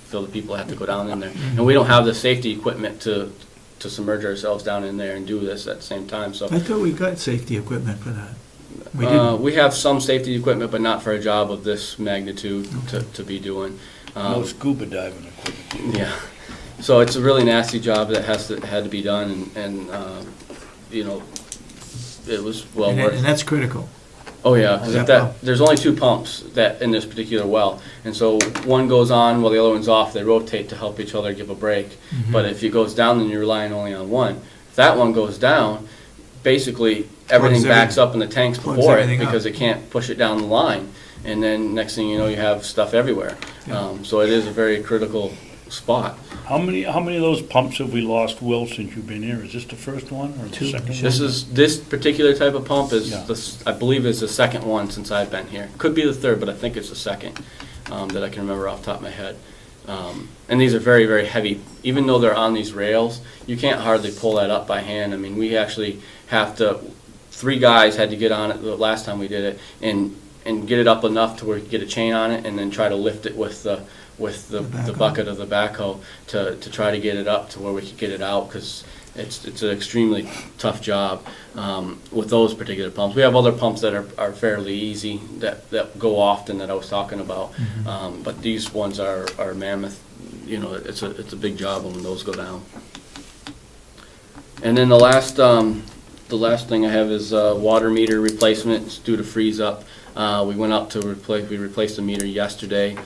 the people have to go down in there, and we don't have the safety equipment to submerge ourselves down in there and do this at the same time. So I thought we got safety equipment for that. We didn't. We have some safety equipment, but not for a job of this magnitude to be doing. No scuba diving equipment. Yeah. So it's a really nasty job that had to be done, and it was well worth it. And that's critical. Oh yeah, because there's only two pumps that in this particular well, and so one goes on while the other one's off. They rotate to help each other give a break. But if it goes down, then you're relying only on one. If that one goes down, basically everything backs up in the tanks before it because it can't push it down the line, and then next thing you know, you have stuff everywhere. So it is a very critical spot. How many of those pumps have we lost, Will, since you've been here? Is this the first one or the second one? This particular type of pump is I believe is the second one since I've been here. Could be the third, but I think it's the second that I can remember off the top of my head. And these are very, very heavy. Even though they're on these rails, you can't hardly pull that up by hand. I mean, we actually have to. 3 guys had to get on it the last time we did it and get it up enough to where you could get a chain on it, and then try to lift it with the bucket of the backhoe to try to get it up to where we could get it out, because it's an extremely tough job with those particular pumps. We have other pumps that are fairly easy that go often that I was talking about, but these ones are mammoth. It's a big job when those go down. And then the last thing I have is water meter replacement. It's due to freeze up. We went up to replaced the meter yesterday.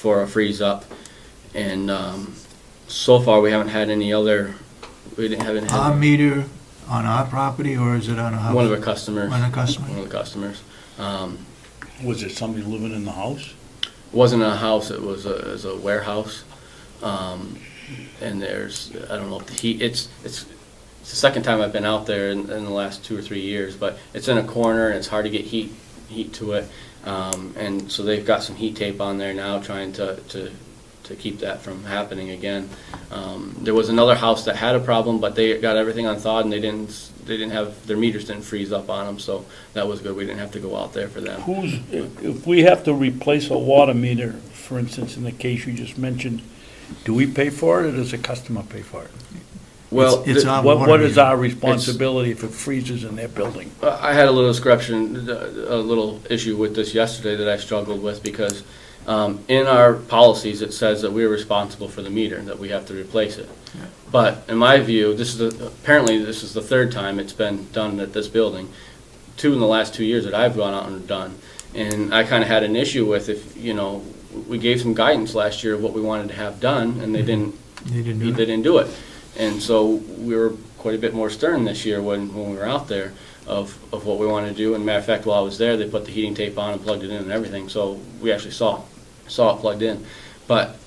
For a freeze up, and so far we haven't had any other. We didn't have any. Our meter on our property, or is it on a house? One of our customers. One of the customers. One of the customers. Was it somebody living in the house? It wasn't a house. It was a warehouse, and there's I don't know if the heat. It's the second time I've been out there in the last 2 or 3 years, but it's in a corner and it's hard to get heat to it. And so they've got some heat tape on there now, trying to keep that from happening again. There was another house that had a problem, but they got everything unthawed, and they didn't have their meters didn't freeze up on them, so that was good. We didn't have to go out there for them. If we have to replace a water meter, for instance, in the case you just mentioned, do we pay for it, or does the customer pay for it? Well, it's our what is our responsibility if it freezes in their building? I had a little little issue with this yesterday that I struggled with, because in our policies it says that we're responsible for the meter, that we have to replace it. Yeah. But in my view, apparently this is the 3rd time it's been done at this building. 2 in the last 2 years that I've gone out and done, and I kind of had an issue with we gave some guidance last year of what we wanted to have done, and they didn't do it. And so we were quite a bit more stern this year when we were out there of what we wanted to do. And matter of fact, while I was there, they put the heating tape on and plugged it in and everything. So we actually saw it plugged in. But,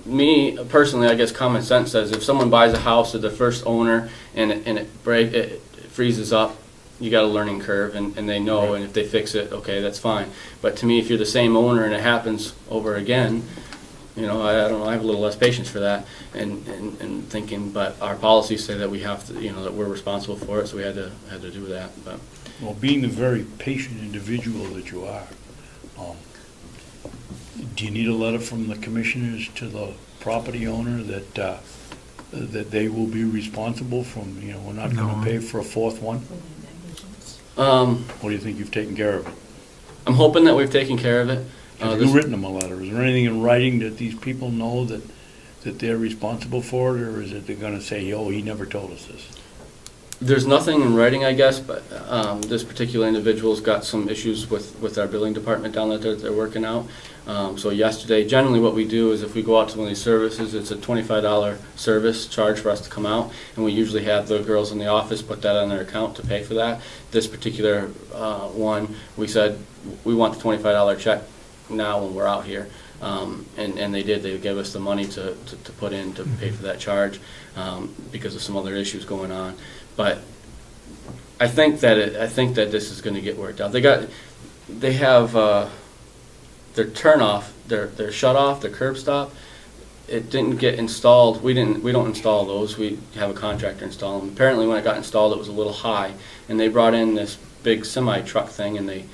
me personally, I guess common sense says if someone buys a house to the first owner and it freezes up, you got a learning curve, and they know, and if they fix it, okay, that's fine. But to me, if you're the same owner and it happens over again, I don't know, I have a little less patience for that, and thinking, but our policies say that we have to, that we're responsible for it, so we had to do that, but. Well, being the very patient individual that you are, do you need a letter from the commissioners to the property owner that they will be responsible from, we're not No. gonna pay for a fourth one? Or do you think you've taken care of it? I'm hoping that we've taken care of it. Have you written them a letter? Is there anything in writing that these people know that they're responsible for it, or is it they're gonna say, oh, he never told us this? There's nothing in writing, I guess, but this particular individual's got some issues with our billing department down there that they're working out. So yesterday, generally what we do is if we go out to one of these services, it's a $25 service charge for us to come out, and we usually have the girls in the office put that on their account to pay for that. This particular one, we said we want the $25 check now when we're out here. And they did. They gave us the money to put in to pay for that charge because of some other issues going on. But I think that this is going to get worked out. They have their turn off, their shut off, their curb stop. It didn't get installed. We don't install those. We have a contractor install them. Apparently, when it got installed, it was a little high, and they brought in this big semi truck thing, and they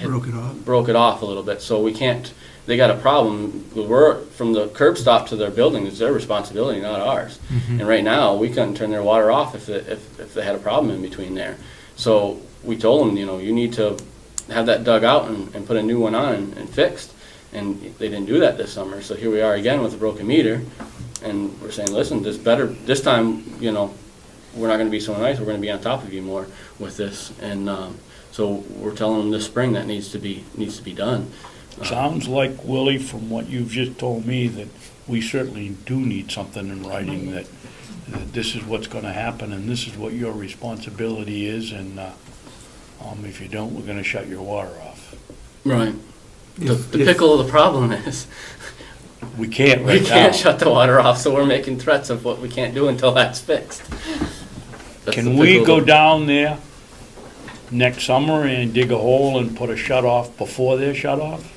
broke it off a little bit. So we can't. They got a problem. We're from the curb stop to their building. It's their responsibility, not ours. Mm-hmm. And right now, we couldn't turn their water off if they had a problem in between there. So we told them, you need to have that dug out and put a new one on and fixed. And they didn't do that this summer. So here we are again with a broken meter, and we're saying, listen, this time, we're not going to be so nice. We're going to be on top of you more with this. And so we're telling them this spring that needs to be done. Sounds like, Willie, from what you've just told me, that we certainly do need something in writing that this is what's gonna happen and this is what your responsibility is, and if you don't, we're gonna shut your water off. Right. The pickle of the problem is We can't right now. we can't shut the water off, so we're making threats of what we can't do until that's fixed. That's Can the we pickle go of the- down there next summer and dig a hole and put a shut off before they're shut off?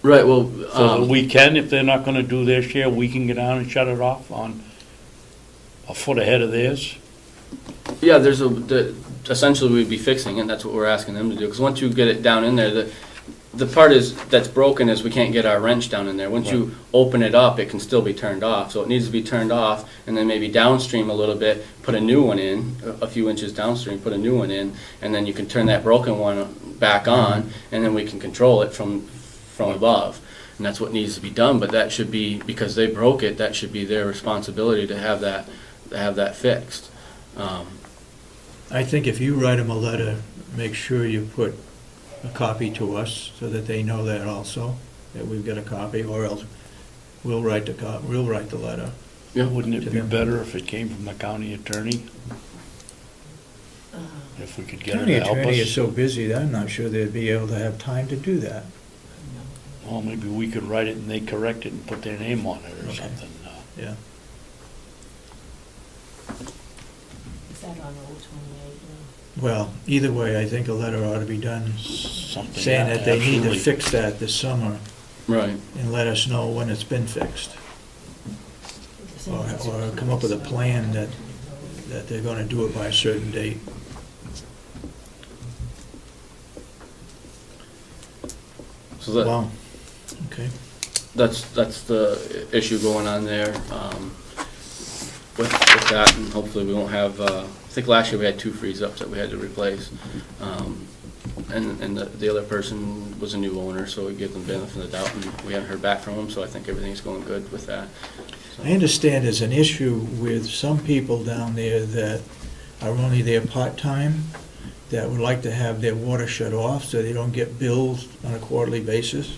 Right, well, So that we can, if they're not gonna do their share, we can get down and shut it off on a foot ahead of theirs? yeah, essentially we'd be fixing it, that's what we're asking them to do, because once you get it down in there, the part that's broken is we can't get our wrench down in there. Once you open it up, it can still be turned off, so it needs to be turned off, and then maybe downstream a little bit, put a new one in, a few inches downstream, put a new one in, and then you can turn that broken one back on, and then we can control it from above. And that's what needs to be done, but that should be, because they broke it, that should be their responsibility to have that fixed. I think if you write them a letter, make sure you put a copy to us so that they know that also, that we've got a copy, or else we'll write the letter. Yeah. Wouldn't it To be them. better if it came from the county attorney? If we could get her County to help attorney is us? so busy that I'm not sure they'd be able to have time to do that. Well, maybe we could write it and they correct it and put their name on it or Okay. something. Yeah. Is that on Old 28? Well, either way, I think a letter ought to be done Something. saying that they need to absolutely. fix that this summer Right. and let us know when it's been fixed. Or come up with a plan that they're gonna do it by a certain date. So that, Well, okay. that's the issue going on there with that, and hopefully we won't have, I think last year we had 2 freeze-ups that we had to replace. And the other person was a new owner, so we give them benefit of the doubt, and we haven't heard back from them, so I think everything's going good with that. So- I understand there's an issue with some people down there that are only there part-time, that would like to have their water shut off so they don't get billed on a quarterly basis.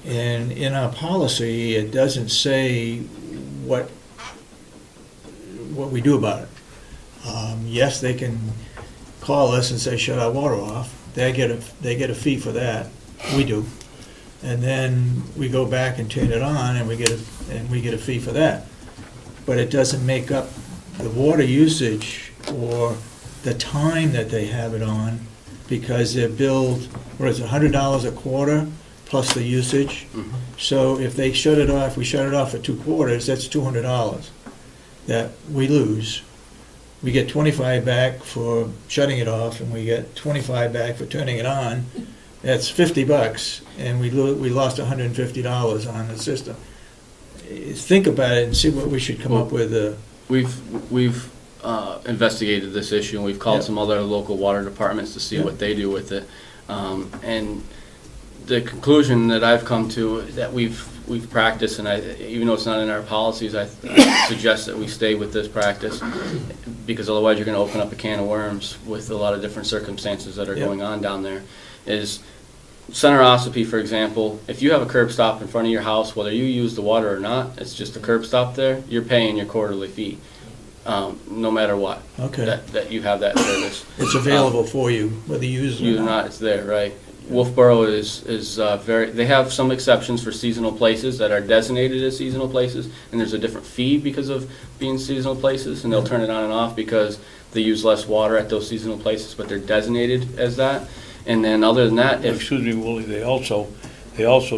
And in our policy, it doesn't say what we do about it. Yes, they can call us and say, shut our water off. They get a fee for that. We do. And then we go back and turn it on, and we get a fee for that. But it doesn't make up the water usage or the time that they have it on, because they're billed, what is it, $100 a quarter plus the usage? So if they shut it off, we shut it off for 2 quarters, that's $200 that we lose. We get 25 back for shutting it off, and we get 25 back for turning it on. That's $50, and we lost $150 on the system. Think about it and see what we should come up with. We've investigated this issue, and we've called Yep. some other local water departments to see Yep. what they do with it. And the conclusion that I've come to, that we've practiced, and even though it's not in our policies, I suggest that we stay with this practice, because otherwise you're going to open up a can of worms with a lot of different circumstances that are Yep. going on down there. Is Center Ossipee, for example, if you have a curb stop in front of your house, whether you use the water or not, it's just a curb stop there, you're paying your quarterly fee, no matter what. Okay. That you have that service. It's available for you, whether you use it You or not, it's there, right? Wolfboro is very, they have some exceptions for seasonal places that are designated as seasonal places, and there's a different fee because of being seasonal places, and they'll turn it on and off because they use less water at those seasonal places, but they're designated as that. And then other than that, if, Excuse me, Willie, they also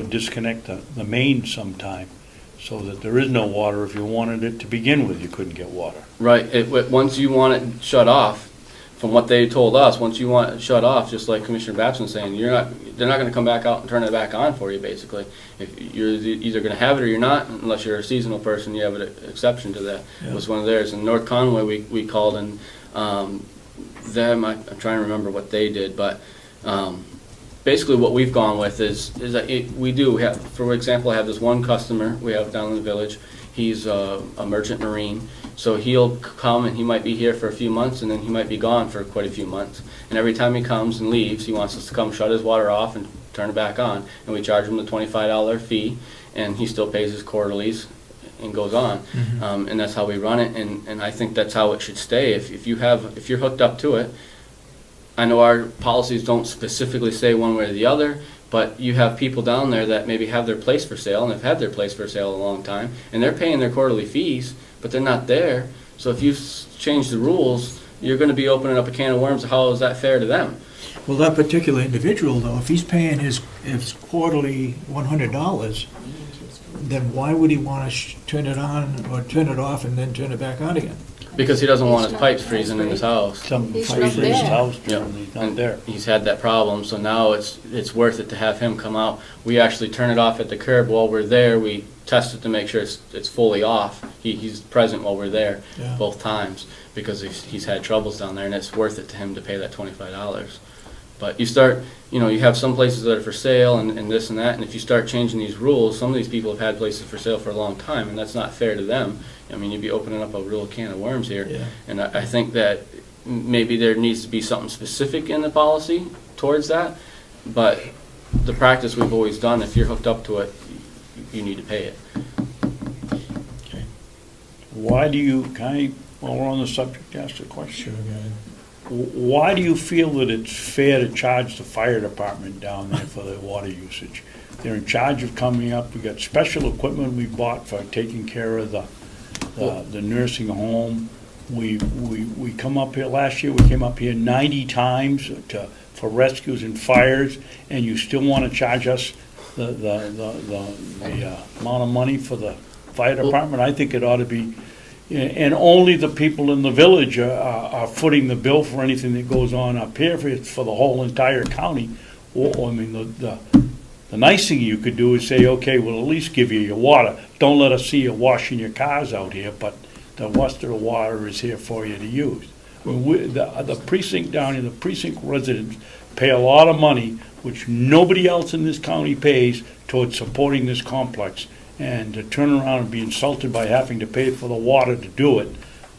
disconnect the main sometime, so that there is no water. If you wanted it to begin with, you couldn't get water. right, once you want it shut off, from what they told us, once you want it shut off, just like Commissioner Babson saying, they're not gonna come back out and turn it back on for you, basically. If you're either gonna have it or you're not, unless you're a seasonal person, you have an exception to that. Yeah. It was one of theirs. In North Conway, we called, and them, I'm trying to remember what they did, but basically what we've gone with is that we do have, for example, I have this one customer we have down in the village. He's a merchant marine, so he'll come and he might be here for a few months, and then he might be gone for quite a few months. And every time he comes and leaves, he wants us to come shut his water off and turn it back on, and we charge him the $25 fee, and he still pays his quarterlies and goes on. And that's how we run it, and I think that's how it should stay. If you're hooked up to it, I know our policies don't specifically say one way or the other, but you have people down there that maybe have their place for sale, and have had their place for sale a long time, and they're paying their quarterly fees, but they're not there. So if you change the rules, you're going to be opening up a can of worms. How is that fair to them? Well, that particular individual, though, if he's paying his quarterly $100, then why would he want to turn it on or turn it off and then turn it back on again? Because he doesn't want his pipes freezing in his house. Some He's freeze not in his there. house, Yeah. and he's not And there. he's had that problem, so now it's worth it to have him come out. We actually turn it off at the curb while we're there. We test it to make sure it's fully off. He's present while we're there, Yeah. both times, because he's had troubles down there, and it's worth it to him to pay that $25. But you start, you have some places that are for sale and this and that, and if you start changing these rules, some of these people have had places for sale for a long time, and that's not fair to them. I mean, you'd be opening up a real can of worms here. Yeah. And I think that maybe there needs to be something specific in the policy towards that, but the practice we've always done, if you're hooked up to it, you need to pay it. Why do you, while we're on the subject, ask a question? Sure, go ahead. Why do you feel that it's fair to charge the fire department down there for their water usage? They're in charge of coming up, we got special equipment we bought for taking care of the nursing home. We come up here, last year, we came up here 90 times for rescues and fires, and you still want to charge us the amount of money for the fire department? I think it ought to be, and only the people in the village are footing the bill for anything that goes on up here. If it's for the whole entire county, I mean, the nice thing you could do is say, okay, we'll at least give you your water. Don't let us see you washing your cars out here, but the Worcester water is here for you to use. The precinct down here, the precinct residents pay a lot of money, which nobody else in this county pays, towards supporting this complex. And to turn around and be insulted by having to pay for the water to do it,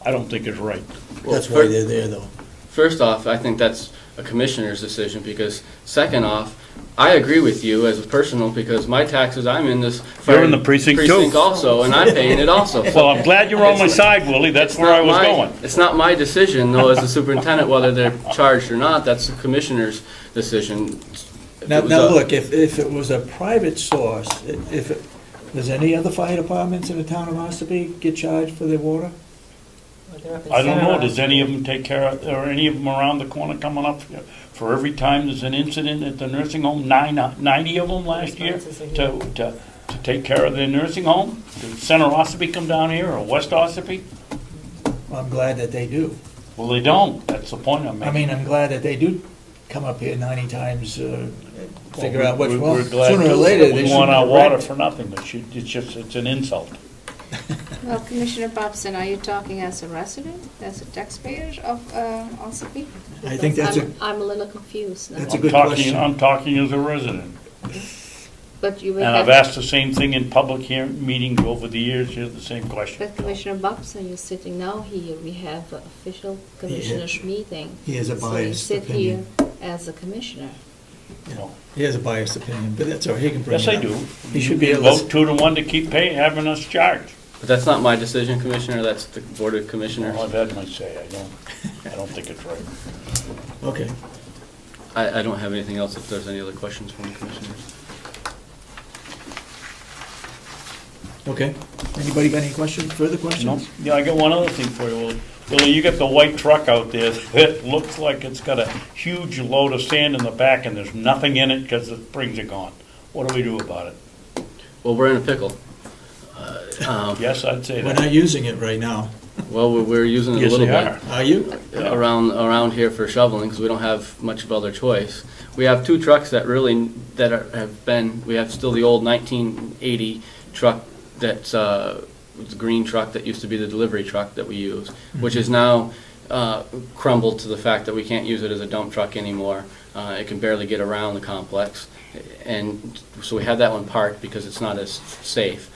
I don't think is right. That's why they're there, though. First off, I think that's a commissioner's decision, because second off, I agree with you as a personal, because my taxes, I'm in this You're in the precinct too. also, and I'm paying it also. Well, I'm glad you're on my side, Willie. That's where I was going. It's not my decision, though, as the superintendent, whether they're charged or not. That's the commissioner's decision. Now, look, if it was a private source, does any other fire departments in the town of Ossipee get charged for their water? Well, they're up in I don't know, Sarah. does any of them take care of, or any of them around the corner coming up for every time there's an incident at the nursing home? 90 of them last year to take care of their nursing home? Did Center Ossipee come down here, or West Ossipee? I'm glad that they do. Well, they don't, that's the point I'm I making. mean, I'm glad that they do come up here 90 times, figure out what's We're wrong. glad Sooner or too. later, they We want our shouldn't water have for nothing, it's an insult. Well, Commissioner Babson, are you talking as a resident, as a taxpayer of Ossipee? I think that's a, I'm a little confused now. That's a good question. I'm talking as a resident. But you will And I've have, asked the same thing in public hearing meetings over the years, here's the same question. but Commissioner Babson, you're sitting now here, we have an official commissioners meeting. He has a biased So you sit here opinion. as a commissioner. No. He has a biased opinion, but that's all right, he can bring it Yes, I up. do. He should be You able to. vote 2-1 to keep having us charged. But that's not my decision, Commissioner, that's the Board of Commissioners. Well, I've had my say, I don't think it's right. Okay. I don't have anything else if there's any other questions from the Commissioners. Okay. Anybody got any questions, further No? questions? Yeah, I got one other thing for you. Billy, you got the white truck out there that looks like it's got a huge load of sand in the back and there's nothing in it because the springs are gone. What do we do about it? Well, we're in a pickle. Yes, I'd say We're that. not using it right now. Well, we're using it a Yes, little they bit. are. Are you? Around here for shoveling, because we don't have much of other choice. We have two trucks that really, have been, we have still the old 1980 truck that's, the green truck that used to be the delivery truck that we use, which is now crumbled to the fact that we can't use it as a dump truck anymore. It can barely get around the complex. And so we have that one parked because it's not as safe,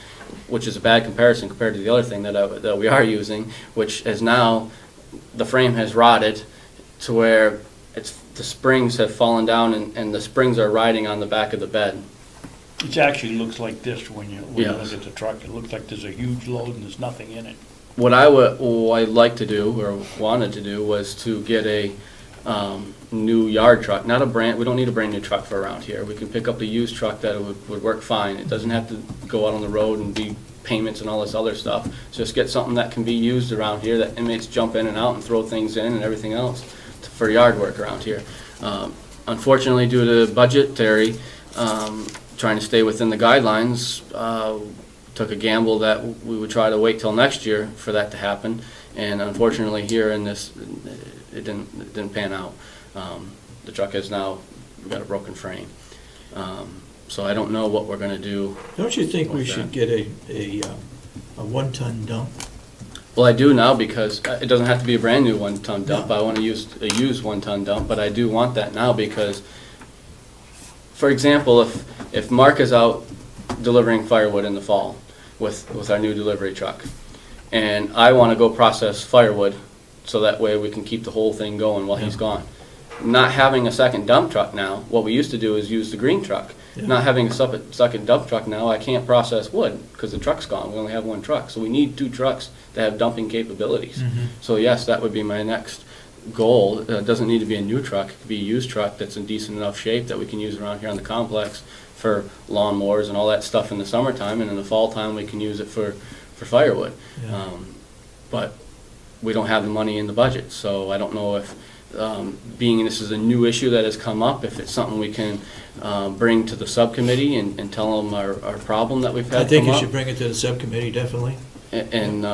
which is a bad comparison compared to the other thing that we are using, which is now, the frame has rotted to where the springs have fallen down and the springs are riding on the back of the bed. It actually looks like this when you Yes. look at the truck. It looks like there's a huge load and there's nothing in it. What I'd like to do, or wanted to do, was to get a new yard truck, not a brand, we don't need a brand new truck for around here. We can pick up a used truck that would work fine. It doesn't have to go out on the road and be payments and all this other stuff. Just get something that can be used around here, that inmates jump in and out and throw things in and everything else for yard work around here. Unfortunately, due to budgetary, trying to stay within the guidelines, took a gamble that we would try to wait till next year for that to happen. And unfortunately, here in this, it didn't pan out. The truck has now got a broken frame. So I don't know what we're gonna do. Don't you think we with should that. get a 1-ton dump? Well, I do now, because it doesn't have to be a brand new 1-ton dump. I want to use a used 1-ton dump, but I do want that now because, for example, if Mark is out delivering firewood in the fall with our new delivery truck, and I want to go process firewood, so that way we can keep the whole thing going while he's gone. Not having a second dump truck now, what we used to do is use the green truck. Yeah. Not having a second dump truck now, I can't process wood because the truck's gone. We only have one truck. So we need two trucks that have dumping capabilities. Mhm. So yes, that would be my next goal. It doesn't need to be a new truck. It could be a used truck that's in decent enough shape that we can use around here on the complex for lawnmowers and all that stuff in the summertime, and in the fall time we can use it for firewood. Yeah. But we don't have the money in the budget, so I don't know if, being this is a new issue that has come up, if it's something we can bring to the subcommittee and tell them our problem that we've had I think come you up. should bring it to the subcommittee, definitely. And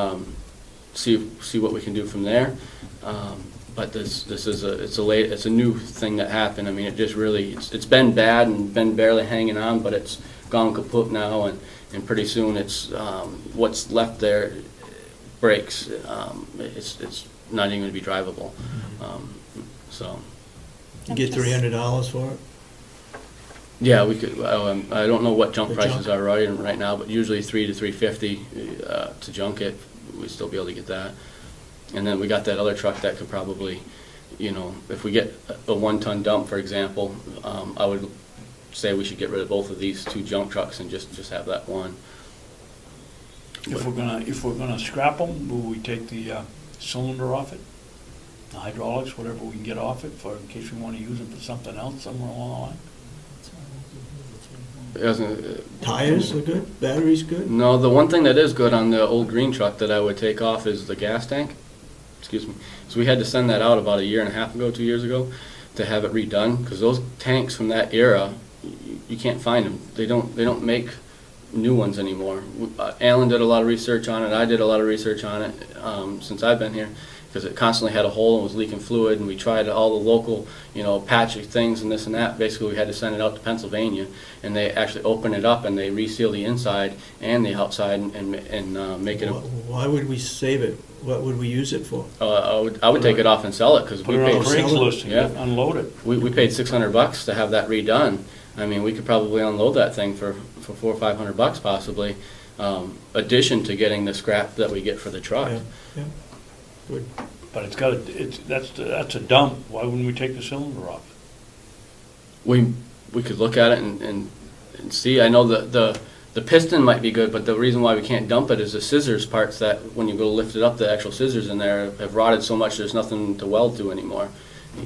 see what we can do from there. But this is it's a new thing that happened. I mean, it just really, it's been bad and been barely hanging on, but it's gone kaput now, and pretty soon it's, what's left there breaks. It's not even gonna be drivable. So, You get $300 for it? yeah, we could, I don't know what junk The prices junk? are right now, but usually $300 to $350 to junk it. We'd still be able to get that. And then we got that other truck that could probably, if we get a 1-ton dump, for example, I would say we should get rid of both of these two junk trucks and just have that one. If we're gonna scrap them, will we take the cylinder off it? The hydraulics, whatever we can get off it for, in case we wanna use it for something else somewhere along the line? It doesn't, Tires are good, batteries good? no, the one thing that is good on the old green truck that I would take off is the gas tank. excuse me. So we had to send that out about a year and a half ago, 2 years ago, to have it redone, because those tanks from that era, you can't find them. They don't make new ones anymore. Alan did a lot of research on it. I did a lot of research on it since I've been here, because it constantly had a hole and was leaking fluid, and we tried all the local, patchy things and this and that. Basically, we had to send it out to Pennsylvania, and they actually open it up and they reseal the inside and the outside and make it. Why would we save it? What would we use it for? I would take it off and sell it, because Put we it on paid. Craigslist and Yeah. unload it. We paid $600 to have that redone. I mean, we could probably unload that thing for $400 or $500 possibly. Addition to getting the scrap that we get for the truck. Yeah. Good. But that's a dump. Why wouldn't we take the cylinder off? We could look at it and see. I know the piston might be good, but the reason why we can't dump it is the scissors parts that when you go to lift it up, the actual scissors in there have rotted so much there's nothing to weld to anymore.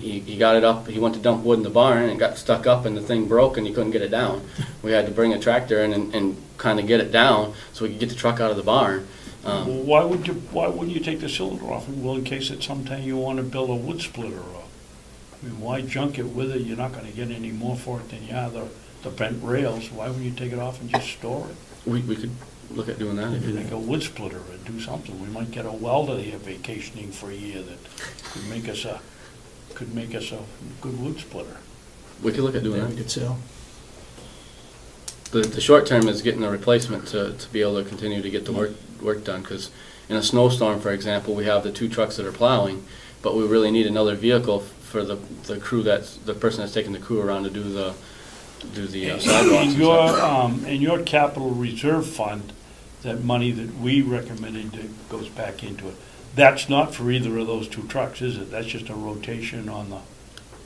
He got it up, he went to dump wood in the barn and it got stuck up and the thing broke and he couldn't get it down. We had to bring a tractor in and kind of get it down so we could get the truck out of the barn. Well, why wouldn't you take the cylinder off? Well, in case at some time you want to build a wood splitter off. I mean, why junk it with it? You're not going to get any more for it than you are the bent rails. Why wouldn't you take it off and just store it? We could look at doing that. Make a wood splitter or do something. We might get a welder here vacationing for a year that could make us a good wood splitter. We could look at doing That we that. could sell. The short term is getting a replacement to be able to continue to get the work done, because in a snowstorm, for example, we have the 2 trucks that are plowing, but we really need another vehicle for the crew the person that's taking the crew around to do the sidewalks. In your capital reserve fund, that money that we recommended that goes back into it, that's not for either of those 2 trucks, is it? That's just a rotation on the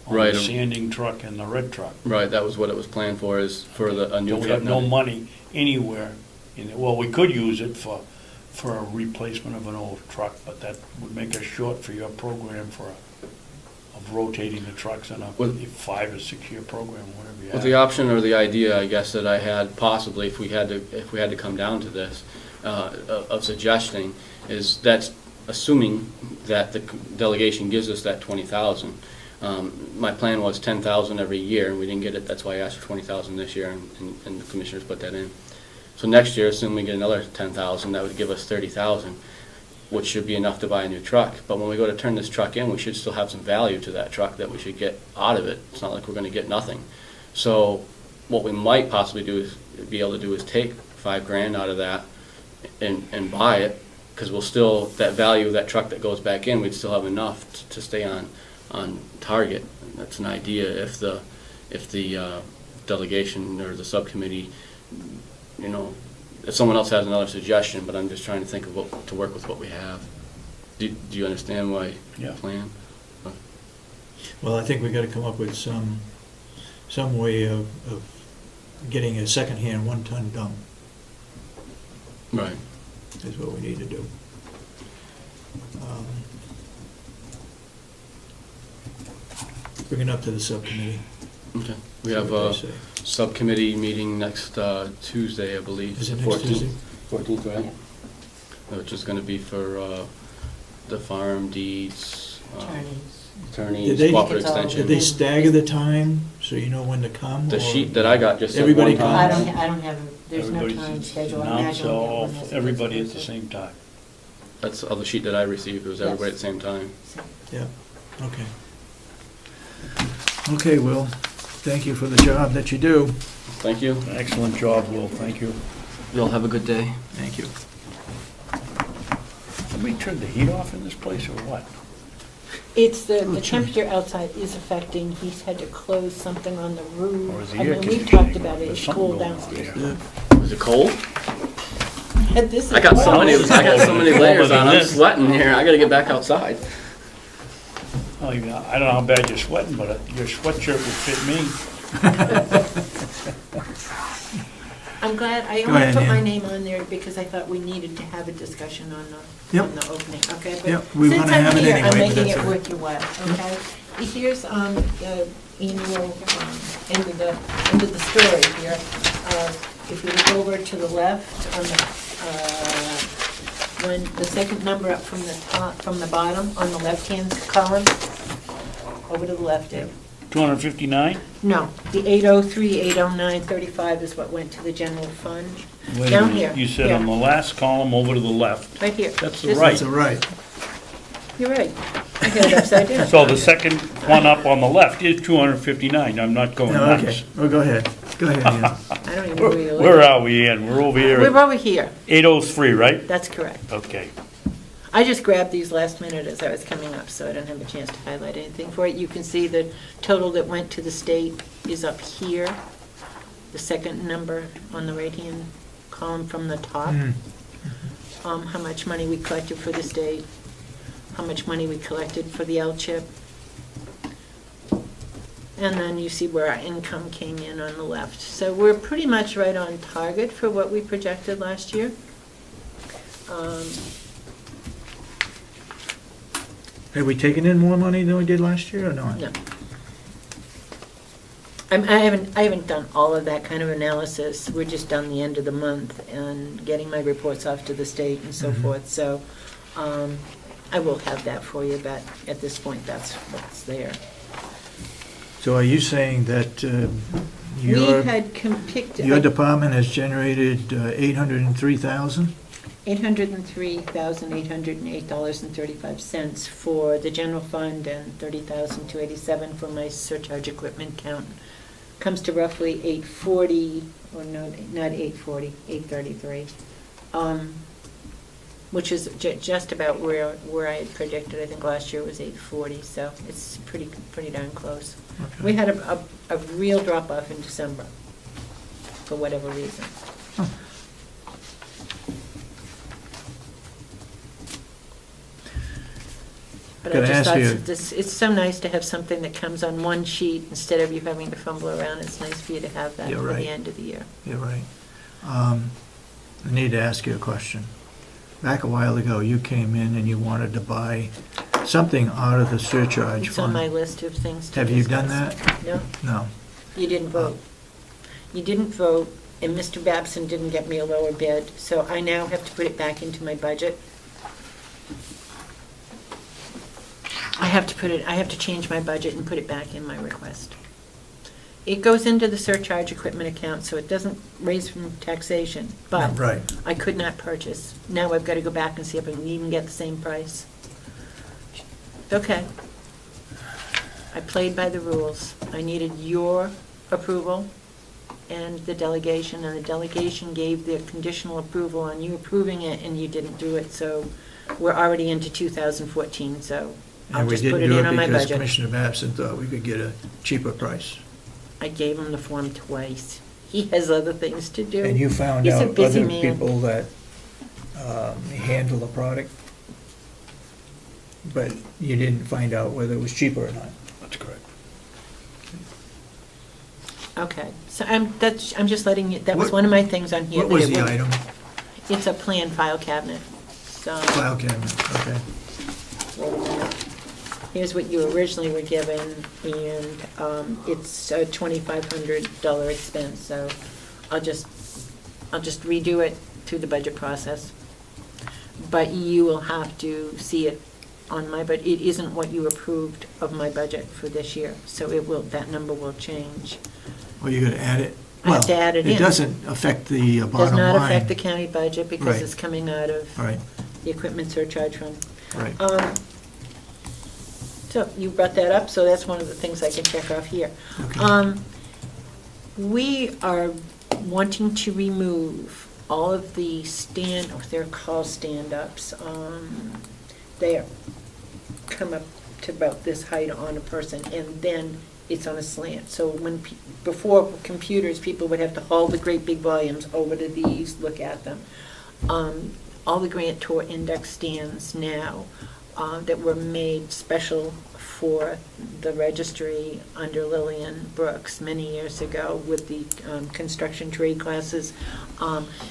Right. sanding truck and the red truck. Right, that was what it was planned for, is for a new So we truck. have no money anywhere in it. Well, we could use it for a replacement of an old truck, but that would make us short for your program of rotating the trucks in a 5 or 6 year program, whatever you have. Well, the option or the idea, I guess, that I had possibly, if we had to come down to this, of suggesting, is that's assuming that the delegation gives us that 20,000. My plan was 10,000 every year, and we didn't get it. That's why I asked for 20,000 this year, and the commissioners put that in. So next year, assuming we get another 10,000, that would give us 30,000, which should be enough to buy a new truck. But when we go to turn this truck in, we should still have some value to that truck that we should get out of it. It's not like we're going to get nothing. So what we might possibly be able to do is take $5,000 out of that and buy it, because we'll still, that value of that truck that goes back in, we'd still have enough to stay on target. That's an idea if the delegation or the subcommittee, if someone else has another suggestion, but I'm just trying to think of to work with what we have. Do you understand my plan? Well, I think we got to come up with some way of getting a second-hand 1-ton dump. Right. Is what we need to do. Bring it up to the subcommittee. Okay. We have See what a they say. subcommittee meeting next Tuesday, I believe. Is it next Tuesday? 14th, right? Which is going to be for the farm deeds, attorneys, Did cooperative they- extension. Did they stagger the time so you know when to come? The or- sheet that I got just said Everybody one time. I don't have, there's no Everybody's time schedule. I announced imagine we'll get all- one this everybody at the Thursday. same time. That's the other sheet that I received. It was everybody at the same time. Yeah, okay. Okay, Will, thank you for the job that you do. Thank you. Excellent job, Will, thank you. You'll have a good day. Thank you. Somebody turned the heat off in this place or what? It's the temperature outside is affecting, he's had to close something on the roof. Or is the I air mean, we've conditioning? talked about it, There's it's something cold going on downstairs. here. Is it cold? And this is I got so cold. many layers on. I'm sweating here. I got to get back outside. Oh, yeah, I don't know how bad you're sweating, but your sweatshirt would fit me. I'm glad, I Go only ahead, put my Ann. name on there because I thought we needed to have a discussion on Yep. the opening, okay? But Yep, we wanna have it Since I'm anyway, here, I'm but making that's it all right. worth your while, okay? Here's the annual end of the story here. If you look over to the left on the when the second number up from the top, from the bottom, on the left-hand column, over to the left, Dave. 259? No, the 803, 809, 35 is what went to the general fund. Wait a Down minute. here. You said Here. on the last column over to the left. Right here. That's the This- right. That's all right. You're right. I got it upside down. So the second one up on the left is 259. I'm not going No, nuts. okay, well, go ahead. Go ahead, Ian. I don't even know where you live. Where are we in? We're over here We're at over here. 803, right? That's correct. Okay. I just grabbed these last minute as I was coming up, so I don't have a chance to highlight anything for it. You can see the total that went to the state is up here. The second number on the right-hand column from the top. How much money we collected for the state, how much money we collected for the L-chip. And then you see where our income came in on the left. So we're pretty much right on target for what we projected last year. Have we taken in more money than we did last year or not? No. I haven't done all of that kind of analysis. We're just done the end of the month and getting my reports off to the state and so forth. So I will have that for you, but at this point, that's what's there. So are you saying that We your had picked department has generated 803,000? $803,808.35 for the general fund and $30,287 for my surcharge equipment count. Comes to roughly 840, or no, not 840, 833, which is just about where I had predicted. I think last year was 840, so it's pretty darn close. Okay. We had a real drop-off in December, for whatever reason. But I Could I just ask thought you- it's so nice to have something that comes on one sheet instead of you having to fumble around. It's nice for you to have that You're for right. the end of the year. You're right. I need to ask you a question. Back a while ago, you came in and you wanted to buy something out of the surcharge It's on my fund. list of things to Have you done discuss. that? No, No. you didn't vote. You didn't vote, and Mr. Babson didn't get me a lower bid, so I now have to put it back into my budget. I have to change my budget and put it back in my request. It goes into the surcharge equipment account, so it doesn't raise from taxation, but Right. I could not purchase. Now I've got to go back and see if I can even get the same price. Okay. I played by the rules. I needed your approval and the delegation, and the delegation gave their conditional approval on you approving it, and you didn't do it, so we're already into 2014, so I'll And we just put didn't it do in on it my because budget. Commissioner Babson thought we could get a cheaper price. I gave him the form twice. He has other things to do. And you found He's a out busy other man. people that handle the product, but you didn't find out whether it was cheaper or not. That's correct. Okay, so I'm just letting you, that was What- one of my things on here. What that was it the would- item? It's a planned file cabinet, so. File cabinet, okay. wait a minute. Here's what you originally were given, and it's a $2,500 expense, so I'll just redo it through the budget process. But you will have to see it on my, but it isn't what you approved of my budget for this year, so that number will change. Well, you're gonna add it? I have to add it in. It doesn't affect the Does bottom line. not affect the county budget because Right. it's coming out of Right, the equipment surcharge fund. right. So you brought that up, so that's one of the things I can check off here. Okay. We are wanting to remove all of the they're called stand-ups. They come up to about this height on a person, and then it's on a slant. So before computers, people would have to haul the great big volumes over to these, look at them. All the grantor index stands now that were made special for the registry under Lillian Brooks many years ago with the construction trade classes.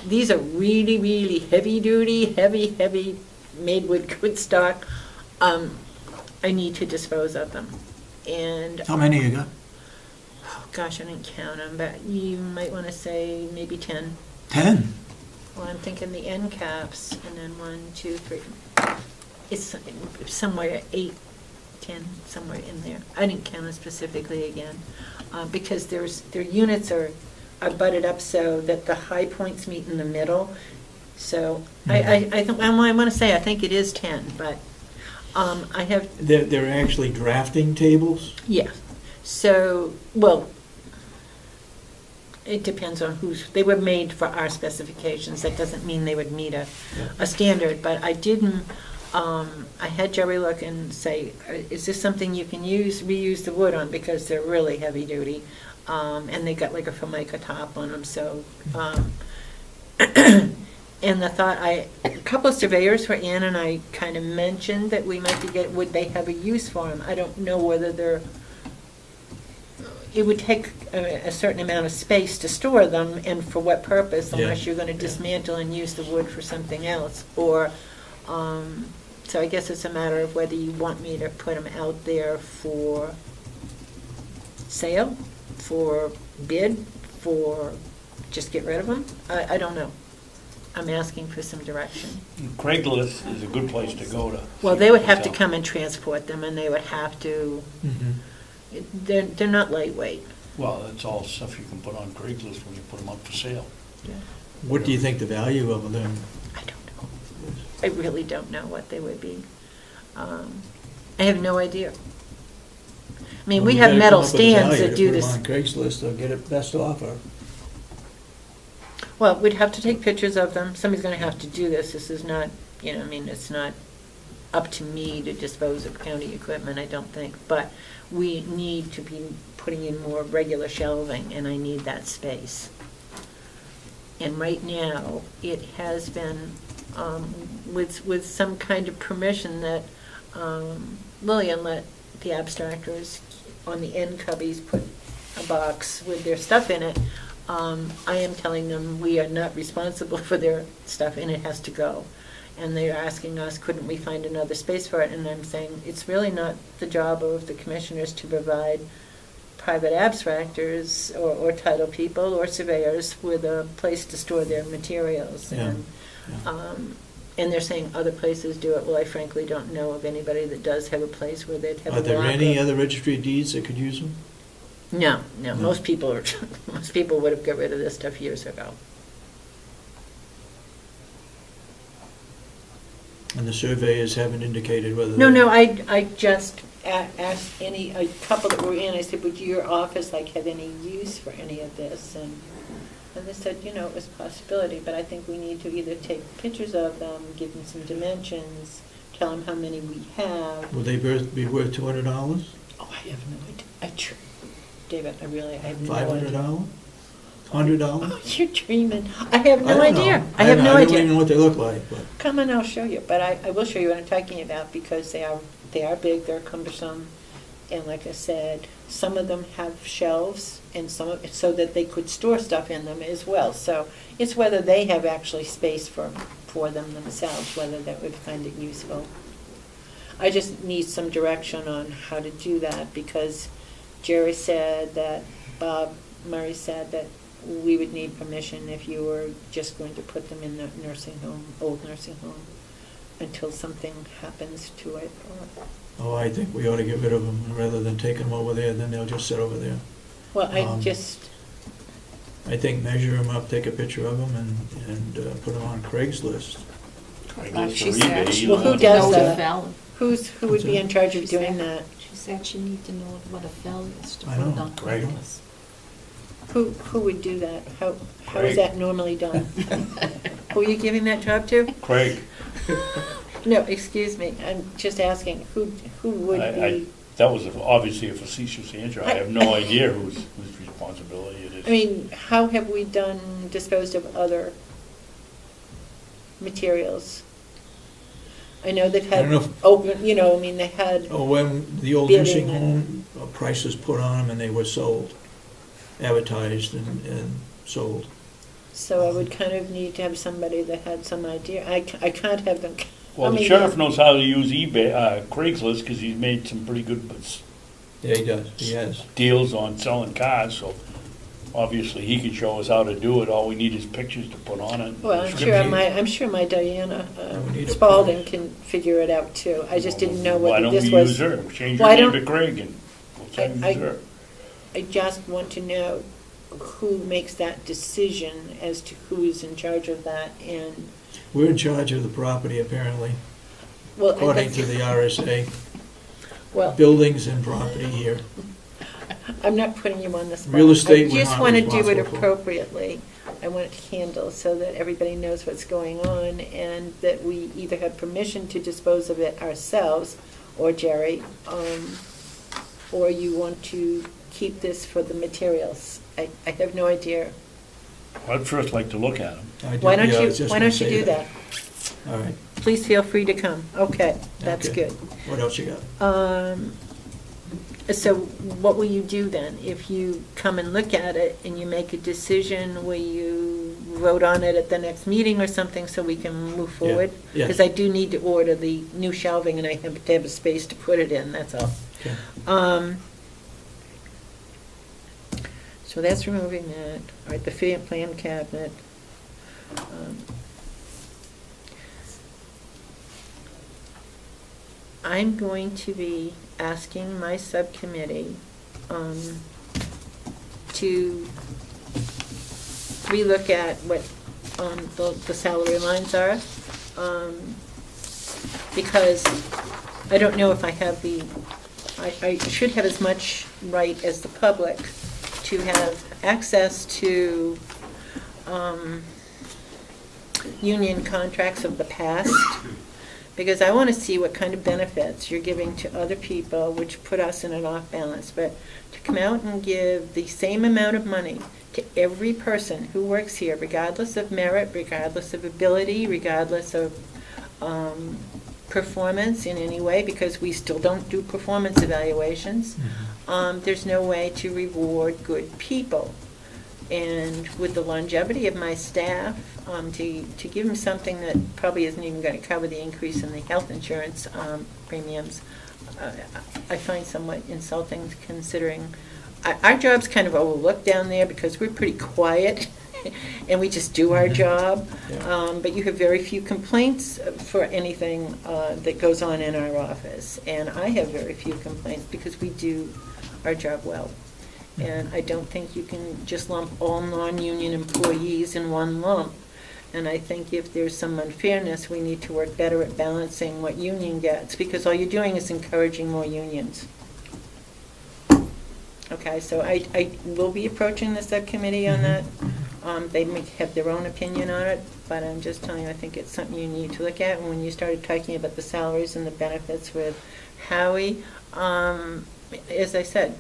These are really, really heavy-duty, heavy, made with good stock. I need to dispose of them. And, How many you got? oh gosh, I didn't count them, but you might want to say maybe 10. 10? Well, I'm thinking the end caps, and then 1, 2, 3. It's somewhere 8, 10, somewhere in there. I didn't count it specifically again, because their units are butted up so that the high points meet in the middle. So I want to say I think it is 10, but I have. They're actually drafting tables? Yeah. So, well, it depends on they were made for our specifications. That doesn't mean they would meet a standard, but I didn't, I had Jerry look and say, is this something you can reuse the wood on, because they're really heavy duty, and they got like a Formica top on them, so, and the thought, a couple of surveyors were in, and I kind of mentioned that we might would they have a use for them? I don't know whether it would take a certain amount of space to store them, and for what purpose, unless you're going to dismantle and use the wood for something else. Or, so I guess it's a matter of whether you want me to put them out there for sale, for bid, for just get rid of them. I don't know. I'm asking for some direction. Craigslist is a good place to go to. Well, they would have to come and transport them, and they would have to. Mm-hmm. They're not lightweight. Well, that's all stuff you can put on Craigslist when you put them up for sale. Yeah. What do you think the value of them? I don't know. I really don't know what they would be. I have no idea. I mean, we have metal stands that do this. Put them on Craigslist, they'll get it best offer. Well, we'd have to take pictures of them. Somebody's going to have to do this. This is not, I mean, it's not up to me to dispose of county equipment, I don't think. But we need to be putting in more regular shelving, and I need that space. And right now, it has been with some kind of permission that Lillian let the abstractors on the end cubbies put a box with their stuff in it. I am telling them we are not responsible for their stuff, and it has to go. And they're asking us, couldn't we find another space for it? And I'm saying, it's really not the job of the commissioners to provide private abstractors or title people or surveyors with a place to store their materials. Yeah. And they're saying other places do it. Well, I frankly don't know of anybody that does have a place where they'd have a Are there block any of- other registry of deeds that could use them? No. No. Most people would have got rid of this stuff years ago. And the surveyors haven't indicated whether... No, I just asked a couple that were in, I said, would your office have any use for any of this? And they said, it was a possibility, but I think we need to either take pictures of them, give them some dimensions, tell them how many we have. Will they be worth $200? Oh, I have no idea. David, I have no idea. $500? $100? Oh, you're dreaming. I have no don't idea. know. I have no I idea. don't even know what they look like, but... Come and I'll show you, but I will show you what I'm talking about, because they are big, they're cumbersome, and like I said, some of them have shelves, and so that they could store stuff in them as well. So it's whether they have actually space for them themselves, whether that would find it useful. I just need some direction on how to do that, because Jerry said that, Bob Murray said that we would need permission if you were just going to put them in the old nursing home, until something happens to it. Oh, I think we ought to get rid of them, rather than take them over there, then they'll just sit over there. Well, I think measure them up, take a picture of them, and put them on Craigslist. Craigslist or She said eBay, she either Well, who one. does knows that? a valve. Who would be in charge of doing that? She said she need to know what a valve is to I put it know, on right. Craigslist. Who would do that? How is Craig. that normally done? Who are you giving that job to? Craig, No, excuse me, I'm just asking, who would be? that was obviously a facetious answer. I have no idea whose responsibility it is. I mean, how have we disposed of other materials? I know they've I don't know had if- open, they had, Oh, when the old Bidding nursing and- home, prices put on them and they were sold, advertised and sold. so I would kind of need to have somebody that had some idea. I can't have them. Well, the sheriff knows how to use eBay, Craigslist, because he's made some pretty good Yeah, he does, he has. deals on selling cars, so obviously, he could show us how to do it, all we need is pictures to put on it. Well, I'm sure my Diana We need a Spalding price. can figure it out too. I just didn't know Why whether don't this we was. use her? Change her Why name don't- to Craig and we'll send I- use her. I just want to know who makes that decision as to who is in charge of that, and, We're in charge of the property, apparently, well, according to the RSA. well, Buildings and property here. I'm not putting you on the spot. Real estate, we're I just not want to do it responsible for. appropriately. I want it handled so that everybody knows what's going on, and that we either have permission to dispose of it ourselves, or Jerry, or you want to keep this for the materials. I have no idea. I'd first like to look at them. Why don't you do that? All right, Please feel free to come. Okay, that's Okay. good. what else you got? So what will you do then? If you come and look at it and you make a decision, will you vote on it at the next meeting or something so we can move forward? yeah. Because I do need to order the new shelving and I have to have a space to put it in, that's all. Okay. So that's removing that. All right, the plan cabinet. I'm going to be asking my subcommittee to relook at what the salary lines are, because I don't know if I have I should have as much right as the public to have access to union contracts of the past, because I want to see what kind of benefits you're giving to other people, which put us in an off balance. But to come out and give the same amount of money to every person who works here, regardless of merit, regardless of ability, regardless of performance in any way, because we still don't do performance evaluations, there's no way to reward good people. And with the longevity of my staff, to give them something that probably isn't even going to cover the increase in the health insurance premiums, I find somewhat insulting, considering our job's kind of overlooked down there because we're pretty quiet and we just do our job. Yeah. But you have very few complaints for anything that goes on in our office. And I have very few complaints because we do our job well. And I don't think you can just lump all non-union employees in one lump. And I think if there's some unfairness, we need to work better at balancing what union gets, because all you're doing is encouraging more unions. Okay, so I will be approaching the subcommittee on that. They may have their own opinion on it, but I'm just telling you, I think it's something you need to look at. And when you started talking about the salaries and the benefits with Howie, as I said,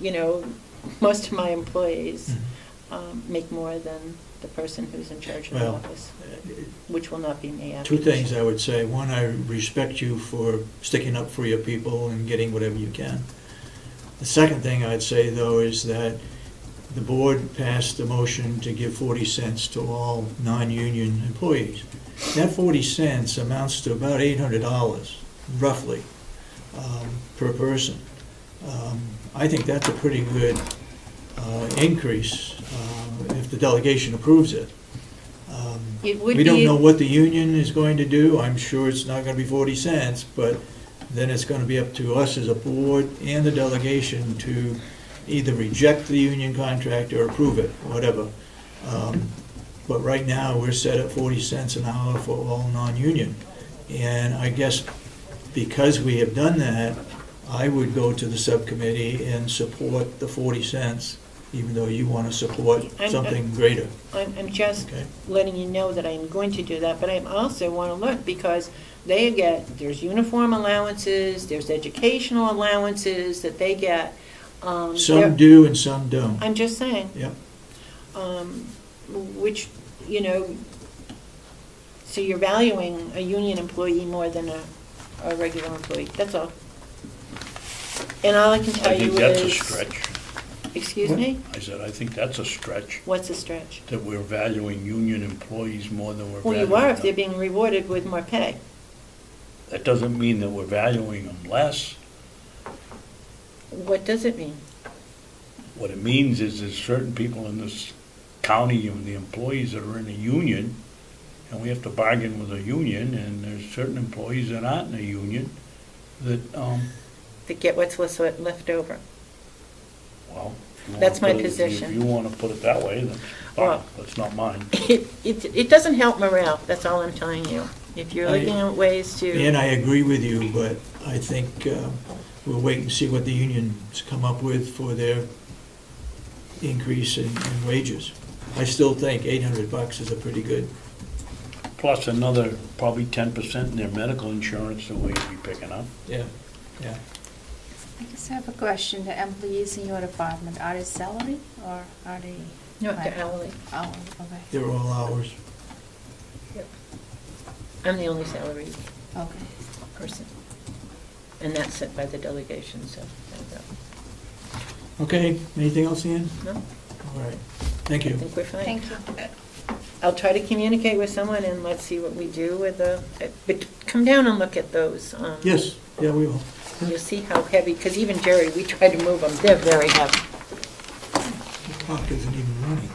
most of my employees make more than the person who's in charge of the Well, office, which will not be me. after Two this things year. I would say. One, I respect you for sticking up for your people and getting whatever you can. The second thing I'd say, though, is that the board passed a motion to give 40 cents to all non-union employees. That 40 cents amounts to about $800, roughly, per person. I think that's a pretty good increase if the delegation approves it. It would We don't be- know what the union is going to do. I'm sure it's not going to be 40 cents, but then it's going to be up to us as a board and the delegation to either reject the union contract or approve it, whatever. But right now, we're set at 40 cents an hour for all non-union. And I guess because we have done that, I would go to the subcommittee and support the 40 cents, even though you want to support something greater. I'm just Okay. letting you know that I'm going to do that, but I also want to look, because there's uniform allowances, there's educational allowances that they get. Some do and some don't. I'm just saying. Yep. Which, so you're valuing a union employee more than a regular employee, that's all. And all I can tell I you think that's a is. stretch. Excuse me? I said, I think that's a stretch, What's a stretch? that we're valuing union employees more than we're Well, valuing you are if them. they're being rewarded with more pay. That doesn't mean that we're valuing them less. What does it mean? What it means is there's certain people in this county and the employees that are in a union, and we have to bargain with a union, and there's certain employees that aren't in a union that, To get what's left over. well. if you wanna That's my put it- position. If you want to put it that way, then fine, Well- that's not mine. It doesn't help morale, that's all I'm telling you. If you're looking at ways to. And I agree with you, but I think we'll wait and see what the unions come up with for their increase in wages. I still think $800 is a pretty good. Plus another probably 10% in their medical insurance that we'd be picking up. Yeah. I just have a question. The employees in your department, are they salary or are they? No, they're hourly. Hourly, okay. They're all hours. I'm the only salaried Okay. person. And that's set by the delegation, so. there you go. Okay, anything else, Ian? No, All right, thank I you. think we're fine. Thank you. I'll try to communicate with someone and let's see what we do with but come down and look at those. Yes, yeah, we will. You'll see how heavy, because even Jerry, we tried to move them, they're very heavy. The clock isn't even running.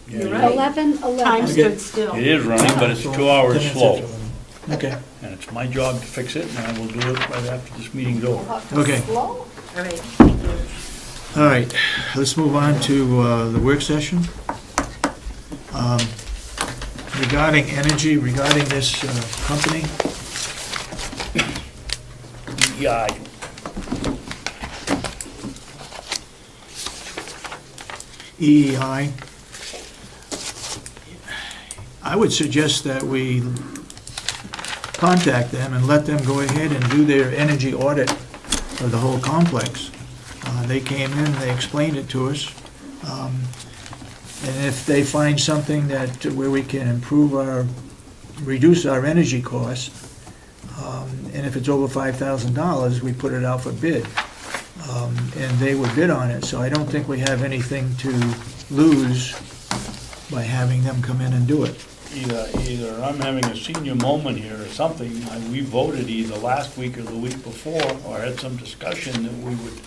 Yeah, You're it right. 11:11. Time Okay. stood still. It is running, but it's 2 hours 10 minutes slow. after 11. Okay, And it's my job to fix it, and I will do it right after this meeting's over. okay. All right, thank you. All right, let's move on to the work session. Regarding energy, regarding this company, Yeah, EEI, I would suggest that we contact them and let them go ahead and do their energy audit of the whole complex. They came in, they explained it to us. And if they find something that, where we can reduce our energy costs, and if it's over $5,000, we put it out for bid. And they would bid on it, so I don't think we have anything to lose by having them come in and do it. either I'm having a senior moment here or something. We voted either last week or the week before, or had some discussion that we would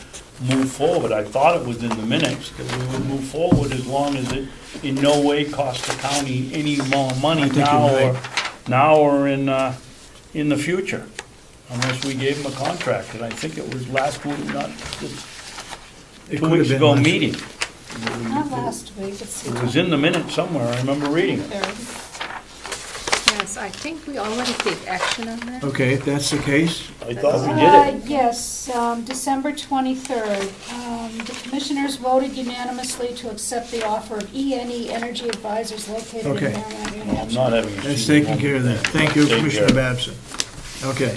move forward. I thought it was in the minutes that we would move forward as long as it in no way costs the county any more money I think now you're or, right. now or in the future, unless we gave them a contract. And I think it was last week, not this It 2 could weeks have been ago last- meeting. Not last week, it's. It was in the minutes somewhere, I remember reading it. Yes, I think we already take action on that. Okay, if that's the case, I thought we did it. Yes, December 23rd. The commissioners voted unanimously to accept the offer of ENE Energy Advisors located in Okay. Merrimack, New No, I'm Hampshire. not having a that's senior taken care of moment. that. Thank you, Take Commissioner care. Babson. Okay.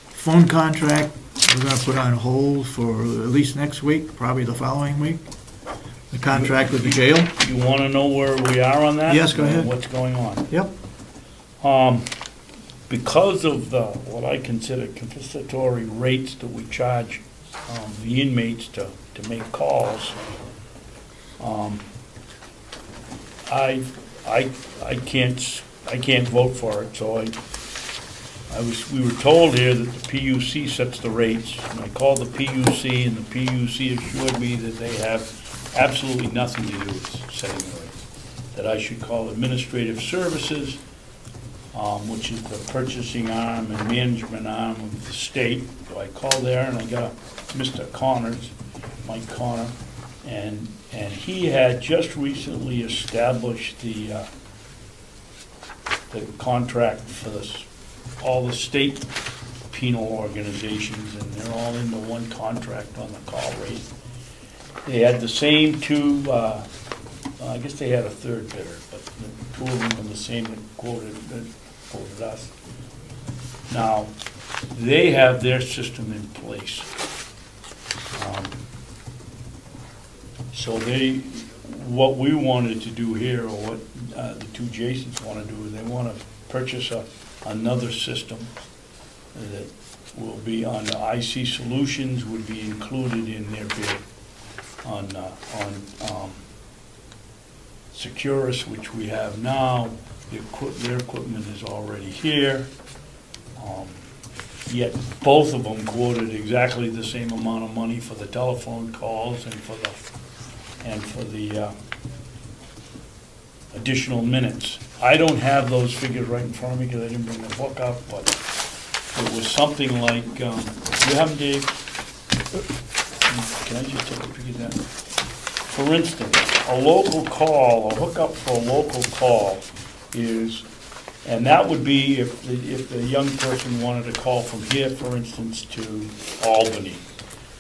Phone contract, we're gonna put on hold for at least next week, probably the following week. The contract with the jail. You want to know where we are on that? Yes, go ahead. What's going on? Yep. Because of the, what I consider compensatory rates that we charge the inmates to make calls, I can't vote for it, so we were told here that the PUC sets the rates, and I called the PUC, and the PUC assured me that they have absolutely nothing to do with setting the rates. That I should call administrative services, which is the purchasing arm and management arm of the state. So I called there and I got Mr. Connors, Mike Connor, and he had just recently established the contract for all the state penal organizations, and they're all into one contract on the call rate. They had the same two, I guess they had a third bidder, but the two of them were the same that quoted us. Now, they have their system in place. So what we wanted to do here, or what the two Jasons want to do, is they want to purchase another system that will be on the IC Solutions, would be included in their bid on Securus, which we have now. Their equipment is already here. yet both of them quoted exactly the same amount of money for the telephone calls and for the additional minutes. I don't have those figures right in front of me because I didn't bring the book up, but it was something like, you have them, Dave? Can I just take a peek at that? For instance, a local call, a hookup for a local call is, and that would be if the young person wanted to call from here, for instance, to Albany,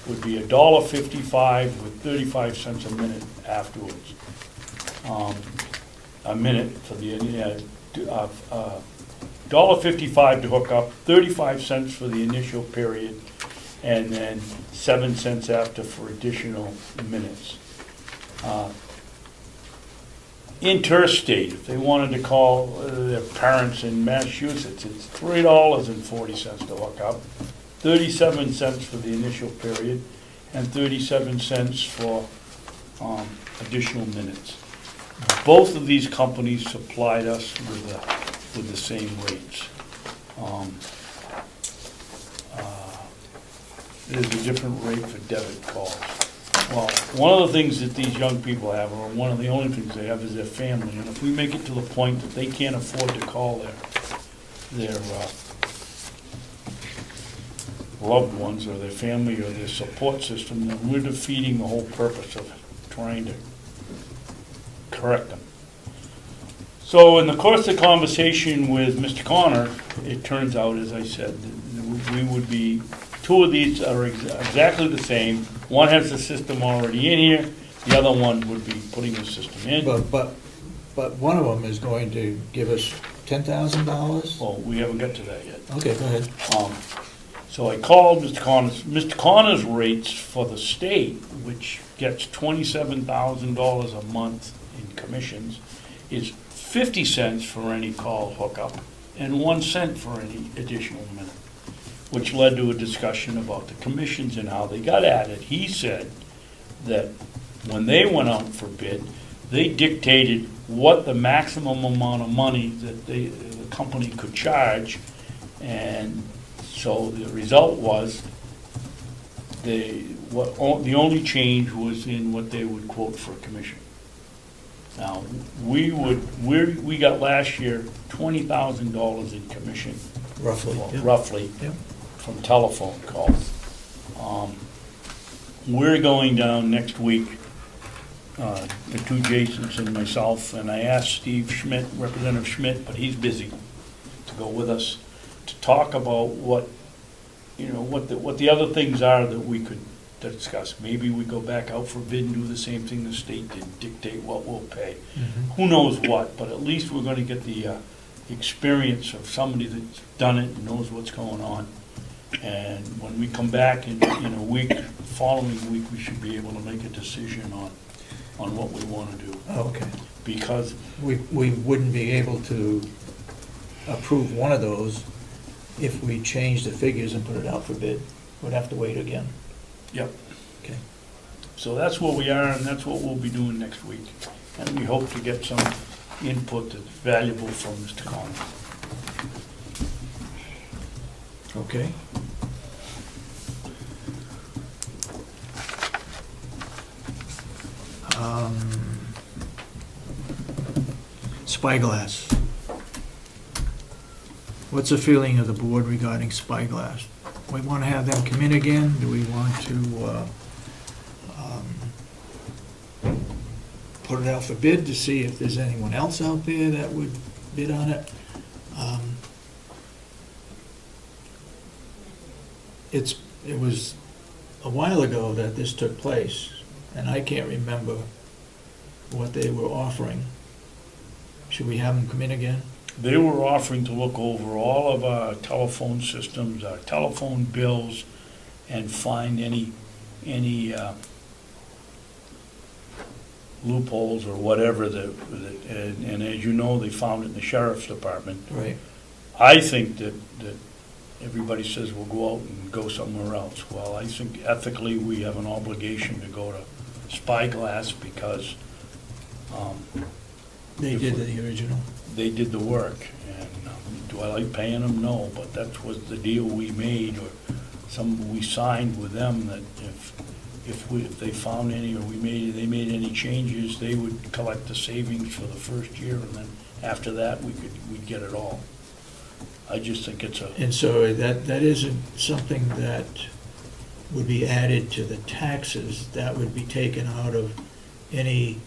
would be $1.55 with 35 cents a minute afterwards. A minute for the, $1.55 to hook up, 35 cents for the initial period, and then 7 cents after for additional minutes. Interstate, if they wanted to call their parents in Massachusetts, it's $3.40 to hook up, 37 cents for the initial period, and 37 cents for additional minutes. Both of these companies supplied us with the same rates. There's a different rate for debit calls. Well, one of the things that these young people have, or one of the only things they have, is their family. And if we make it to the point that they can't afford to call their loved ones or their family or their support system, then we're defeating the whole purpose of trying to correct them. So in the course of the conversation with Mr. Connor, it turns out, as I said, we would be, two of these are exactly the same. One has the system already in here, the other one would be putting the system in. But one of them is going to give us $10,000? Well, we haven't got to that yet. Okay, go ahead. So I called Mr. Connor's. Mr. Connor's rates for the state, which gets $27,000 a month in commissions, is 50 cents for any call hookup and 1 cent for any additional minute, which led to a discussion about the commissions and how they got added. He said that when they went out for bid, they dictated what the maximum amount of money that the company could charge, and so the result was the only change was in what they would quote for a commission. Now, we got last year $20,000 in commission. Roughly. Well, Yeah. roughly, Yeah. from telephone calls. We're going down next week, the two Jasons and myself, and I asked Steve Schmidt, Representative Schmidt, but he's busy, to go with us to talk about what the other things are that we could discuss. Maybe we go back out for bid and do the same thing the state did, dictate what we'll pay. Mhm. Who knows what, but at least we're going to get the experience of somebody that's done it and knows what's going on. And when we come back in a week, following week, we should be able to make a decision on what we want to do. Okay. Because We wouldn't be able to approve one of those if we change the figures and put it out for bid. We'd have to wait again. Yep. Okay. So that's where we are, and that's what we'll be doing next week. And we hope to get some input that's valuable from Mr. Connor. Okay. Spyglass. What's the feeling of the board regarding Spyglass? We want to have them come in again? Do we want to put it out for bid to see if there's anyone else out there that would bid on it? It was a while ago that this took place, and I can't remember what they were offering. Should we have them come in again? They were offering to look over all of our telephone systems, our telephone bills, and find any loopholes or whatever and as you know, they found it in the sheriff's department. Right. I think that everybody says we'll go out and go somewhere else. Well, I think ethically we have an obligation to go to Spyglass because They did the original. they did the work. And Do I like paying them? No, but that was the deal we made, or we signed with them, that if they found any, or they made any changes, they would collect the savings for the first year, and then after that, we'd get it all. I just think it's And so that isn't something that would be added to the taxes, that would be taken out of any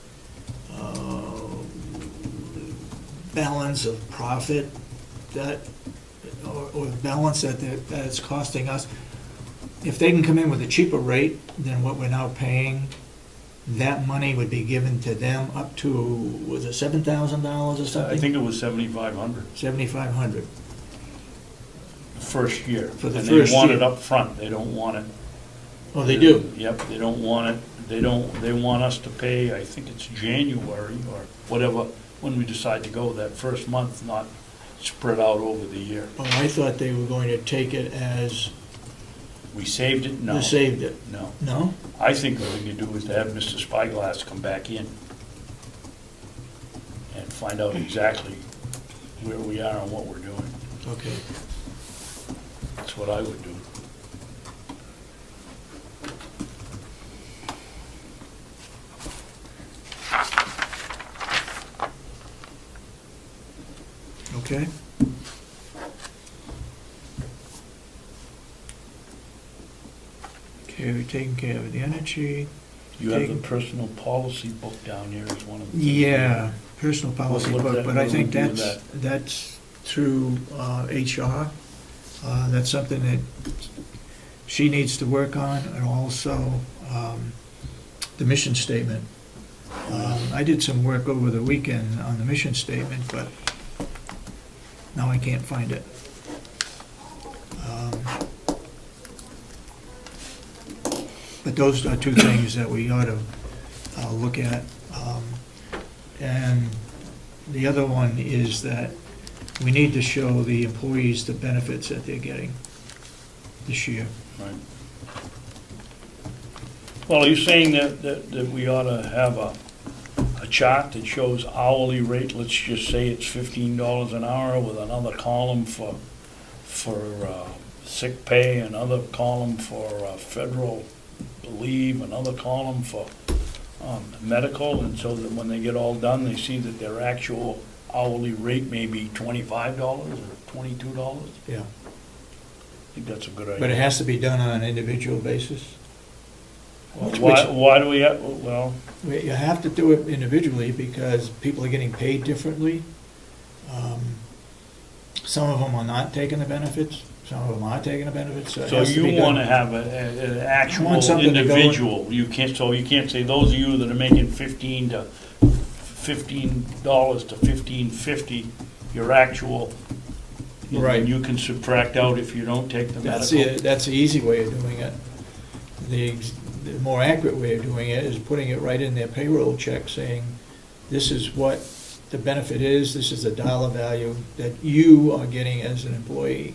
balance of profit that, or balance that it's costing us. If they can come in with a cheaper rate than what we're now paying, that money would be given to them up to, was it $7,000 or something? I think it was 7,500 $7,500. the first year. For the And first they want year. it up front, they don't want it. Oh, they do? Yep, they don't want it, they want us to pay, I think it's January, or whatever, when we decide to go that first month, not spread out over the year. Oh, I thought they were going to take it as, We saved it? No. they saved it. No. No? I think what we could do is to have Mr. Spyglass come back in and find out exactly where we are and what we're doing. Okay. That's what I would do. Okay. Okay, we're taking care of the energy. You have the Taking- personal policy book down here as one of the. Yeah, personal policy What- what book, that- but I what think do we do with that's through HR. That's something that she needs to work on, and also the mission statement. I did some work over the weekend on the mission statement, but now I can't find it. But those are two things that we ought to look at. And the other one is that we need to show the employees the benefits that they're getting this year. Right. Well, are you saying that we ought to have a chart that shows hourly rate, let's just say it's $15 an hour, with another column for sick pay, another column for federal leave, another column for medical, and so that when they get all done, they see that their actual hourly rate may be $25 or $22? Yeah. I think that's a good idea. But it has to be done on an individual basis. Well, Which- why do we have, well, You have to do it individually because people are getting paid differently. Some of them are not taking the benefits, some of them are taking the benefits, so it so has to be you done. want to have an actual want something to go in- individual, you can't say those of you that are making $15 to $15.50, your actual, Right. and you can subtract out if you don't take the medical. That's the easy way of doing it. The more accurate way of doing it is putting it right in their payroll check, saying, this is what the benefit is, this is the dollar value that you are getting as an employee.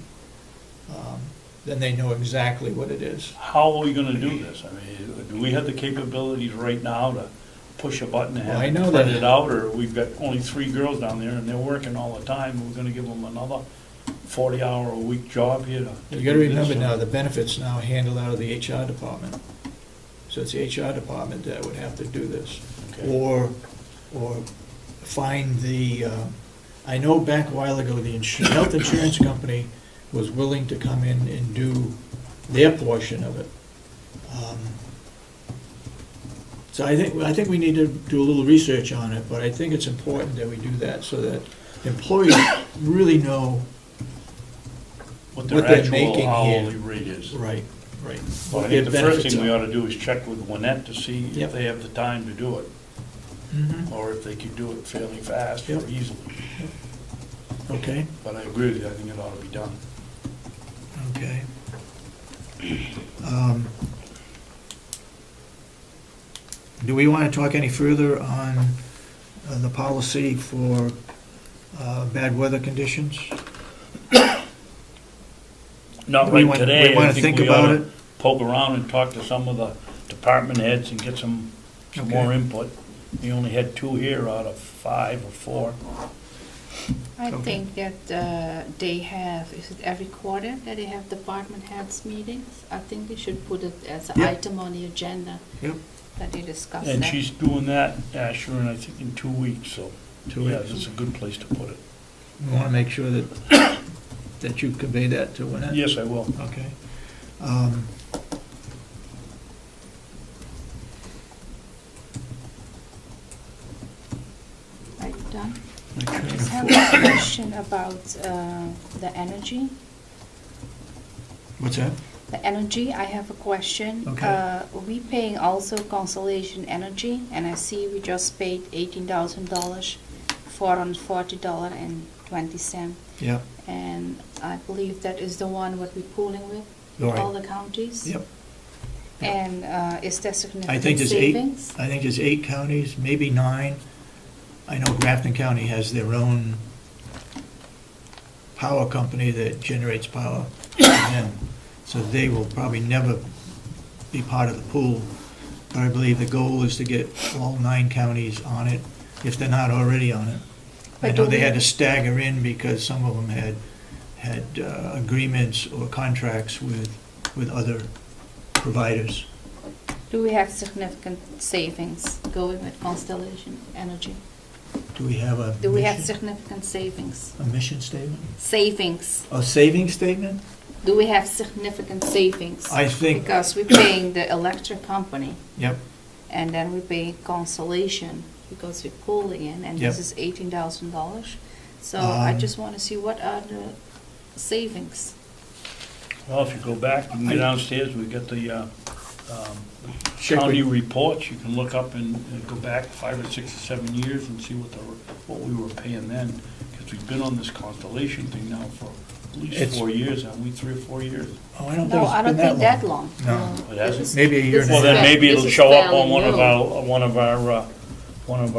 Then they know exactly what it is. How are we gonna do this? I mean, do we have the capabilities right now to push a button and Well, have I it know that- printed out, or we've got only 3 girls down there and they're working all the time, we're gonna give them another 40-hour-a-week job here to You gotta do this, remember or- now, the benefits now are handled out of the HR department. So it's the HR department that would have to do this. Okay. Or find the, I know back a while ago, the health insurance company was willing to come in and do their portion of it. So I think we need to do a little research on it, but I think it's important that we do that so that employees really know what what their they're actual making here. hourly rate is. right. Well, what I their think the first benefits thing we are. ought to do is check with Gwinnett to see Yep. if they have the time to do it, Mhm. or if they could do it fairly fast or Yep. easily. Okay, But I agree with you, I think it ought to be done. okay. Do we want to talk any further on the policy for bad weather conditions? Not We right want- today. we wanna I think we ought about to it? Poke around and talk to some of the department heads and get some Okay. more input. We only had 2 here out of 5 or 4. I Okay. think that they have, is it every quarter that they have department heads meetings? I think they should put it as an Yep. item on the agenda. Yep. That they discuss And that. she's doing that, Asher, and I think in 2 weeks, so, 2 yeah, weeks. this is a good place to put it. We want to make sure that, that you convey that to Lynette? Yes, I will. Okay. Are you done? my I train just of have thought. a question about the energy. What's that? The energy, I have a question. Okay. We paying also Constellation Energy, and I see we just paid $18,000, $440.20. Yep, And I believe that is the one what we're pooling with, all all right. the counties. Yep. And is there I significant think there's 8, savings? I think there's 8 counties, maybe 9. I know Grafton County has their own power company that generates power for them. So they will probably never be part of the pool. But I believe the goal is to get all 9 counties on it, if they're not already on it. I But know do they we- had to stagger in because some of them had agreements or contracts with other providers. Do we have significant savings going with Constellation Energy? Do we have a Do we have mission- significant savings? a mission statement? Savings. A saving statement? Do we have significant savings? I think, Because we're paying the electric company, yep, and then we pay Constellation because we're pulling in, and this Yep. is $18,000. So I Um, just want to see what are the savings. Well, if you go back, you can go downstairs, we got the Check county with- reports, you can look up and go back 5 or 6 or 7 years and see what we were paying then, because we've been on this Constellation thing now for at least It's- 4 years, haven't we, 3 or 4 years? oh, I don't No, think I it's don't been think that that long. long. It hasn't? This is- Maybe a year this and a Well, is then half. maybe this it'll is show up fairly on one of new.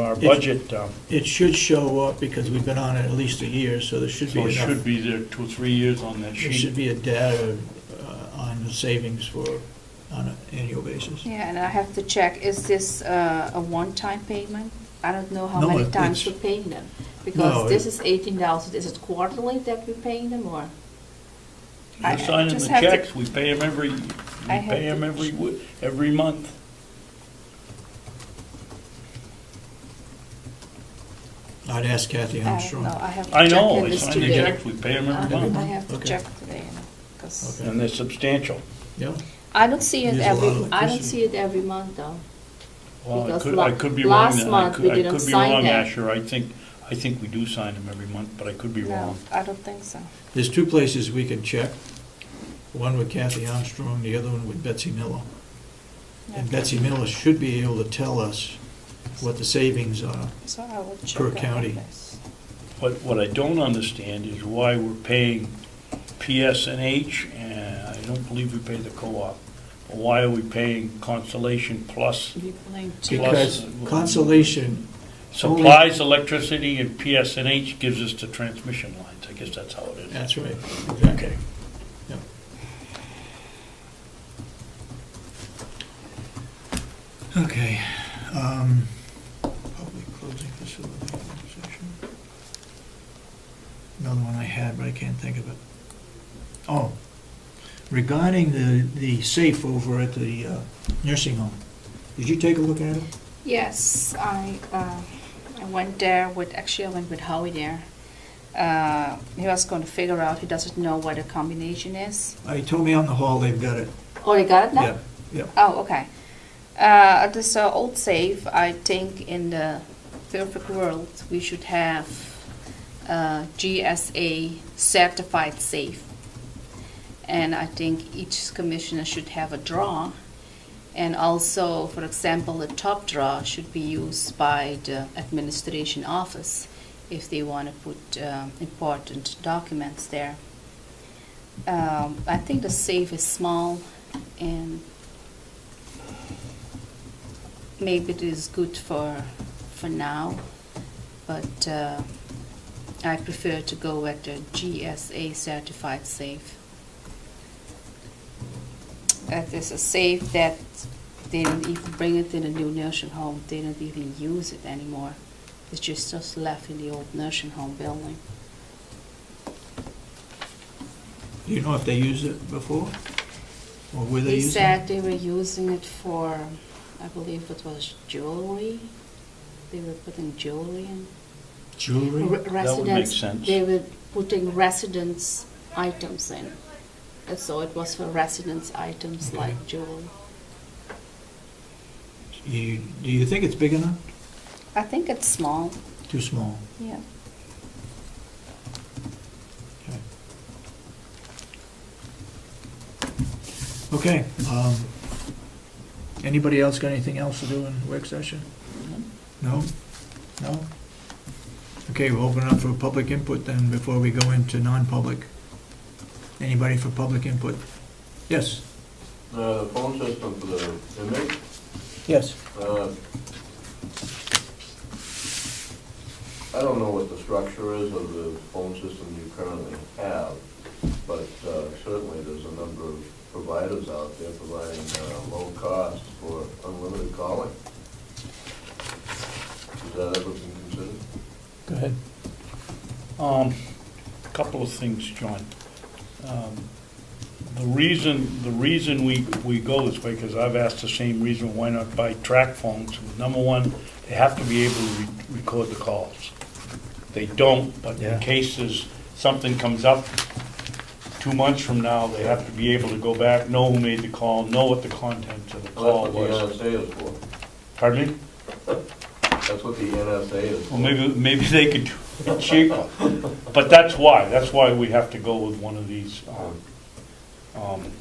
our It's- budget, It should show up because we've been on it at least a year, so there should be so it enough. should be there 2 or 3 years on that There should sheet. be a data on the savings on an annual basis. Yeah, and I have to check, is this a one-time payment? I don't know how No, many it- times it's- we're paying them. No, Because this it- is $18,000, is it quarterly that we're paying them, or? I We're signing just the have to- checks, we pay them every month. I'd ask Kathy Armstrong. No, I have to I check know, in I this sign the today. checks, we pay them every I month, have to Okay. check today, because Okay. and they're substantial. Yeah, I don't see it Use a lot of I don't electricity. see it every month, though. Well, Because I could be wrong, last then. month we I didn't could be sign wrong, that. Asher, I think we do sign them every month, but I could be No, wrong. I don't think so. there's 2 places we can check. One with Kathy Armstrong, the other one with Betsy Miller. And Okay. Betsy Miller should be able to tell us what the savings are. So I will check per on county. this. What I don't understand is why we're paying PSNH, and I don't believe we pay the co-op. Why are we paying Constellation Plus? We're paying two. Because Constellation, Supplies electricity and PSNH gives us the transmission lines. I guess that's how it is. that's right, exactly. Okay. Yep. Okay. Public closing facility organization. Another one I had, but I can't think of it. Oh, regarding the safe over at the nursing home, did you take a look at it? Yes, I went there I went with Howie there. He was going to figure out, he doesn't know what the combination is. He told me on the hall they've got it. Oh, they got it now? Yeah, yeah. Oh, okay. This old safe, I think in the perfect world, we should have GSA certified safe. And I think each commissioner should have a drawer. And also, for example, the top drawer should be used by the administration office if they want to put important documents there. I think the safe is small, and maybe it is good for now, but I prefer to go with the GSA certified safe. That is a safe that they don't even bring it in a new nursing home. They don't even use it anymore. which is just left in the old nursing home building. Do you know if they used it before? Or were they They using it? said they were using it for, I believe it was jewelry. They were putting jewelry in. Jewelry? That would make sense. They were putting residence items in. And so it was for residence items Okay. like jewelry. Do you think it's big enough? I think it's small, Too small? yeah. Okay. Anybody else got anything else to do in work session? No? No? Okay, we'll open up for public input then before we go into non-public. Anybody for public input? Yes? The phone system for the inmate, Yes. I don't know what the structure is of the phone system you currently have, but certainly there's a number of providers out there providing low cost for unlimited calling. Has that ever been considered? Go ahead. Couple of things, John. The reason we go this way, because I've asked the same reason, why not buy track phones? Number one, they have to be able to record the calls. They don't, but Yeah. in case something comes up 2 months from now, they have to be able to go back, know who made the call, know what the contents of the call Well, that's what was. the NSA is for. Pardon me? That's what the NSA is for. Well, maybe they could do it cheaper. But that's why we have to go with one of these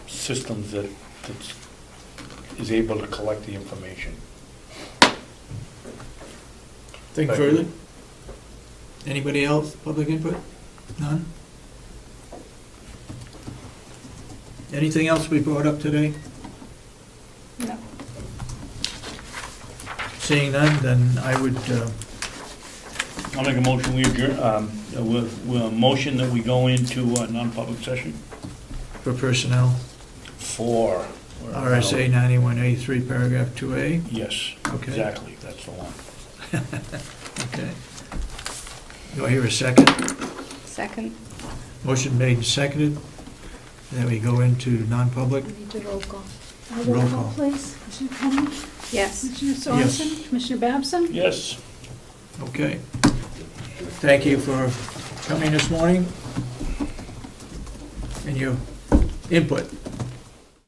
systems that is able to collect the information. Think Thank further? you. Anybody else, public input? None? Anything else we brought up today? No. Seeing none, then I would, I'll make a motion, we adjourn, motion that we go into non-public session for personnel, for. RSA 91A3, paragraph 2A. Yes, Okay. exactly, that's the one. Okay. Do I hear a second? Second, Motion made and seconded, then we go into non-public. We need to roll call. Roll call. Please. Commissioner Kenney? yes. Commissioner Sorensen? Yes. Commissioner Babson? Yes. Okay. Thank you for coming this morning and your input.